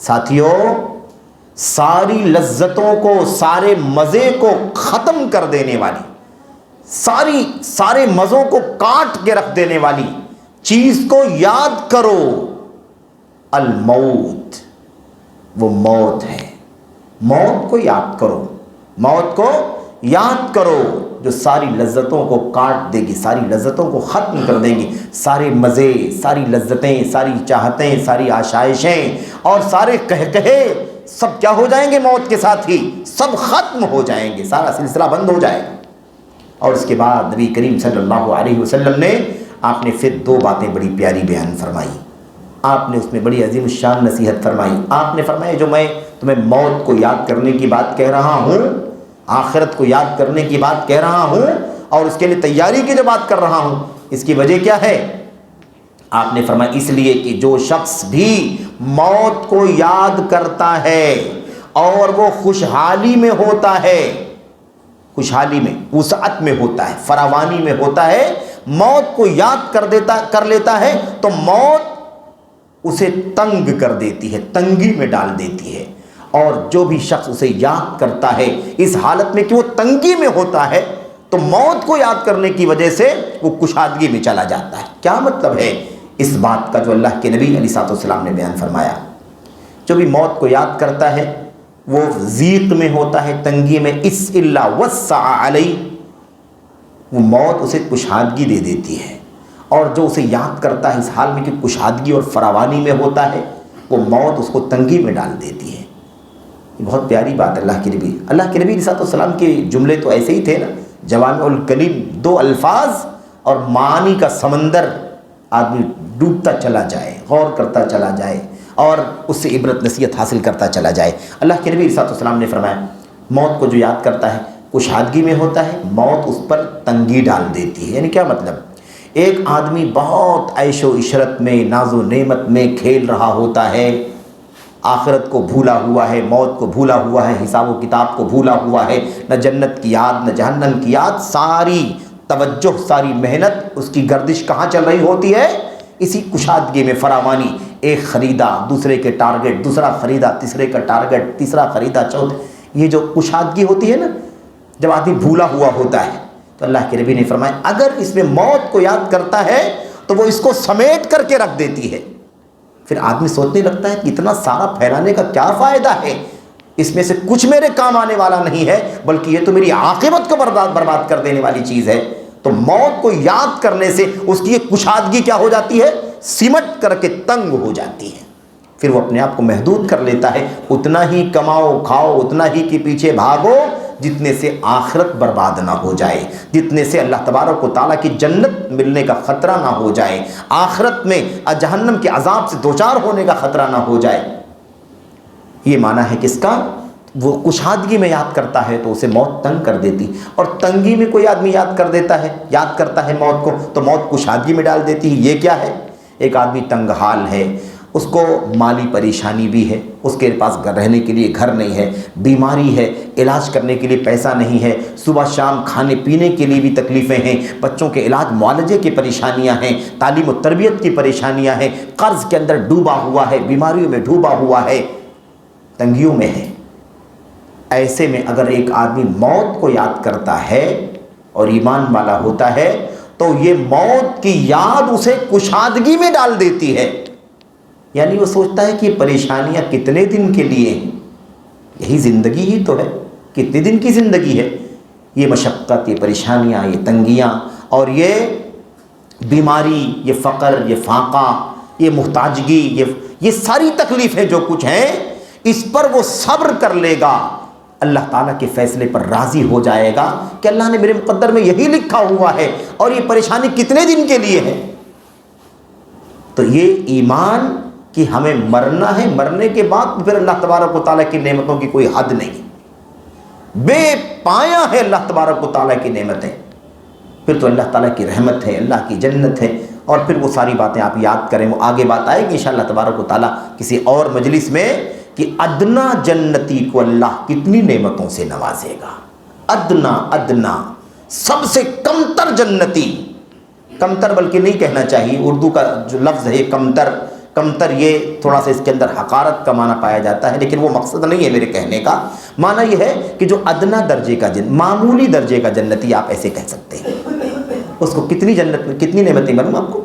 ساتھیوں، ساری لذتوں کو، سارے مزے کو ختم کر دینے والی، سارے مزوں کو کاٹ کے رکھ دینے والی چیز کو یاد کرو، الموت، وہ موت ہے۔ موت کو یاد کرو، موت کو یاد کرو، جو ساری لذتوں کو کاٹ دے گی، ساری لذتوں کو ختم کر دیں گی۔ سارے مزے، ساری لذتیں، ساری چاہتیں، ساری آشائشیں اور سارے کہے سب کیا ہو جائیں گے؟ موت کے ساتھ ہی سب ختم ہو جائیں گے، سارا سلسلہ بند ہو جائے گا۔ اور اس کے بعد نبی کریم صلی اللہ علیہ وسلم نے آپ نے پھر دو باتیں بڑی پیاری بیان فرمائی، آپ نے اس میں بڑی عظیم الشان نصیحت فرمائی۔ آپ نے فرمایا جو میں تمہیں موت کو یاد کرنے کی بات کہہ رہا ہوں، آخرت کو یاد کرنے کی بات کہہ رہا ہوں، اور اس کے لیے تیاری کی جو بات کر رہا ہوں، اس کی وجہ کیا ہے؟ آپ نے فرمایا اس لیے کہ جو شخص بھی موت کو یاد کرتا ہے اور وہ خوشحالی میں ہوتا ہے، خوشحالی میں، وسعت میں ہوتا ہے، فراوانی میں ہوتا ہے، موت کو یاد کر لیتا ہے تو موت اسے تنگ کر دیتی ہے، تنگی میں ڈال دیتی ہے۔ اور جو بھی شخص اسے یاد کرتا ہے اس حالت میں کہ وہ تنگی میں ہوتا ہے، تو موت کو یاد کرنے کی وجہ سے وہ کشادگی میں چلا جاتا ہے۔ کیا مطلب ہے اس بات کا جو اللہ کے نبی علیہ السلام نے بیان فرمایا؟ جو بھی موت کو یاد کرتا ہے وہ ضیق میں ہوتا ہے، تنگی میں، اس الا وسع علی، وہ موت اسے کشادگی دے دیتی ہے۔ اور جو اسے یاد کرتا ہے اس حال میں کہ کشادگی اور فراوانی میں ہوتا ہے، وہ موت اس کو تنگی میں ڈال دیتی ہے۔ بہت پیاری بات ہے اللہ کے نبی علیہ السلام کے جملے تو ایسے ہی تھے نا، جوامع الکلم، 2 الفاظ اور معانی کا سمندر، آدمی ڈوبتا چلا جائے، غور کرتا چلا جائے اور اس سے عبرت نصیحت حاصل کرتا چلا جائے۔ اللہ کے نبی علیہ السلام نے فرمایا موت کو جو یاد کرتا ہے کشادگی میں ہوتا ہے، موت اس پر تنگی ڈال دیتی ہے۔ یعنی کیا مطلب؟ ایک آدمی بہت عیش و عشرت میں، ناز و نعمت میں کھیل رہا ہوتا ہے، آخرت کو بھولا ہوا ہے، موت کو بھولا ہوا ہے، حساب و کتاب کو بھولا ہوا ہے، نہ جنت کی یاد نہ جہنم کی یاد، ساری توجہ ساری محنت اس کی گردش کہاں چل رہی ہوتی ہے؟ اسی کشادگی میں، فراوانی، ایک خریدا دوسرے کے ٹارگٹ، دوسرا خریدا تیسرے کا ٹارگٹ، تیسرا خریدا چوتھا، یہ جو کشادگی ہوتی ہے نا، جب آدمی بھولا ہوا ہوتا ہے، تو اللہ کے نبی نے فرمایا اگر اس میں موت کو یاد کرتا ہے تو وہ اس کو سمیٹ کر کے رکھ دیتی ہے۔ پھر آدمی سوچنے لگتا ہے کہ اتنا سارا پھیلانے کا کیا فائدہ ہے، اس میں سے کچھ میرے کام آنے والا نہیں ہے، بلکہ یہ تو میری عاقبت کو برباد کر دینے والی چیز ہے۔ تو موت کو یاد کرنے سے اس کی یہ کشادگی کیا ہو جاتی ہے؟ سمٹ کر کے تنگ ہو جاتی ہے۔ پھر وہ اپنے آپ کو محدود کر لیتا ہے، اتنا ہی کماؤ کھاؤ، اتنا ہی کے پیچھے بھاگو جتنے سے آخرت برباد نہ ہو جائے، جتنے سے اللہ تبارک و تعالیٰ کی جنت ملنے کا خطرہ نہ ہو جائے، آخرت میں جہنم کے عذاب سے دوچار ہونے کا خطرہ نہ ہو جائے۔ یہ معنی ہے کس کا؟ وہ کشادگی میں یاد کرتا ہے تو اسے موت تنگ کر دیتی، اور تنگی میں کوئی آدمی یاد کرتا ہے موت کو تو موت کشادگی میں ڈال دیتی ہے۔ یہ کیا ہے؟ ایک آدمی تنگ حال ہے، اس کو مالی پریشانی بھی ہے، اس کے پاس رہنے کے لیے گھر نہیں ہے، بیماری ہے، علاج کرنے کے لیے پیسہ نہیں ہے، صبح شام کھانے پینے کے لیے بھی تکلیفیں ہیں، بچوں کے علاج معالجے کی پریشانیاں ہیں، تعلیم و تربیت کی پریشانیاں ہیں، قرض کے اندر ڈوبا ہوا ہے، بیماریوں میں ڈوبا ہوا ہے، تنگیوں میں ہے۔ ایسے میں اگر ایک آدمی موت کو یاد کرتا ہے اور ایمان والا ہوتا ہے تو یہ موت کی یاد اسے کشادگی میں ڈال دیتی ہے۔ یعنی وہ سوچتا ہے کہ یہ پریشانیاں کتنے دن کے لیے ہیں، یہی زندگی ہی تو ہے، کتنے دن کی زندگی ہے، یہ مشقت، یہ پریشانیاں، یہ تنگیاں اور یہ بیماری، یہ فقر، یہ فاقہ، یہ محتاجگی، یہ ساری تکلیفیں جو کچھ ہیں، اس پر وہ صبر کر لے گا، اللہ تعالیٰ کے فیصلے پر راضی ہو جائے گا کہ اللہ نے میرے مقدر میں یہی لکھا ہوا ہے اور یہ پریشانی کتنے دن کے لیے ہے۔ تو یہ ایمان کہ ہمیں مرنا ہے، مرنے کے بعد پھر اللہ تبارک و تعالیٰ کی نعمتوں کی کوئی حد نہیں، بے پایا ہے اللہ تبارک و تعالیٰ کی نعمتیں، پھر تو اللہ تعالیٰ کی رحمت ہے، اللہ کی جنت ہے، اور پھر وہ ساری باتیں آپ یاد کریں، وہ آگے بات آئے گی انشاءاللہ تبارک و تعالیٰ کسی اور مجلس میں کہ ادنا جنتی کو اللہ کتنی نعمتوں سے نوازے گا۔ ادنا سب سے کمتر جنتی، کمتر بلکہ نہیں کہنا چاہیے، اردو کا جو لفظ ہے کمتر یہ تھوڑا سا اس کے اندر حقارت کا معنی پایا جاتا ہے، لیکن وہ مقصد نہیں ہے میرے کہنے کا، معنی یہ ہے کہ جو ادنا درجے کا معمولی درجے کا جنتی آپ ایسے کہہ سکتے ہیں، اس کو کتنی جنت میں کتنی نعمتیں معلوم آپ کو؟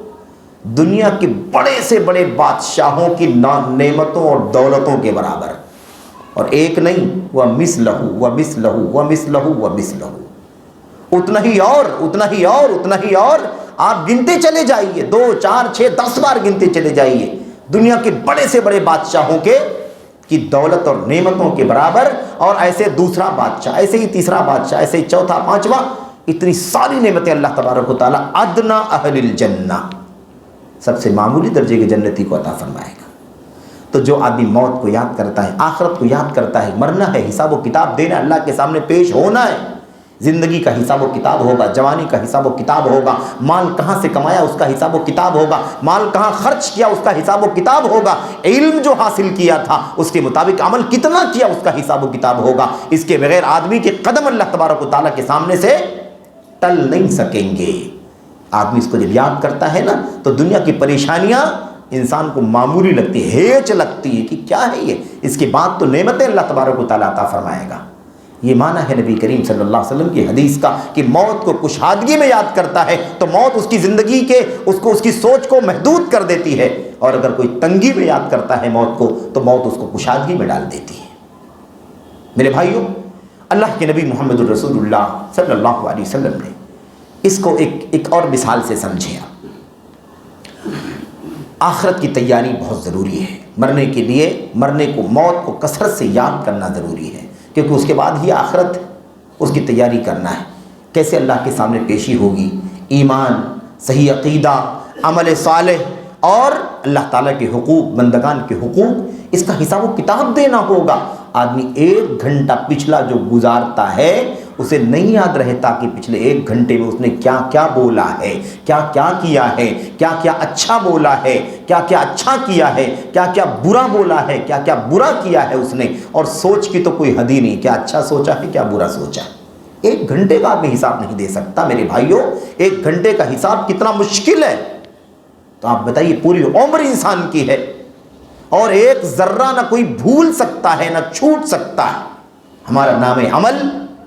دنیا کے بڑے سے بڑے بادشاہوں کی نعمتوں اور دولتوں کے برابر، اور ایک نہیں، وَمِثْلَهُ اتنا ہی اور آپ گنتے چلے جائیے، 2 4 6 10 بار گنتے چلے جائیے، دنیا کے بڑے سے بڑے بادشاہوں کی دولت اور نعمتوں کے برابر، اور ایسے دوسرا بادشاہ، ایسے ہی تیسرا بادشاہ، ایسے ہی چوتھا پانچواں، اتنی ساری نعمتیں اللہ تبارک و تعالیٰ ادنا اہل الجنہ، سب سے معمولی درجے کے جنتی کو عطا فرمائے گا۔ تو جو آدمی موت کو یاد کرتا ہے، آخرت کو یاد کرتا ہے، مرنا ہے، حساب و کتاب دینا، اللہ کے سامنے پیش ہونا ہے، زندگی کا حساب و کتاب ہوگا، جوانی کا حساب و کتاب ہوگا، مال کہاں سے کمایا اس کا حساب و کتاب ہوگا، مال کہاں خرچ کیا اس کا حساب و کتاب ہوگا، علم جو حاصل کیا تھا اس کے مطابق عمل کتنا کیا اس کا حساب و کتاب ہوگا۔ اس کے بغیر آدمی کے قدم اللہ تبارک و تعالیٰ کے سامنے سے ٹل نہیں سکیں گے۔ آدمی اس کو جب یاد کرتا ہے نا تو دنیا کی پریشانیاں انسان کو معمولی لگتی ہے، ہیچ لگتی ہے کہ کیا ہے یہ، اس کے بعد تو نعمتیں اللہ تبارک و تعالیٰ عطا فرمائے گا۔ یہ معنی ہے نبی کریم صلی اللہ علیہ وسلم کی حدیث کا کہ موت کو کشادگی میں یاد کرتا ہے تو موت اس کی زندگی کے اس کی سوچ کو محدود کر دیتی ہے، اور اگر کوئی تنگی میں یاد کرتا ہے موت کو تو موت اس کو کشادگی میں ڈال دیتی ہے۔ میرے بھائیوں، اللہ کے نبی محمد الرسول اللہ صلی اللہ علیہ وسلم نے اس کو ایک اور مثال سے سمجھے۔ آخرت کی تیاری بہت ضروری ہے۔ مرنے کے لیے موت کو کثرت سے یاد کرنا ضروری ہے، کیونکہ اس کے بعد ہی آخرت، اس کی تیاری کرنا ہے۔ کیسے اللہ کے سامنے پیشی ہوگی، ایمان، صحیح عقیدہ، عمل صالح اور اللہ تعالیٰ کے حقوق، بندگان کے حقوق، اس کا حساب و کتاب دینا ہوگا۔ آدمی 1 گھنٹہ پچھلا جو گزارتا ہے اسے نہیں یاد رہتا کہ پچھلے 1 گھنٹے میں اس نے کیا کیا بولا ہے، کیا کیا کیا ہے، کیا کیا اچھا بولا ہے، کیا کیا اچھا کیا ہے، کیا کیا برا بولا ہے، کیا کیا برا کیا ہے اس نے، اور سوچ کی تو کوئی حد ہی نہیں، کیا اچھا سوچا ہے، کیا برا سوچا ہے۔ 1 گھنٹے کا آدمی حساب نہیں دے سکتا میرے بھائیوں، 1 گھنٹے کا حساب کتنا مشکل ہے، تو آپ بتائیے پوری عمر انسان کی ہے، اور 1 ذرہ نہ کوئی بھول سکتا ہے نہ چھوٹ سکتا ہے۔ ہمارا نام عمل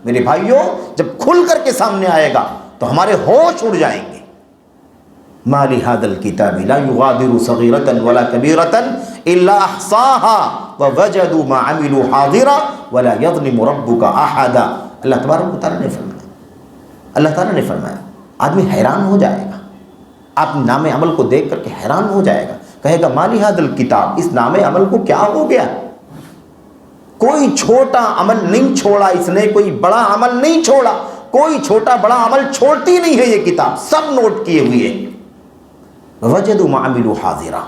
میرے بھائیوں جب کھل کر کے سامنے آئے گا تو ہمارے ہوش اڑ جائیں گے۔ ما لهذا الكتاب لا يغادر صغيرة ولا كبيرة إلا أحصاها ووجدوا ما عملوا حاضرا ولا يظلم ربك أحدا۔ اللہ تبارک و تعالیٰ نے فرمایا آدمی حیران ہو جائے گا، آپ نام عمل کو دیکھ کر کے حیران ہو جائے گا، کہے گا ما لهذا الكتاب، اس نام عمل کو کیا ہو گیا، کوئی چھوٹا عمل نہیں چھوڑا اس نے، کوئی بڑا عمل نہیں چھوڑا، کوئی چھوٹا بڑا عمل چھوڑتی نہیں ہے یہ کتاب، سب نوٹ کیے ہوئے ہیں۔ وَوَجَدُوا مَا عَمِلُوا حَاضِرًا،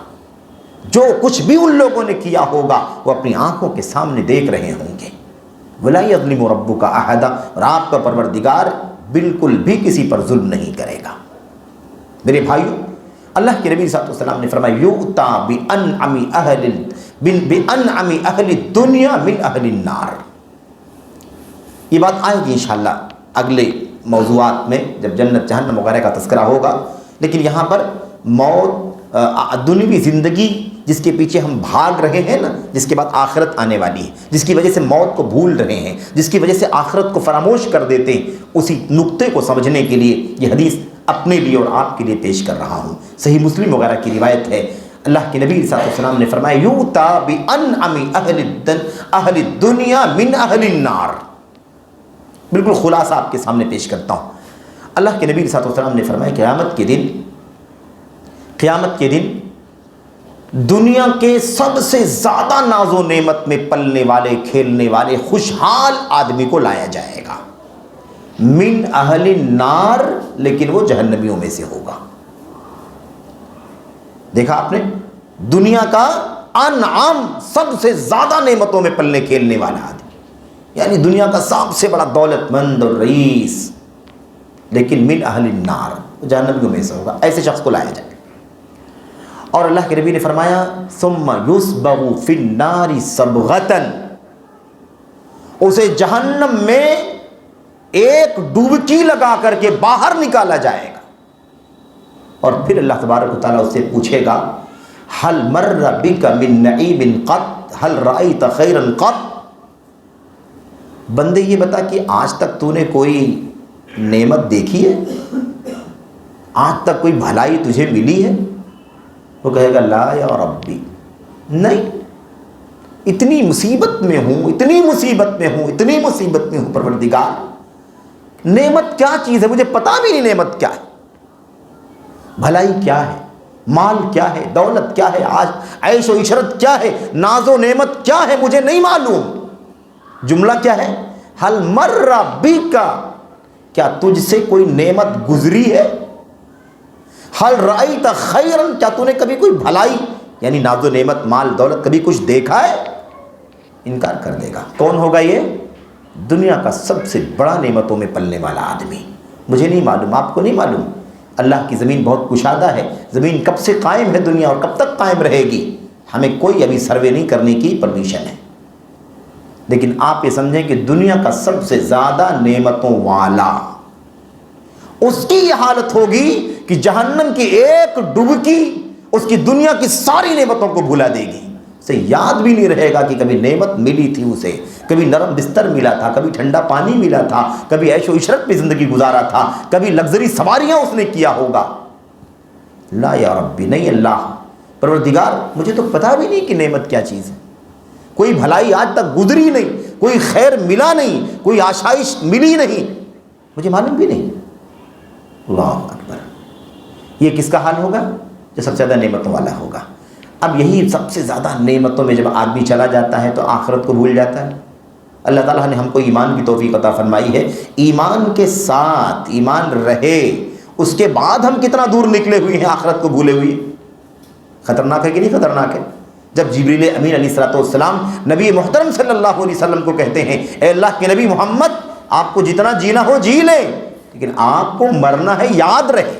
جو کچھ بھی ان لوگوں نے کیا ہوگا وہ اپنی آنکھوں کے سامنے دیکھ رہے ہوں گے۔ وَلَا يَظْلِمُ رَبُّكَ أَحَدًا، اور آپ کا پروردگار بالکل بھی کسی پر ظلم نہیں کرے گا۔ میرے بھائیو، اللہ کے نبی صلی اللہ علیہ وسلم نے فرمایا یُؤْتَى بِأَنْعَمِ أَهْلِ الدُّنْيَا مِنْ أَهْلِ النَّارِ۔ یہ بات آئے گی انشاءاللہ اگلے موضوعات میں جب جنت جہنم وغیرہ کا تذکرہ ہوگا، لیکن یہاں پر موت، دنیوی زندگی جس کے پیچھے ہم بھاگ رہے ہیں نا، جس کے بعد آخرت آنے والی ہے، جس کی وجہ سے موت کو بھول رہے ہیں، جس کی وجہ سے آخرت کو فراموش کر دیتے ہیں، اسی نقطے کو سمجھنے کے لیے یہ حدیث اپنے لیے اور آپ کے لیے پیش کر رہا ہوں۔ صحیح مسلم وغیرہ کی روایت ہے، اللہ کے نبی صلی اللہ علیہ وسلم نے فرمایا یُؤْتَى بِأَنْعَمِ أَهْلِ الدُّنْيَا مِنْ أَهْلِ النَّارِ۔ بالکل خلاصہ آپ کے سامنے پیش کرتا ہوں۔ اللہ کے نبی صلی اللہ علیہ وسلم نے فرمایا قیامت کے دن دنیا کے سب سے زیادہ ناز و نعمت میں پلنے والے، کھیلنے والے خوشحال آدمی کو لایا جائے گا، من اہل النار، لیکن وہ جہنمیوں میں سے ہوگا۔ دیکھا آپ نے، دنیا کا انعام، سب سے زیادہ نعمتوں میں پلنے کھیلنے والا آدمی، یعنی دنیا کا سب سے بڑا دولت مند اور رئیس، لیکن من اہل النار، جہنمیوں میں سے ہوگا، ایسے شخص کو لایا جائے۔ اور اللہ کے نبی نے فرمایا ثم یصبغ فی النار صبغۃ، اسے جہنم میں ایک ڈبکی لگا کر کے باہر نکالا جائے گا، اور پھر اللہ تبارک و تعالیٰ اس سے پوچھے گا هل مر بک من نعیم قط هل رأیت خیرا قط، بندے یہ بتا کہ آج تک تو نے کوئی نعمت دیکھی ہے، آج تک کوئی بھلائی تجھے ملی ہے؟ وہ کہے گا لا یا ربی، نہیں، اتنی مصیبت میں ہوں پروردگار، نعمت کیا چیز ہے مجھے پتا بھی نہیں، نعمت کیا ہے، بھلائی کیا ہے، مال کیا ہے، دولت کیا ہے، آج عیش و عشرت کیا ہے، ناز و نعمت کیا ہے، مجھے نہیں معلوم۔ جملہ کیا ہے؟ حل مر بک، کیا تجھ سے کوئی نعمت گزری ہے؟ حل رأیت خیرا، کیا تو نے کبھی کوئی بھلائی یعنی ناز و نعمت، مال دولت کبھی کچھ دیکھا ہے؟ انکار کر دے گا۔ کون ہوگا یہ؟ دنیا کا سب سے بڑا نعمتوں میں پلنے والا آدمی۔ مجھے نہیں معلوم، آپ کو نہیں معلوم، اللہ کی زمین بہت کشادہ ہے، زمین کب سے قائم ہے دنیا اور کب تک قائم رہے گی، ہمیں کوئی ابھی سروے نہیں کرنے کی پرمیشن ہے، لیکن آپ یہ سمجھیں کہ دنیا کا سب سے زیادہ نعمتوں والا، اس کی یہ حالت ہوگی کہ جہنم کی ایک ڈبکی اس کی دنیا کی ساری نعمتوں کو بھلا دے گی، اسے یاد بھی نہیں رہے گا کہ کبھی نعمت ملی تھی اسے، کبھی نرم بستر ملا تھا، کبھی ٹھنڈا پانی ملا تھا، کبھی عیش و عشرت میں زندگی گزارا تھا، کبھی لگژری سواریاں اس نے کیا ہوگا۔ لا یا ربی، نہیں اللہ پروردگار، مجھے تو پتا بھی نہیں کہ نعمت کیا چیز ہے، کوئی بھلائی آج تک گزری نہیں، کوئی خیر ملا نہیں، کوئی آشائش ملی نہیں، مجھے معلوم بھی نہیں۔ اللہ اکبر، یہ کس کا حال ہوگا؟ جو سب سے زیادہ نعمتوں والا ہوگا۔ اب یہی سب سے زیادہ نعمتوں میں جب آدمی چلا جاتا ہے تو آخرت کو بھول جاتا ہے۔ اللہ تعالیٰ نے ہم کو ایمان کی توفیق عطا فرمائی ہے، ایمان کے ساتھ ایمان رہے، اس کے بعد ہم کتنا دور نکلے ہوئے ہیں آخرت کو بھولے ہوئے۔ خطرناک ہے کہ نہیں خطرناک ہے؟ جب جبریل امین علیہ الصلوۃ والسلام نبی محترم صلی اللہ علیہ وسلم کو کہتے ہیں اے اللہ کے نبی محمد، آپ کو جتنا جینا ہو جی لیں، لیکن آپ کو مرنا ہے، یاد رہے،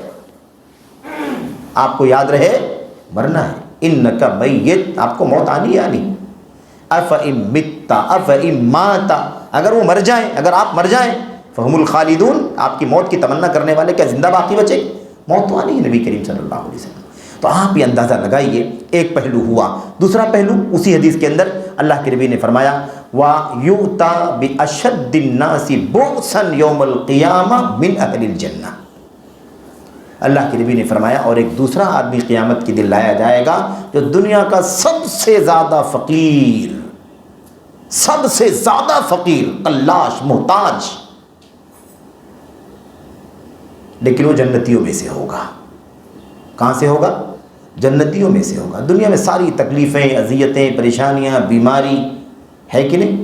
آپ کو یاد رہے مرنا ہے، انک میت، آپ کو موت آنی آنی، افئن مت افئن مات، اگر وہ مر جائیں، اگر آپ مر جائیں، فہم الخالدون، آپ کی موت کی تمنا کرنے والے کیا زندہ باقی بچے؟ موت تو آنی ہے نبی کریم صلی اللہ علیہ وسلم۔ تو آپ یہ اندازہ لگائیے، ایک پہلو ہوا۔ دوسرا پہلو اسی حدیث کے اندر اللہ کے نبی نے فرمایا وَيُؤْتَى بِأَشَدِّ النَّاسِ بُؤْسًا يَوْمَ الْقِيَامَةِ مِنْ أَهْلِ الْجَنَّةِ، اللہ کے نبی نے فرمایا اور ایک دوسرا آدمی قیامت کے دن لایا جائے گا جو دنیا کا سب سے زیادہ فقیر، سب سے زیادہ فقیر، قلاش، محتاج، لیکن وہ جنتیوں میں سے ہوگا۔ کہاں سے ہوگا؟ جنتیوں میں سے ہوگا۔ دنیا میں ساری تکلیفیں، اذیتیں، پریشانیاں، بیماری ہے کہ نہیں،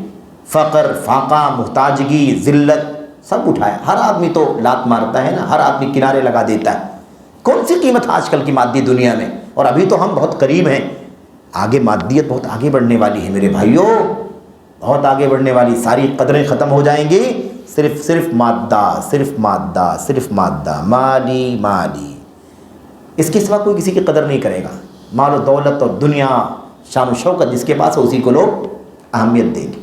فقر، فاقہ، محتاجگی، ذلت، سب اٹھایا۔ ہر آدمی تو لات مارتا ہے نا، ہر آدمی کنارے لگا دیتا ہے۔ کون سی قیمت آج کل کی مادی دنیا میں؟ اور ابھی تو ہم بہت قریب ہیں، آگے مادیت بہت آگے بڑھنے والی ہے میرے بھائیوں، بہت آگے بڑھنے والی، ساری قدریں ختم ہو جائیں گی، صرف مادہ، صرف مادہ، صرف مادہ، مالی مالی، اس کے سوا کوئی کسی کی قدر نہیں کرے گا۔ مال و دولت اور دنیا، شان و شوکت جس کے پاس ہے اسی کو لوگ اہمیت دیں گے۔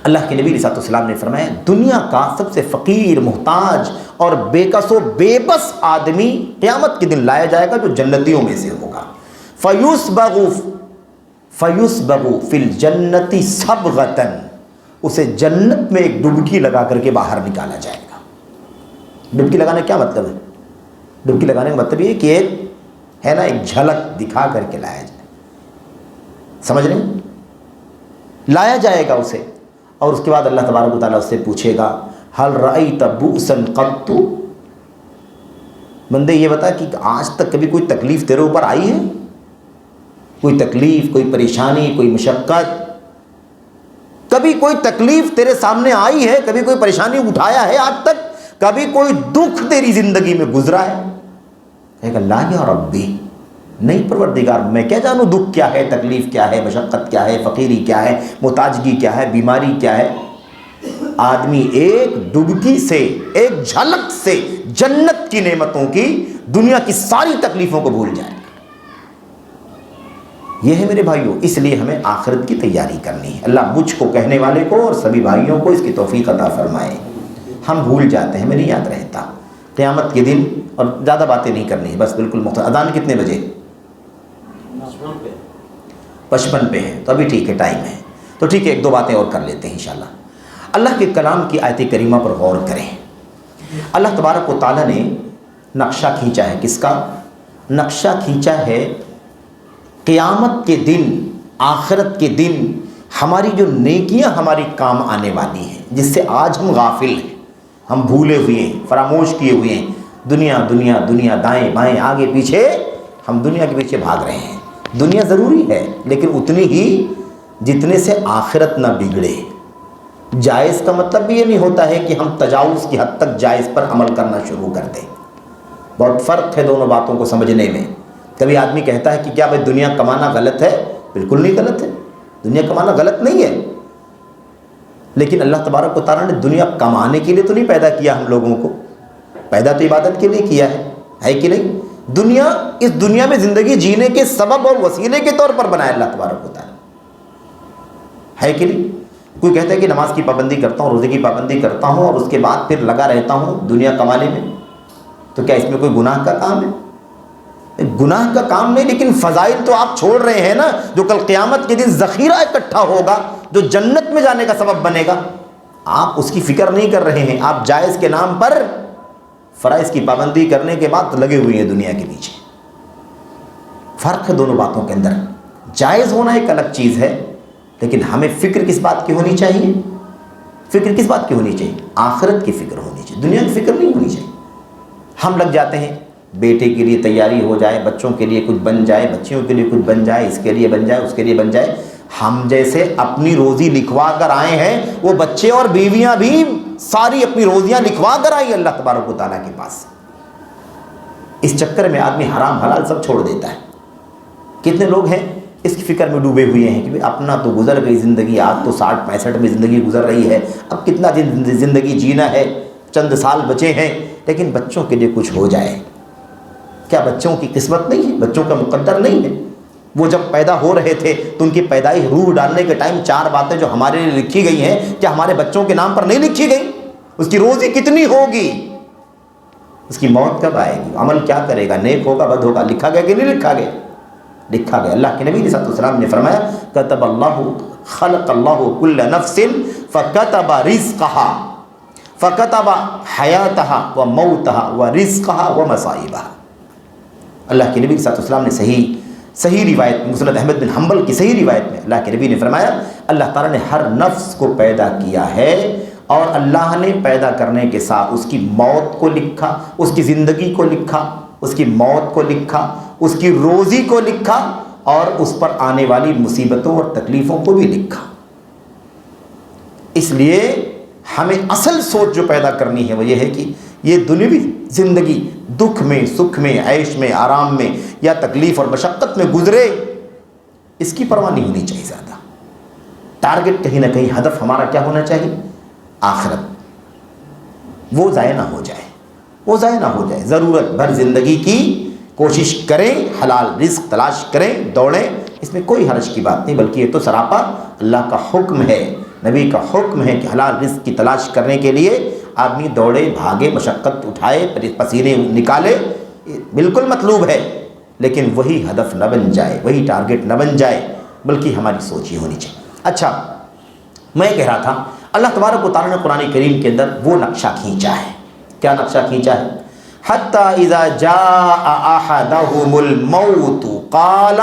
اللہ کے نبی علیہ الصلوۃ والسلام نے فرمایا دنیا کا سب سے فقیر، محتاج اور بے کس و بے بس آدمی قیامت کے دن لایا جائے گا جو جنتیوں میں سے ہوگا۔ فَيُسْبَغُ فِي الْجَنَّةِ صَبْغَةً، اسے جنت میں ایک ڈبکی لگا کر کے باہر نکالا جائے گا۔ ڈبکی لگانے کا کیا مطلب ہے؟ ڈبکی لگانے کا مطلب یہ کہ ایک ہے نا، ایک جھلک دکھا کر کے لایا جائے، سمجھ رہے ہیں؟ لایا جائے گا اسے، اور اس کے بعد اللہ تبارک و تعالیٰ اس سے پوچھے گا هل رأيت بؤسا قط، بندے یہ بتا کہ آج تک کبھی کوئی تکلیف تیرے اوپر آئی ہے؟ کوئی تکلیف، کوئی پریشانی، کوئی مشقت، کبھی کوئی تکلیف تیرے سامنے آئی ہے؟ کبھی کوئی پریشانی اٹھایا ہے آج تک؟ کبھی کوئی دکھ تیری زندگی میں گزرا ہے؟ کہے گا لا یا ربی، نہیں پروردگار، میں کیا جانوں دکھ کیا ہے، تکلیف کیا ہے، مشقت کیا ہے، فقیری کیا ہے، محتاجگی کیا ہے، بیماری کیا ہے۔ آدمی ایک ڈبکی سے، ایک جھلک سے جنت کی نعمتوں کی، دنیا کی ساری تکلیفوں کو بھول جائے گا۔ یہ ہے میرے بھائیوں، اس لیے ہمیں آخرت کی تیاری کرنی ہے۔ اللہ مجھ کو، کہنے والے کو اور سبھی بھائیوں کو اس کی توفیق عطا فرمائے۔ ہم بھول جاتے ہیں، ہمیں نہیں یاد رہتا قیامت کے دن، اور زیادہ باتیں نہیں کرنی ہے، بس بالکل مختصر۔ اذان کتنے بجے؟ 55 پہ ہے، تو ابھی ٹھیک ہے، ٹائم ہے، تو ٹھیک ہے، ایک دو باتیں اور کر لیتے ہیں انشاءاللہ۔ اللہ کے کلام کی آیت کریمہ پر غور کریں۔ اللہ تبارک و تعالیٰ نے نقشہ کھینچا ہے، کس کا نقشہ کھینچا ہے؟ قیامت کے دن، آخرت کے دن ہماری جو نیکیاں ہماری کام آنے والی ہیں، جس سے آج ہم غافل ہیں، ہم بھولے ہوئے ہیں، فراموش کیے ہوئے ہیں، دنیا دنیا دنیا، دائیں بائیں، آگے پیچھے، ہم دنیا کے پیچھے بھاگ رہے ہیں۔ دنیا ضروری ہے لیکن اتنی ہی جتنے سے آخرت نہ بگڑے۔ جائز کا مطلب بھی یہ نہیں ہوتا ہے کہ ہم تجاوز کی حد تک جائز پر عمل کرنا شروع کر دیں۔ بہت فرق ہے دونوں باتوں کو سمجھنے میں۔ کبھی آدمی کہتا ہے کہ کیا بھائی دنیا کمانا غلط ہے؟ بالکل نہیں غلط ہے، دنیا کمانا غلط نہیں ہے، لیکن اللہ تبارک و تعالیٰ نے دنیا کمانے کے لیے تو نہیں پیدا کیا ہم لوگوں کو، پیدا تو عبادت کے لیے کیا ہے کہ نہیں؟ دنیا، اس دنیا میں زندگی جینے کے سبب اور وسیلے کے طور پر بنایا اللہ تبارک و تعالیٰ، ہے کہ نہیں؟ کوئی کہتا ہے کہ نماز کی پابندی کرتا ہوں، روزے کی پابندی کرتا ہوں، اور اس کے بعد پھر لگا رہتا ہوں دنیا کمانے میں، تو کیا اس میں کوئی گناہ کا کام ہے؟ گناہ کا کام نہیں، لیکن فضائل تو آپ چھوڑ رہے ہیں نا، جو کل قیامت کے دن ذخیرہ اکٹھا ہوگا، جو جنت میں جانے کا سبب بنے گا، آپ اس کی فکر نہیں کر رہے ہیں۔ آپ جائز کے نام پر فرائض کی پابندی کرنے کے بعد لگے ہوئے ہیں دنیا کے پیچھے۔ فرق ہے دونوں باتوں کے اندر۔ جائز ہونا ایک الگ چیز ہے، لیکن ہمیں فکر کس بات کی ہونی چاہیے؟ فکر کس بات کی ہونی چاہیے؟ آخرت کی فکر ہونی چاہیے، دنیا کی فکر نہیں ہونی چاہیے۔ ہم لگ جاتے ہیں بیٹے کے لیے تیاری ہو جائے، بچوں کے لیے کچھ بن جائے، بچیوں کے لیے کچھ بن جائے، اس کے لیے بن جائے، اس کے لیے بن جائے۔ ہم جیسے اپنی روزی لکھوا کر آئے ہیں، وہ بچے اور بیویاں بھی ساری اپنی روزیاں لکھوا کر آئی اللہ تبارک و تعالیٰ کے پاس۔ اس چکر میں آدمی حرام حلال سب چھوڑ دیتا ہے۔ کتنے لوگ ہیں اس کی فکر میں ڈوبے ہوئے ہیں کہ اپنا تو گزر گئی زندگی، آج تو 60-65 میں زندگی گزر رہی ہے، اب کتنا دن زندگی جینا ہے، چند سال بچے ہیں، لیکن بچوں کے لیے کچھ ہو جائے۔ کیا بچوں کی قسمت نہیں ہے؟ بچوں کا مقدر نہیں ہے؟ وہ جب پیدا ہو رہے تھے تو ان کی پیدائش روح ڈالنے کے ٹائم 4 باتیں جو ہمارے لیے لکھی گئی ہیں، کیا ہمارے بچوں کے نام پر نہیں لکھی گئی؟ اس کی روزی کتنی ہوگی، اس کی موت کب آئے گی، عمل کیا کرے گا، نیک ہوگا بد ہوگا، لکھا گیا کہ نہیں لکھا گیا؟ لکھا گیا۔ اللہ کے نبی علیہ السلام نے فرمایا کتب اللہ خلق اللہ کل نفس فکتب رزقها فکتب حیاتها وموتها ورزقها ومصائبها۔ اللہ کے نبی علیہ السلام نے صحیح روایت، مسند احمد بن حنبل کی صحیح روایت میں اللہ کے نبی نے فرمایا اللہ تعالیٰ نے ہر نفس کو پیدا کیا ہے، اور اللہ نے پیدا کرنے کے ساتھ اس کی موت کو لکھا، اس کی زندگی کو لکھا، اس کی موت کو لکھا، اس کی روزی کو لکھا، اور اس پر آنے والی مصیبتوں اور تکلیفوں کو بھی لکھا۔ اس لیے ہمیں اصل سوچ جو پیدا کرنی ہے وہ یہ ہے کہ یہ دنیوی زندگی دکھ میں، سکھ میں، عیش میں، آرام میں یا تکلیف اور مشقت میں گزرے، اس کی پرواہ نہیں ہونی چاہیے زیادہ۔ ٹارگٹ کہیں نہ کہیں ہدف ہمارا کیا ہونا چاہیے؟ آخرت۔ وہ ضائع نہ ہو جائے، وہ ضائع نہ ہو جائے۔ ضرورت بھر زندگی کی کوشش کریں، حلال رزق تلاش کریں، دوڑیں، اس میں کوئی حرج کی بات نہیں، بلکہ یہ تو سراپا اللہ کا حکم ہے، نبی کا حکم ہے کہ حلال رزق کی تلاش کرنے کے لیے آدمی دوڑے، بھاگے، مشقت اٹھائے، پسینے نکالے، بالکل مطلوب ہے، لیکن وہی ہدف نہ بن جائے، وہی ٹارگٹ نہ بن جائے، بلکہ ہماری سوچ یہ ہونی چاہیے۔ اچھا، میں کہہ رہا تھا اللہ تبارک و تعالیٰ نے قرآن کریم کے اندر وہ نقشہ کھینچا ہے۔ کیا نقشہ کھینچا ہے؟ حَتَّى إِذَا جَاءَ أَحَدَهُمُ الْمَوْتُ قَالَ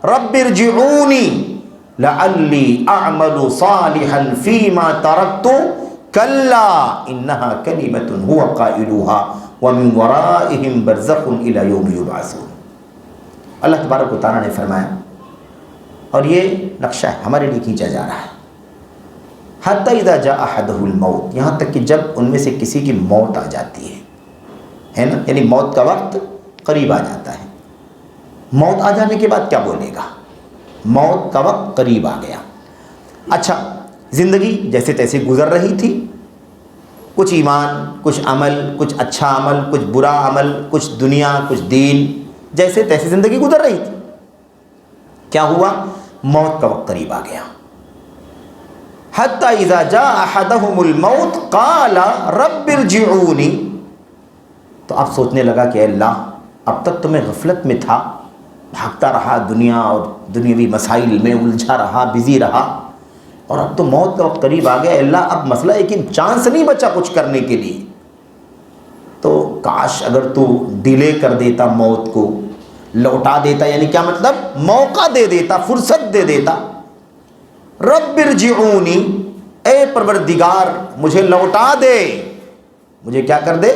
رَبِّ ارْجِعُونِ لَعَلِّي أَعْمَلُ صَالِحًا فِيمَا تَرَكْتُ كَلَّا إِنَّهَا كَلِمَةٌ هُوَ قَائِلُهَا وَمِنْ وَرَائِهِمْ بَرْزَخٌ إِلَى يَوْمِ يُبْعَثُونَ۔ اللہ تبارک و تعالیٰ نے فرمایا، اور یہ نقشہ ہمارے لیے کھینچا جا رہا ہے، حتی اذا جاء احدهم الموت، یہاں تک کہ جب ان میں سے کسی کی موت آ جاتی ہے نا، یعنی موت کا وقت قریب آ جاتا ہے۔ موت آ جانے کے بعد کیا بولے گا؟ موت کا وقت قریب آ گیا۔ اچھا، زندگی جیسے تیسے گزر رہی تھی، کچھ ایمان، کچھ عمل، کچھ اچھا عمل، کچھ برا عمل، کچھ دنیا، کچھ دین، جیسے تیسے زندگی گزر رہی تھی۔ کیا ہوا؟ موت کا وقت قریب آ گیا۔ حتی اذا جاء احدهم الموت قال رب ارجعون، تو اب سوچنے لگا کہ اے اللہ، اب تک تو میں غفلت میں تھا، بھاگتا رہا دنیا اور دنیاوی مسائل میں الجھا رہا، بزی رہا، اور اب تو موت کا وقت قریب آ گیا، اے اللہ اب مسئلہ ہے کہ چانس نہیں بچا کچھ کرنے کے لیے، تو کاش اگر تو ڈیلے کر دیتا، موت کو لوٹا دیتا، یعنی کیا مطلب؟ موقع دے دیتا، فرصت دے دیتا۔ رب ارجعونی، اے پروردگار مجھے لوٹا دے، مجھے کیا کر دے؟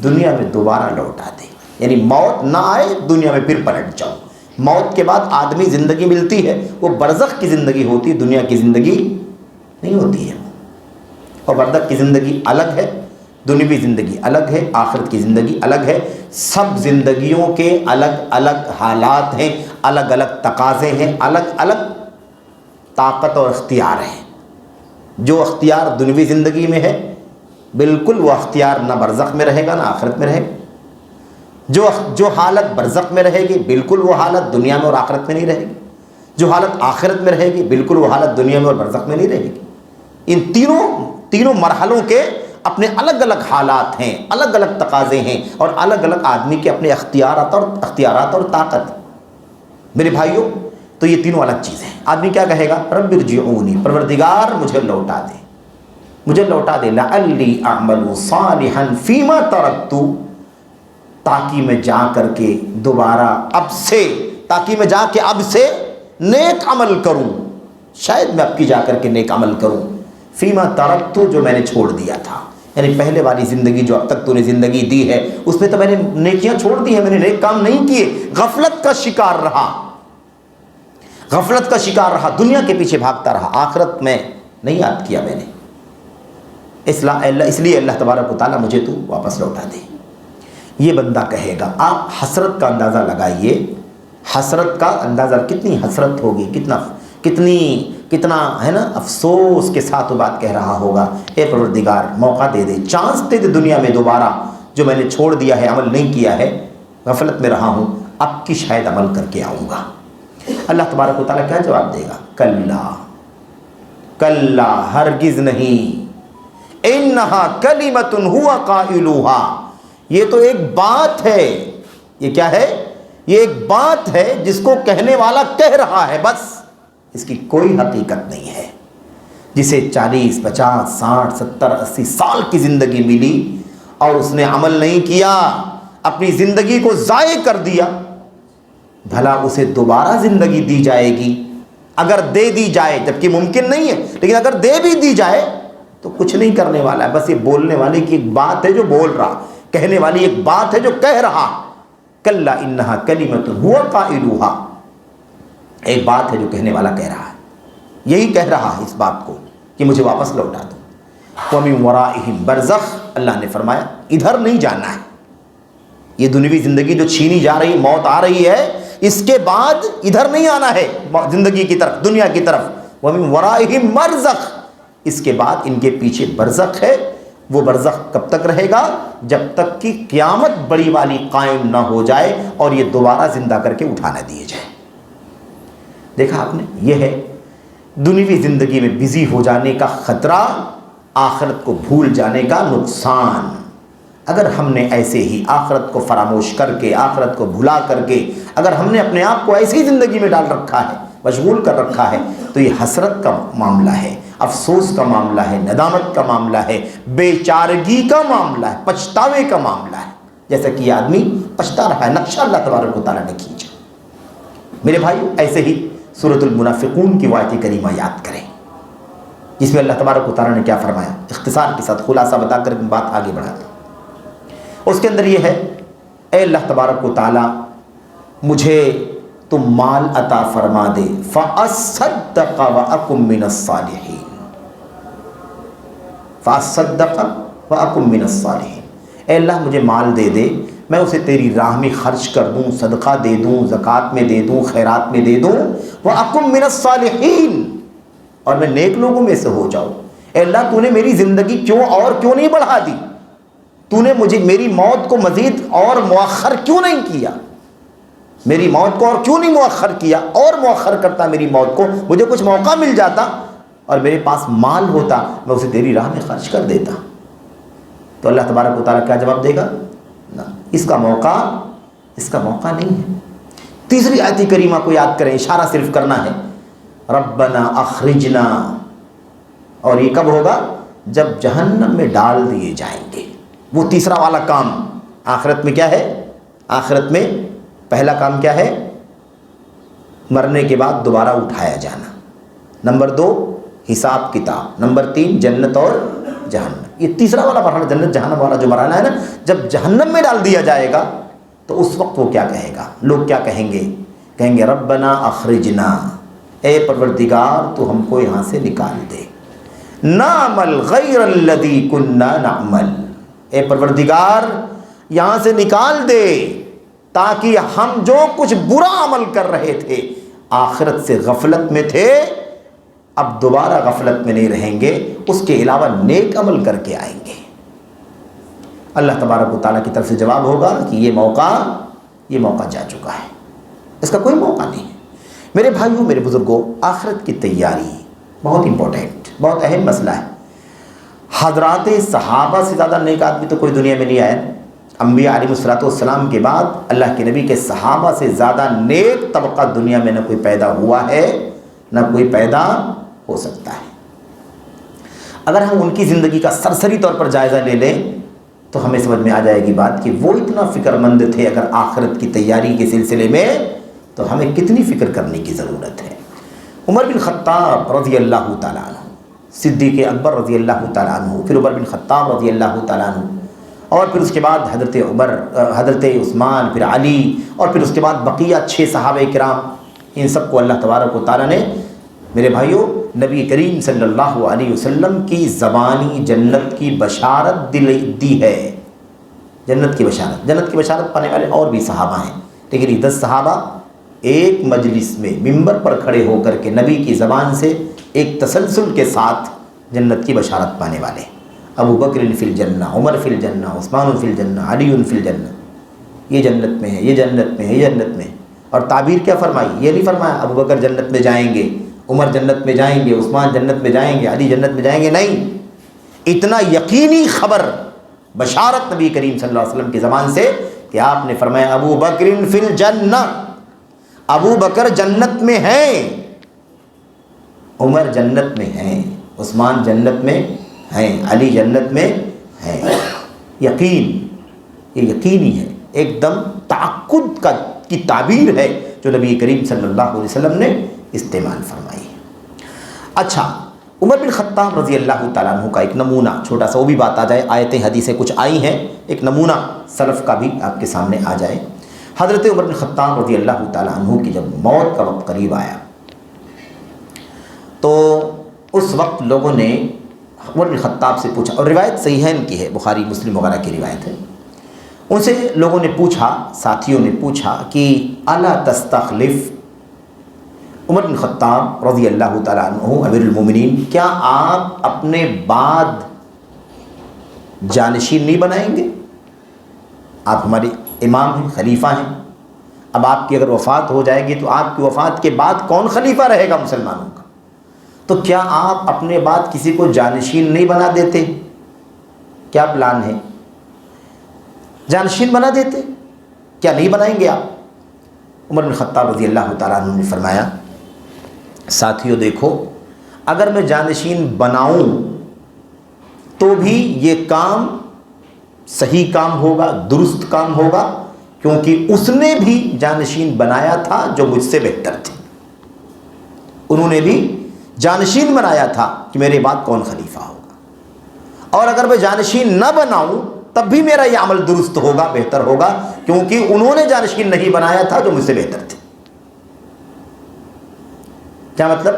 دنیا میں دوبارہ لوٹا دے، یعنی موت نہ آئے، دنیا میں پھر پلٹ جاؤ۔ موت کے بعد آدمی زندگی ملتی ہے، وہ برزخ کی زندگی ہوتی ہے، دنیا کی زندگی نہیں ہوتی ہے۔ اور برزخ کی زندگی الگ ہے، دنیاوی زندگی الگ ہے، آخرت کی زندگی الگ ہے۔ سب زندگیوں کے الگ الگ حالات ہیں، الگ الگ تقاضے ہیں، الگ الگ طاقت اور اختیار ہیں۔ جو اختیار دنیاوی زندگی میں ہے، بالکل وہ اختیار نہ برزخ میں رہے گا نہ آخرت میں رہے گا۔ جو حالت برزخ میں رہے گی، بالکل وہ حالت دنیا میں اور آخرت میں نہیں رہے گی۔ جو حالت آخرت میں رہے گی، بالکل وہ حالت دنیا میں اور برزخ میں نہیں رہے گی۔ ان تینوں مرحلوں کے اپنے الگ الگ حالات ہیں، الگ الگ تقاضے ہیں، اور الگ الگ آدمی کے اپنے اختیارات اور طاقت۔ میرے بھائیوں، تو یہ تینوں الگ چیزیں ہیں۔ آدمی کیا کہے گا؟ رب ارجعونی، پروردگار مجھے لوٹا دے، مجھے لوٹا دے، لعلی اعمل صالحا فیما ترکت، تاکہ میں جا کر کے دوبارہ اب سے نیک عمل کروں، شاید میں اب کی جا کر کے نیک عمل کروں، فیما ترکت، جو میں نے چھوڑ دیا تھا، یعنی پہلے والی زندگی جو اب تک تو نے زندگی دی ہے اس میں تو میں نے نیکیاں چھوڑ دی ہیں، میں نے نیک کام نہیں کیے، غفلت کا شکار رہا، غفلت کا شکار رہا، دنیا کے پیچھے بھاگتا رہا، آخرت میں نہیں یاد کیا میں نے، اس لیے اللہ تبارک و تعالیٰ مجھے تو واپس لوٹا دے۔ یہ بندہ کہے گا۔ آپ حسرت کا اندازہ لگائیے، حسرت کا اندازہ، کتنی حسرت ہوگی، کتنا ہے نا افسوس کے ساتھ وہ بات کہہ رہا ہوگا، اے پروردگار موقع دے دے، چانس دے دے دنیا میں دوبارہ، جو میں نے چھوڑ دیا ہے، عمل نہیں کیا ہے، غفلت میں رہا ہوں، اب کی شاید عمل کر کے آؤں گا۔ اللہ تبارک و تعالیٰ کیا جواب دے گا؟ کلا، کلا، ہرگز نہیں، انہا کلمۃ ہوا قائلوہا، یہ تو ایک بات ہے، یہ کیا ہے؟ یہ ایک بات ہے جس کو کہنے والا کہہ رہا ہے، بس اس کی کوئی حقیقت نہیں ہے۔ جسے 40، 50، 60، 70، 80 سال کی زندگی ملی اور اس نے عمل نہیں کیا، اپنی زندگی کو ضائع کر دیا، بھلا اسے دوبارہ زندگی دی جائے گی؟ اگر دے دی جائے، جبکہ ممکن نہیں ہے، لیکن اگر دے بھی دی جائے تو کچھ نہیں کرنے والا ہے، بس یہ بولنے والے کی ایک بات ہے جو بول رہا، کہنے والی ایک بات ہے جو کہہ رہا۔ کلا انہا کلمۃ ہوا قائلوہا، ایک بات ہے جو کہنے والا کہہ رہا ہے، یہی کہہ رہا ہے اس بات کو کہ مجھے واپس لوٹا دو۔ وَمِن وَرَائِهِمْ بَرْزَخٌ، اللہ نے فرمایا ادھر نہیں جانا ہے، یہ دنیوی زندگی جو چھینی جا رہی، موت آ رہی ہے، اس کے بعد ادھر نہیں آنا ہے زندگی کی طرف، دنیا کی طرف۔ وَمِن وَرَائِهِمْ بَرْزَخٌ، اس کے بعد ان کے پیچھے برزخ ہے۔ وہ برزخ کب تک رہے گا؟ جب تک کہ قیامت بڑی والی قائم نہ ہو جائے اور یہ دوبارہ زندہ کر کے اٹھا نہ دیے جائے۔ دیکھا آپ نے، یہ ہے دنیوی زندگی میں بزی ہو جانے کا خطرہ، آخرت کو بھول جانے کا نقصان۔ اگر ہم نے ایسے ہی آخرت کو فراموش کر کے، آخرت کو بھلا کر کے، اگر ہم نے اپنے آپ کو ایسی زندگی میں ڈال رکھا ہے، مشغول کر رکھا ہے، تو یہ حسرت کا معاملہ ہے، افسوس کا معاملہ ہے، ندامت کا معاملہ ہے، بے چارگی کا معاملہ ہے، پچھتاوے کا معاملہ ہے، جیسا کہ یہ آدمی پچھتا رہا ہے۔ نقشہ اللہ تبارک و تعالیٰ نے کھینچا۔ میرے بھائیو، ایسے ہی سورۃ المنافقون کی آیت کریمہ یاد کریں، جس میں اللہ تبارک و تعالیٰ نے کیا فرمایا، اختصار کے ساتھ خلاصہ بتا کر بات آگے بڑھاتا ہوں۔ اس کے اندر یہ ہے، اے اللہ تبارک و تعالیٰ مجھے تم مال عطا فرما دے، فَأَصَّدَّقَ وَأَكُن مِّنَ الصَّالِحِينَ، فَأَصَّدَّقَ وَأَكُن مِّنَ الصَّالِحِينَ، اے اللہ مجھے مال دے دے، میں اسے تیری راہ میں خرچ کر دوں، صدقہ دے دوں، زکوٰۃ میں دے دوں، خیرات میں دے دوں، وَأَكُن مِّنَ الصَّالِحِينَ، اور میں نیک لوگوں میں سے ہو جاؤں۔ اے اللہ تو نے میری زندگی کیوں نہیں بڑھا دی؟ تو نے مجھے میری موت کو مزید اور مؤخر کیوں نہیں کیا؟ میری موت کو اور کیوں نہیں مؤخر کیا؟ اور مؤخر کرتا میری موت کو، مجھے کچھ موقع مل جاتا اور میرے پاس مال ہوتا، میں اسے تیری راہ میں خرچ کر دیتا۔ تو اللہ تبارک و تعالیٰ کیا جواب دے گا؟ نہ، اس کا موقع نہیں ہے۔ تیسری آیت کریمہ کو یاد کریں، اشارہ صرف کرنا ہے، ربنا اخرجنا، اور یہ کب ہوگا؟ جب جہنم میں ڈال دیے جائیں گے۔ وہ تیسرا والا کام آخرت میں کیا ہے؟ آخرت میں پہلا کام کیا ہے؟ مرنے کے بعد دوبارہ اٹھایا جانا۔ نمبر 2 حساب کتاب۔ نمبر 3 جنت اور جہنم۔ یہ تیسرا والا مرحلہ، جنت جہنم والا جو مرحلہ ہے نا، جب جہنم میں ڈال دیا جائے گا تو اس وقت وہ کیا کہے گا؟ لوگ کیا کہیں گے ربنا اخرجنا، اے پروردگار تو ہم کو یہاں سے نکال دے، نعمل غیر الذی کننا نعمل، اے پروردگار یہاں سے نکال دے تاکہ ہم جو کچھ برا عمل کر رہے تھے، آخرت سے غفلت میں تھے، اب دوبارہ غفلت میں نہیں رہیں گے، اس کے علاوہ نیک عمل کر کے آئیں گے۔ اللہ تبارک و تعالیٰ کی طرف سے جواب ہوگا کہ یہ موقع جا چکا ہے، اس کا کوئی موقع نہیں ہے۔ میرے بھائیوں، میرے بزرگوں، آخرت کی تیاری بہت امپورٹنٹ، بہت اہم مسئلہ ہے۔ حضرات صحابہ سے زیادہ نیک آدمی تو کوئی دنیا میں نہیں آیا۔ انبیاء علیہ السلام کے بعد اللہ کے نبی کے صحابہ سے زیادہ نیک طبقہ دنیا میں نہ کوئی پیدا ہوا ہے، نہ کوئی پیدا ہو سکتا ہے۔ اگر ہم ان کی زندگی کا سرسری طور پر جائزہ لے لیں تو ہمیں سمجھ میں آ جائے گی بات کہ وہ اتنا فکر مند تھے اگر آخرت کی تیاری کے سلسلے میں، تو ہمیں کتنی فکر کرنے کی ضرورت ہے۔ عمر بن خطاب رضی اللہ تعالیٰ عنہ صدیق اکبر رضی اللہ تعالیٰ عنہ، پھر عمر بن خطاب رضی اللہ تعالیٰ عنہ، اور پھر اس کے بعد حضرت عمر، حضرت عثمان، پھر علی، اور پھر اس کے بعد بقیہ 6 صحابہ کرام، ان سب کو اللہ تبارک و تعالیٰ نے میرے بھائیوں نبی کریم صلی اللہ علیہ وسلم کی زبانی جنت کی بشارت دی ہے۔ جنت کی بشارت پانے والے اور بھی صحابہ ہیں، لیکن یہ 10 صحابہ ایک مجلس میں ممبر پر کھڑے ہو کر کے نبی کی زبان سے ایک تسلسل کے ساتھ جنت کی بشارت پانے والے، ابو بکر فی الجنہ، عمر فی الجنہ، عثمان فی الجنہ، علی فی الجنہ، یہ جنت میں ہے، یہ جنت میں ہے، یہ جنت میں ہے۔ اور تعبیر کیا فرمائی؟ یہ نہیں فرمایا ابو بکر جنت میں جائیں گے، عمر جنت میں جائیں گے، عثمان جنت میں جائیں گے، علی جنت میں جائیں گے، نہیں، اتنا یقینی خبر بشارت نبی کریم صلی اللہ علیہ وسلم کی زبان سے کہ آپ نے فرمایا ابو بکر فی الجنہ، ابو بکر جنت میں ہیں، عمر جنت میں ہیں، عثمان جنت میں ہیں، علی جنت میں ہیں۔ یقین، یہ یقینی ہے، ایک دم تعقد کی تعبیر ہے جو نبی کریم صلی اللہ علیہ وسلم نے استعمال فرمائی ہے۔ اچھا، عمر بن خطاب رضی اللہ تعالیٰ عنہ کا ایک نمونہ چھوٹا سا، وہ بھی بات آ جائے، آیتیں حدیثیں کچھ آئی ہیں، ایک نمونہ سلف کا بھی آپ کے سامنے آ جائے۔ حضرت عمر بن خطاب رضی اللہ تعالیٰ عنہ کی جب موت کا وقت قریب آیا تو اس وقت لوگوں نے عمر بن خطاب سے پوچھا، اور روایت صحیحین کی ہے، بخاری مسلم وغیرہ کی روایت ہے، ان سے لوگوں نے پوچھا، ساتھیوں نے پوچھا کہ الا تستخلف، عمر بن خطاب رضی اللہ تعالیٰ عنہ امیر المومنین، کیا آپ اپنے بعد جانشین نہیں بنائیں گے؟ آپ ہمارے امام ہیں، خلیفہ ہیں، اب آپ کی اگر وفات ہو جائے گی تو آپ کی وفات کے بعد کون خلیفہ رہے گا مسلمانوں کا؟ تو کیا آپ اپنے بعد کسی کو جانشین نہیں بنا دیتے؟ کیا پلان ہے؟ جانشین بنا دیتے؟ کیا نہیں بنائیں گے آپ؟ عمر بن خطاب رضی اللہ تعالیٰ عنہ نے فرمایا، ساتھیوں دیکھو، اگر میں جانشین بناؤں تو بھی یہ کام صحیح کام ہوگا، درست کام ہوگا، کیونکہ اس نے بھی جانشین بنایا تھا جو مجھ سے بہتر تھے، انہوں نے بھی جانشین بنایا تھا کہ میرے بعد کون خلیفہ ہوگا، اور اگر میں جانشین نہ بناؤں تب بھی میرا یہ عمل درست ہوگا، بہتر ہوگا، کیونکہ انہوں نے جانشین نہیں بنایا تھا جو مجھ سے بہتر تھے۔ کیا مطلب؟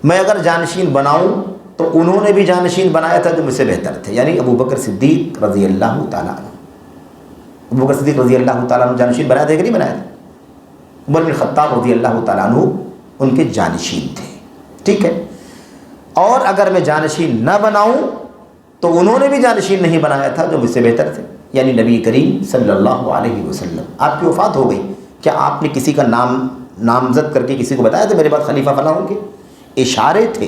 میں اگر جانشین بناؤں تو انہوں نے بھی جانشین بنایا تھا جو مجھ سے بہتر تھے، یعنی ابو بکر صدیق رضی اللہ تعالیٰ عنہ، ابو بکر صدیق رضی اللہ تعالیٰ عنہ جانشین بنایا تھے کہ نہیں بنایا تھے؟ عمر بن خطاب رضی اللہ تعالیٰ عنہ ان کے جانشین تھے، ٹھیک ہے، اور اگر میں جانشین نہ بناؤں تو انہوں نے بھی جانشین نہیں بنایا تھا جو مجھ سے بہتر تھے، یعنی نبی کریم صلی اللہ علیہ وسلم۔ آپ کی وفات ہو گئی، کیا آپ نے کسی کا نامزد کر کے کسی کو بتایا تھا میرے بعد خلیفہ فلاں ہوں گے؟ اشارے تھے،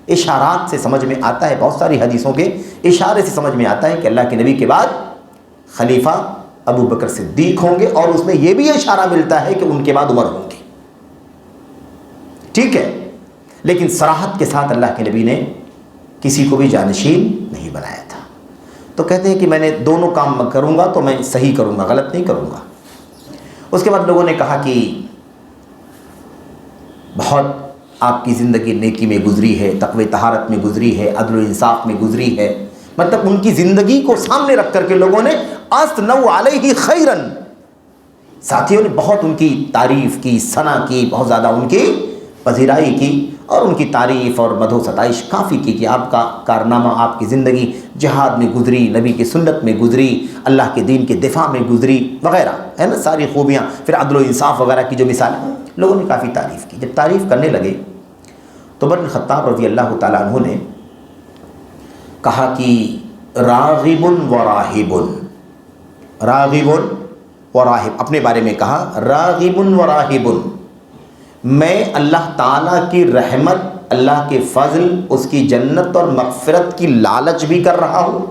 اشارات سے سمجھ میں آتا ہے، بہت ساری حدیثوں کے اشارے سے سمجھ میں آتا ہے کہ اللہ کے نبی کے بعد خلیفہ ابو بکر صدیق ہوں گے، اور اس میں یہ بھی اشارہ ملتا ہے کہ ان کے بعد عمر ہوں گے، ٹھیک ہے، لیکن صراحت کے ساتھ اللہ کے نبی نے کسی کو بھی جانشین نہیں بنایا تھا۔ تو کہتے ہیں کہ میں نے دونوں کام کروں گا تو میں صحیح کروں گا، غلط نہیں کروں گا۔ اس کے بعد لوگوں نے کہا کہ بہت آپ کی زندگی نیکی میں گزری ہے، تقوی طہارت میں گزری ہے، عدل و انصاف میں گزری ہے، مطلب ان کی زندگی کو سامنے رکھ کر کے لوگوں نے اثنوا علیہ خیرن، ساتھیوں نے بہت ان کی تعریف کی، ثنا کی، بہت زیادہ ان کی پذیرائی کی، اور ان کی تعریف اور مدح و ستائش کافی کی کہ آپ کا کارنامہ، آپ کی زندگی جہاد میں گزری، نبی کی سنت میں گزری، اللہ کے دین کے دفاع میں گزری وغیرہ، ہے نا، ساری خوبیاں، پھر عدل و انصاف وغیرہ کی جو مثال ہے، لوگوں نے کافی تعریف کی۔ جب تعریف کرنے لگے تو عمر بن خطاب رضی اللہ تعالیٰ عنہ نے کہا کہ راغب و راہب، راغب و راہب، اپنے بارے میں کہا راغب و راہب، میں اللہ تعالیٰ کی رحمت، اللہ کے فضل، اس کی جنت اور مغفرت کی لالچ بھی کر رہا ہوں،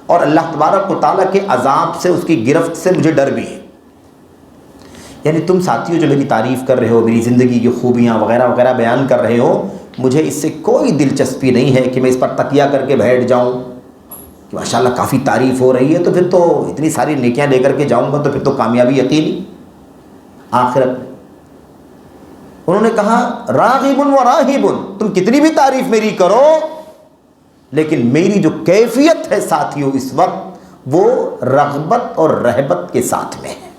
اور اللہ تبارک و تعالیٰ کے عذاب سے، اس کی گرفت سے مجھے ڈر بھی ہے۔ یعنی تم ساتھیوں جو میری تعریف کر رہے ہو، میری زندگی کی خوبیاں وغیرہ وغیرہ بیان کر رہے ہو، مجھے اس سے کوئی دلچسپی نہیں ہے کہ میں اس پر تکیہ کر کے بیٹھ جاؤں کہ ماشاءاللہ کافی تعریف ہو رہی ہے تو پھر تو اتنی ساری نیکیاں لے کر کے جاؤں گا تو پھر تو کامیابی یقینی آخرت میں۔ انہوں نے کہا راغب و راہب، تم کتنی بھی تعریف میری کرو لیکن میری جو کیفیت ہے ساتھیوں اس وقت وہ رغبت اور رہبت کے ساتھ میں ہے،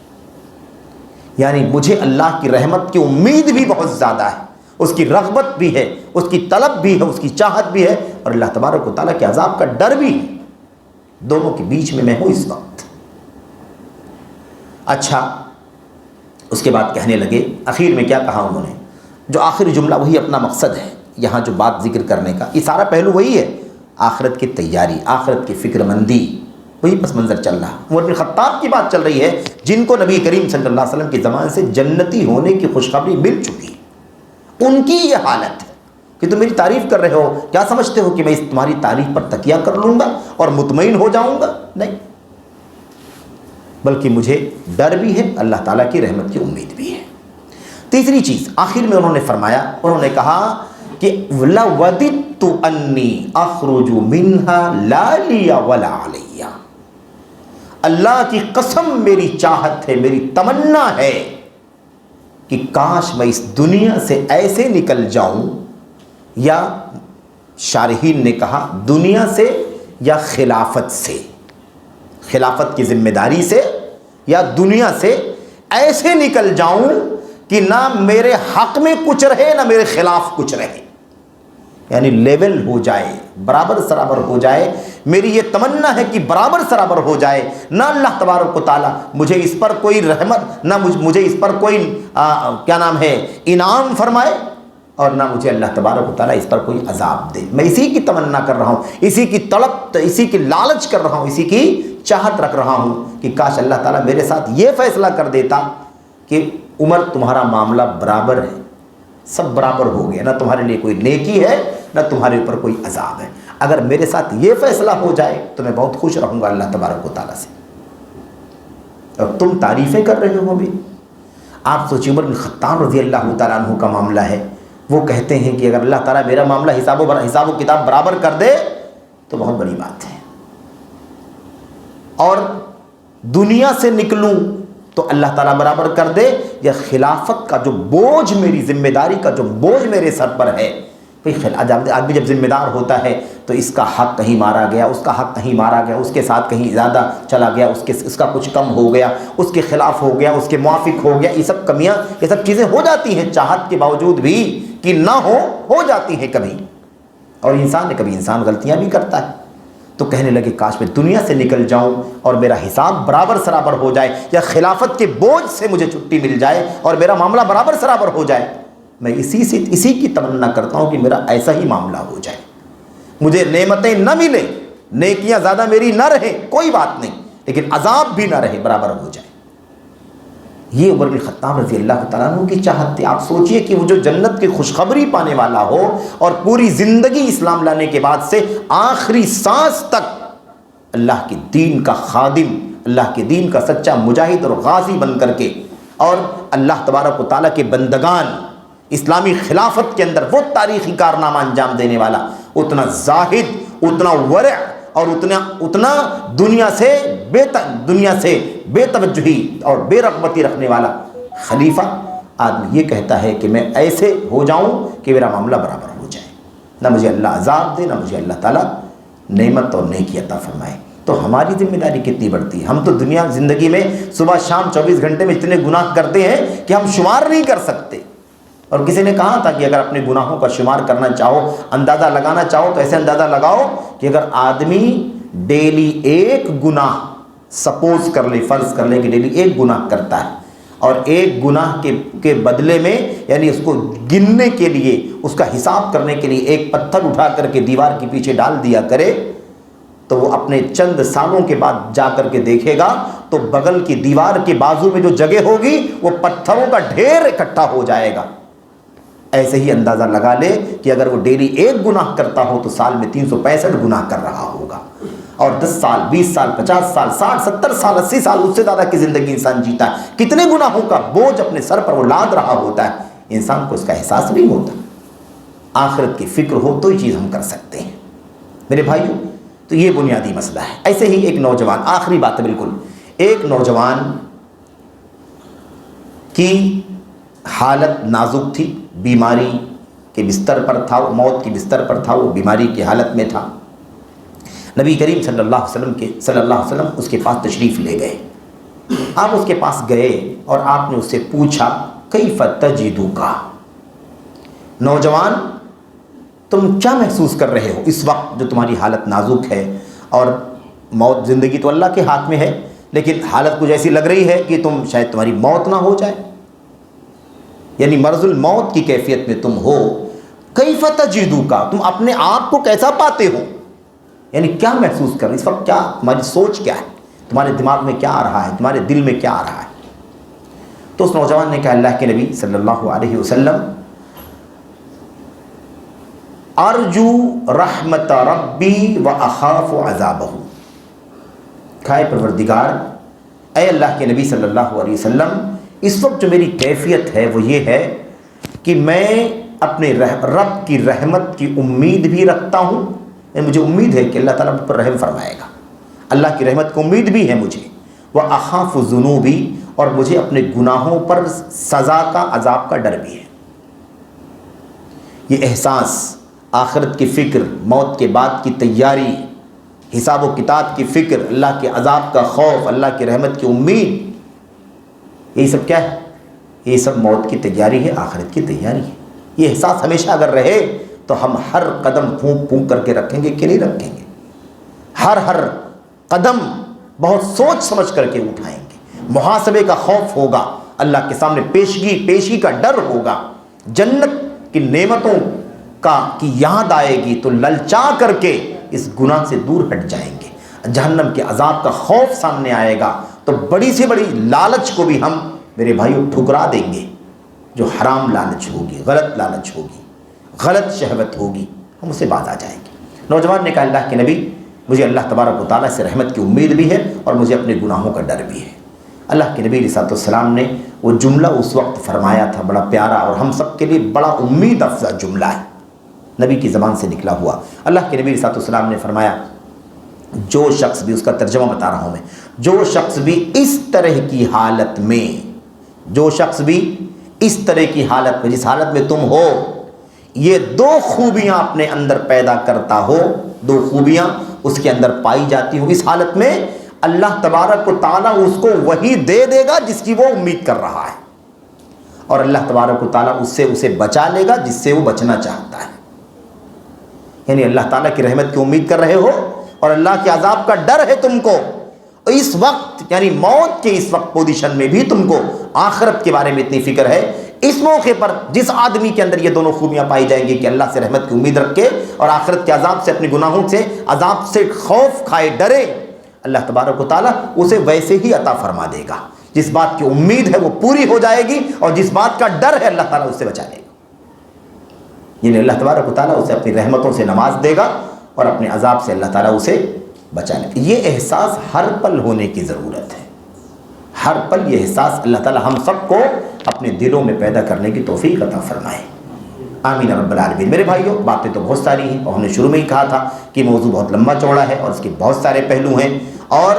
یعنی مجھے اللہ کی رحمت کی امید بھی بہت زیادہ ہے، اس کی رغبت بھی ہے، اس کی طلب بھی ہے، اس کی چاہت بھی ہے، اور اللہ تبارک و تعالیٰ کے عذاب کا ڈر بھی ہے، دونوں کے بیچ میں ہوں اس وقت۔ اچھا، اس کے بعد کہنے لگے، اخیر میں کیا کہا انہوں نے، جو آخری جملہ وہی اپنا مقصد ہے یہاں جو بات ذکر کرنے کا، یہ سارا پہلو وہی ہے، آخرت کی تیاری، آخرت کی فکر مندی، وہی پس منظر چل رہا۔ عمر بن خطاب کی بات چل رہی ہے جن کو نبی کریم صلی اللہ علیہ وسلم کے زمانے سے جنتی ہونے کی خوشخبری مل چکی ہے، ان کی یہ حالت ہے کہ تم میری تعریف کر رہے ہو، کیا سمجھتے ہو کہ میں اس تمہاری تعریف پر تکیہ کر لوں گا اور مطمئن ہو جاؤں گا؟ نہیں، بلکہ مجھے ڈر بھی ہے، اللہ تعالیٰ کی رحمت کی امید بھی ہے۔ تیسری چیز آخر میں انہوں نے فرمایا، انہوں نے کہا کہ لَوَدِدْتُ أَنِّي أَخْرُجُ مِنْهَا لَا لِيَ وَلَا عَلَيَّ، اللہ کی قسم میری چاہت ہے، میری تمنا ہے کہ کاش میں اس دنیا سے ایسے نکل جاؤں، یا شارحین نے کہا دنیا سے یا خلافت سے، خلافت کی ذمہ داری سے یا دنیا سے ایسے نکل جاؤں کہ نہ میرے حق میں کچھ رہے نہ میرے خلاف کچھ رہے، یعنی لیول ہو جائے، برابر سرابر ہو جائے۔ میری یہ تمنا ہے کہ برابر سرابر ہو جائے، نہ اللہ تبارک و تعالیٰ مجھے اس پر کوئی رحمت، نہ مجھے اس پر کوئی کیا نام ہے انعام فرمائے، اور نہ مجھے اللہ تبارک و تعالیٰ اس پر کوئی عذاب دے۔ میں اسی کی تمنا کر رہا ہوں، اسی کی طلب، اسی کی لالچ کر رہا ہوں، اسی کی چاہت رکھ رہا ہوں کہ کاش اللہ تعالیٰ میرے ساتھ یہ فیصلہ کر دیتا کہ عمر تمہارا معاملہ برابر ہے، سب برابر ہو گیا، نہ تمہارے لیے کوئی نیکی ہے نہ تمہارے اوپر کوئی عذاب ہے۔ اگر میرے ساتھ یہ فیصلہ ہو جائے تو میں بہت خوش رہوں گا اللہ تبارک و تعالیٰ سے۔ اور تم تعریفیں کر رہے ہو بھی، آپ سوچیں عمر بن خطاب رضی اللہ تعالیٰ عنہ کا معاملہ ہے، وہ کہتے ہیں کہ اگر اللہ تعالیٰ میرا معاملہ حساب و کتاب برابر کر دے تو بہت بڑی بات ہے، اور دنیا سے نکلوں تو اللہ تعالیٰ برابر کر دے، یا خلافت کا جو بوجھ، میری ذمہ داری کا جو بوجھ میرے سر پر ہے، آدمی جب ذمہ دار ہوتا ہے تو اس کا حق کہیں مارا گیا، اس کا حق کہیں مارا گیا، اس کے ساتھ کہیں زیادہ چلا گیا، اس کا کچھ کم ہو گیا، اس کے خلاف ہو گیا، اس کے موافق ہو گیا، یہ سب کمیاں، یہ سب چیزیں ہو جاتی ہیں، چاہت کے باوجود بھی کہ نہ ہو جاتی ہیں کبھی، اور کبھی انسان غلطیاں بھی کرتا ہے۔ تو کہنے لگے کاش میں دنیا سے نکل جاؤں اور میرا حساب برابر سرابر ہو جائے، یا خلافت کے بوجھ سے مجھے چھٹی مل جائے اور میرا معاملہ برابر سرابر ہو جائے۔ میں اسی کی تمنا کرتا ہوں کہ میرا ایسا ہی معاملہ ہو جائے، مجھے نعمتیں نہ ملیں، نیکیاں زیادہ میری نہ رہیں، کوئی بات نہیں، لیکن عذاب بھی نہ رہے، برابر ہو جائے۔ یہ عمر بن خطاب رضی اللہ تعالیٰ عنہ کی چاہت تھی۔ آپ سوچئے کہ وہ جو جنت کی خوشخبری پانے والا ہو اور پوری زندگی اسلام لانے کے بعد سے آخری سانس تک اللہ کے دین کا خادم، اللہ کے دین کا سچا مجاہد اور غازی بن کر کے، اور اللہ تبارک و تعالیٰ کے بندگان، اسلامی خلافت کے اندر وہ تاریخی کارنامہ انجام دینے والا، اتنا زاہد، اتنا ورع، اور اتنا دنیا سے بے توجہی اور بے رغبتی رکھنے والا خلیفہ آدمی یہ کہتا ہے کہ میں ایسے ہو جاؤں کہ میرا معاملہ برابر ہو جائے، نہ مجھے اللہ عذاب دے، نہ مجھے اللہ تعالیٰ نعمت اور نیکی عطا فرمائے۔ تو ہماری ذمہ داری کتنی بڑھتی ہے، ہم تو دنیا زندگی میں صبح شام 24 گھنٹے میں اتنے گناہ کرتے ہیں کہ ہم شمار نہیں کر سکتے۔ اور کسی نے کہا تھا کہ اگر اپنے گناہوں کا شمار کرنا چاہو، اندازہ لگانا چاہو، تو ایسے اندازہ لگاؤ کہ اگر آدمی ڈیلی ایک گناہ، سپوز کر لے، فرض کر لے کہ ڈیلی ایک گناہ کرتا ہے، اور ایک گناہ کے بدلے میں، یعنی اس کو گننے کے لیے، اس کا حساب کرنے کے لیے ایک پتھر اٹھا کر کے دیوار کے پیچھے ڈال دیا کرے، تو وہ اپنے چند سالوں کے بعد جا کر کے دیکھے گا تو بغل کی دیوار کے بازو میں جو جگہ ہوگی وہ پتھروں کا ڈھیر اکٹھا ہو جائے گا۔ ایسے ہی اندازہ لگا لے کہ اگر وہ ڈیلی ایک گناہ کرتا ہو تو سال میں 365 گناہ کر رہا ہوگا، اور 10 سال، 20 سال، 50 سال، 60، 70 سال، 80 سال، اس سے زیادہ کی زندگی انسان جیتا ہے، کتنے گناہوں کا بوجھ اپنے سر پر وہ لاد رہا ہوتا ہے، انسان کو اس کا احساس نہیں ہوتا۔ آخرت کی فکر ہو تو یہ چیز ہم کر سکتے ہیں میرے بھائیوں۔ تو یہ بنیادی مسئلہ ہے۔ ایسے ہی ایک نوجوان، آخری بات ہے بالکل، ایک نوجوان کی حالت نازک تھی، بیماری کے بستر پر تھا، وہ موت کے بستر پر تھا، وہ بیماری کی حالت میں تھا۔ نبی کریم صلی اللہ علیہ وسلم اس کے پاس تشریف لے گئے۔ آپ اس کے پاس گئے اور آپ نے اس سے پوچھا کیف تجدک، نوجوان تم کیا محسوس کر رہے ہو اس وقت جو تمہاری حالت نازک ہے، اور موت زندگی تو اللہ کے ہاتھ میں ہے، لیکن حالت کچھ ایسی لگ رہی ہے کہ تم شاید تمہاری موت نہ ہو جائے، یعنی مرض الموت کی کیفیت میں تم ہو۔ کیف تجدک، تم اپنے آپ کو کیسا پاتے ہو، یعنی کیا محسوس کر رہے اس وقت، کیا تمہاری سوچ کیا ہے، تمہارے دماغ میں کیا آ رہا ہے، تمہارے دل میں کیا آ رہا ہے؟ تو اس نوجوان نے کہا اللہ کے نبی صلی اللہ علیہ وسلم ارجو رحمت ربی و اخاف عذابہ، کہا پروردگار، اے اللہ کے نبی صلی اللہ علیہ وسلم، اس وقت جو میری کیفیت ہے وہ یہ ہے کہ میں اپنے رب کی رحمت کی امید بھی رکھتا ہوں، مجھے امید ہے کہ اللہ تعالیٰ مجھ پر رحم فرمائے گا، اللہ کی رحمت کی امید بھی ہے مجھے، وہ اخاف ذنوبی، اور مجھے اپنے گناہوں پر سزا کا، عذاب کا ڈر بھی ہے۔ یہ احساس، آخرت کی فکر، موت کے بعد کی تیاری، حساب و کتاب کی فکر، اللہ کے عذاب کا خوف، اللہ کی رحمت کی امید، یہ سب کیا ہے؟ یہ سب موت کی تیاری ہے، آخرت کی تیاری ہے۔ یہ احساس ہمیشہ اگر رہے تو ہم ہر قدم پھونک پھونک کر کے رکھیں گے کہ نہیں رکھیں گے، ہر قدم بہت سوچ سمجھ کر کے اٹھائیں گے، محاسبے کا خوف ہوگا، اللہ کے سامنے پیشی کا ڈر ہوگا، جنت کی نعمتوں کی یاد آئے گی تو للچا کر کے اس گناہ سے دور ہٹ جائیں گے، جہنم کے عذاب کا خوف سامنے آئے گا تو بڑی سے بڑی لالچ کو بھی ہم میرے بھائیوں ٹھکرا دیں گے، جو حرام لالچ ہوگی، غلط لالچ ہوگی، غلط شہوت ہوگی، ہم اسے باز آ جائیں گے۔ نوجوان نے کہا اللہ کے نبی، مجھے اللہ تبارک و تعالیٰ سے رحمت کی امید بھی ہے اور مجھے اپنے گناہوں کا ڈر بھی ہے۔ اللہ کے نبی علیہ السلام نے وہ جملہ اس وقت فرمایا تھا، بڑا پیارا اور ہم سب کے لیے بڑا امید افزا جملہ ہے، نبی کی زبان سے نکلا ہوا۔ اللہ کے نبی علیہ السلام نے فرمایا، جو شخص بھی، اس کا ترجمہ بتا رہا ہوں میں، جو شخص بھی اس طرح کی حالت میں، جو شخص بھی اس طرح کی حالت میں، جس حالت میں تم ہو، یہ دو خوبیاں اپنے اندر پیدا کرتا ہو، دو خوبیاں اس کے اندر پائی جاتی ہوں، اس حالت میں اللہ تبارک و تعالیٰ اس کو وہی دے دے گا جس کی وہ امید کر رہا ہے، اور اللہ تبارک و تعالیٰ اس سے اسے بچا لے گا جس سے وہ بچنا چاہتا ہے۔ یعنی اللہ تعالیٰ کی رحمت کی امید کر رہے ہو اور اللہ کے عذاب کا ڈر ہے تم کو، اس وقت یعنی موت کے اس وقت پوزیشن میں بھی تم کو آخرت کے بارے میں اتنی فکر ہے، اس موقع پر جس آدمی کے اندر یہ دونوں خوبیاں پائی جائیں گی کہ اللہ سے رحمت کی امید رکھے اور آخرت کے عذاب سے، اپنے گناہوں سے، عذاب سے خوف کھائے، ڈرے، اللہ تبارک و تعالیٰ اسے ویسے ہی عطا فرما دے گا، جس بات کی امید ہے وہ پوری ہو جائے گی، اور جس بات کا ڈر ہے اللہ تعالیٰ اس سے بچا لے گا۔ یعنی اللہ تبارک و تعالیٰ اسے اپنی رحمتوں سے نواز دے گا اور اپنے عذاب سے اللہ تعالیٰ اسے بچا لے گا۔ یہ احساس ہر پل ہونے کی ضرورت ہے، ہر پل یہ احساس اللہ تعالیٰ ہم سب کو اپنے دلوں میں پیدا کرنے کی توفیق عطا فرمائے، آمین رب العالمین۔ میرے بھائیوں، باتیں تو بہت ساری ہیں اور ہم نے شروع میں ہی کہا تھا کہ موضوع بہت لمبا چوڑا ہے اور اس کے بہت سارے پہلو ہیں، اور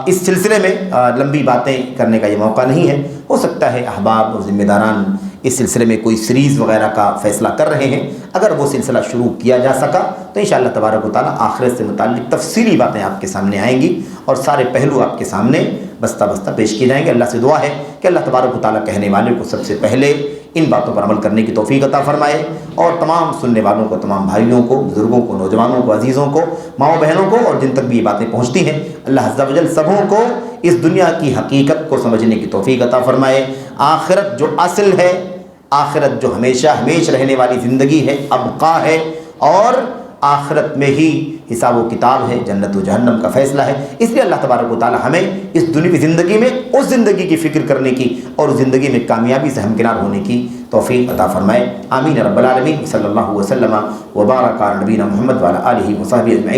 اس سلسلے میں لمبی باتیں کرنے کا یہ موقع نہیں ہے۔ ہو سکتا ہے احباب اور ذمہ داران اس سلسلے میں کوئی سیریز وغیرہ کا فیصلہ کر رہے ہیں، اگر وہ سلسلہ شروع کیا جا سکا تو انشاءاللہ تبارک و تعالیٰ آخرت سے متعلق تفصیلی باتیں آپ کے سامنے آئیں گی اور سارے پہلو آپ کے سامنے بستہ بستہ پیش کیے جائیں گے۔ اللہ سے دعا ہے کہ اللہ تبارک و تعالیٰ کہنے والے کو سب سے پہلے ان باتوں پر عمل کرنے کی توفیق عطا فرمائے، اور تمام سننے والوں کو، تمام بھائیوں کو، بزرگوں کو، نوجوانوں کو، عزیزوں کو، ماؤں بہنوں کو، اور جن تک بھی یہ باتیں پہنچتی ہیں، اللہ عز و جل سبوں کو اس دنیا کی حقیقت کو سمجھنے کی توفیق عطا فرمائے۔ آخرت جو اصل ہے، آخرت جو ہمیشہ ہمیش رہنے والی زندگی ہے، ابقا ہے، اور آخرت میں ہی حساب و کتاب ہے، جنت و جہنم کا فیصلہ ہے، اس لیے اللہ تبارک و تعالی ہمیں اس دنیاوی زندگی میں اس زندگی کی فکر کرنے کی اور اس زندگی میں کامیابی سے ہمکنار ہونے کی توفیق عطا فرمائے، آمین رب العالمین۔ صلی اللہ وسلم وبارک علی نبینا محمد وعلی آلہ وصحبہ اجمعین۔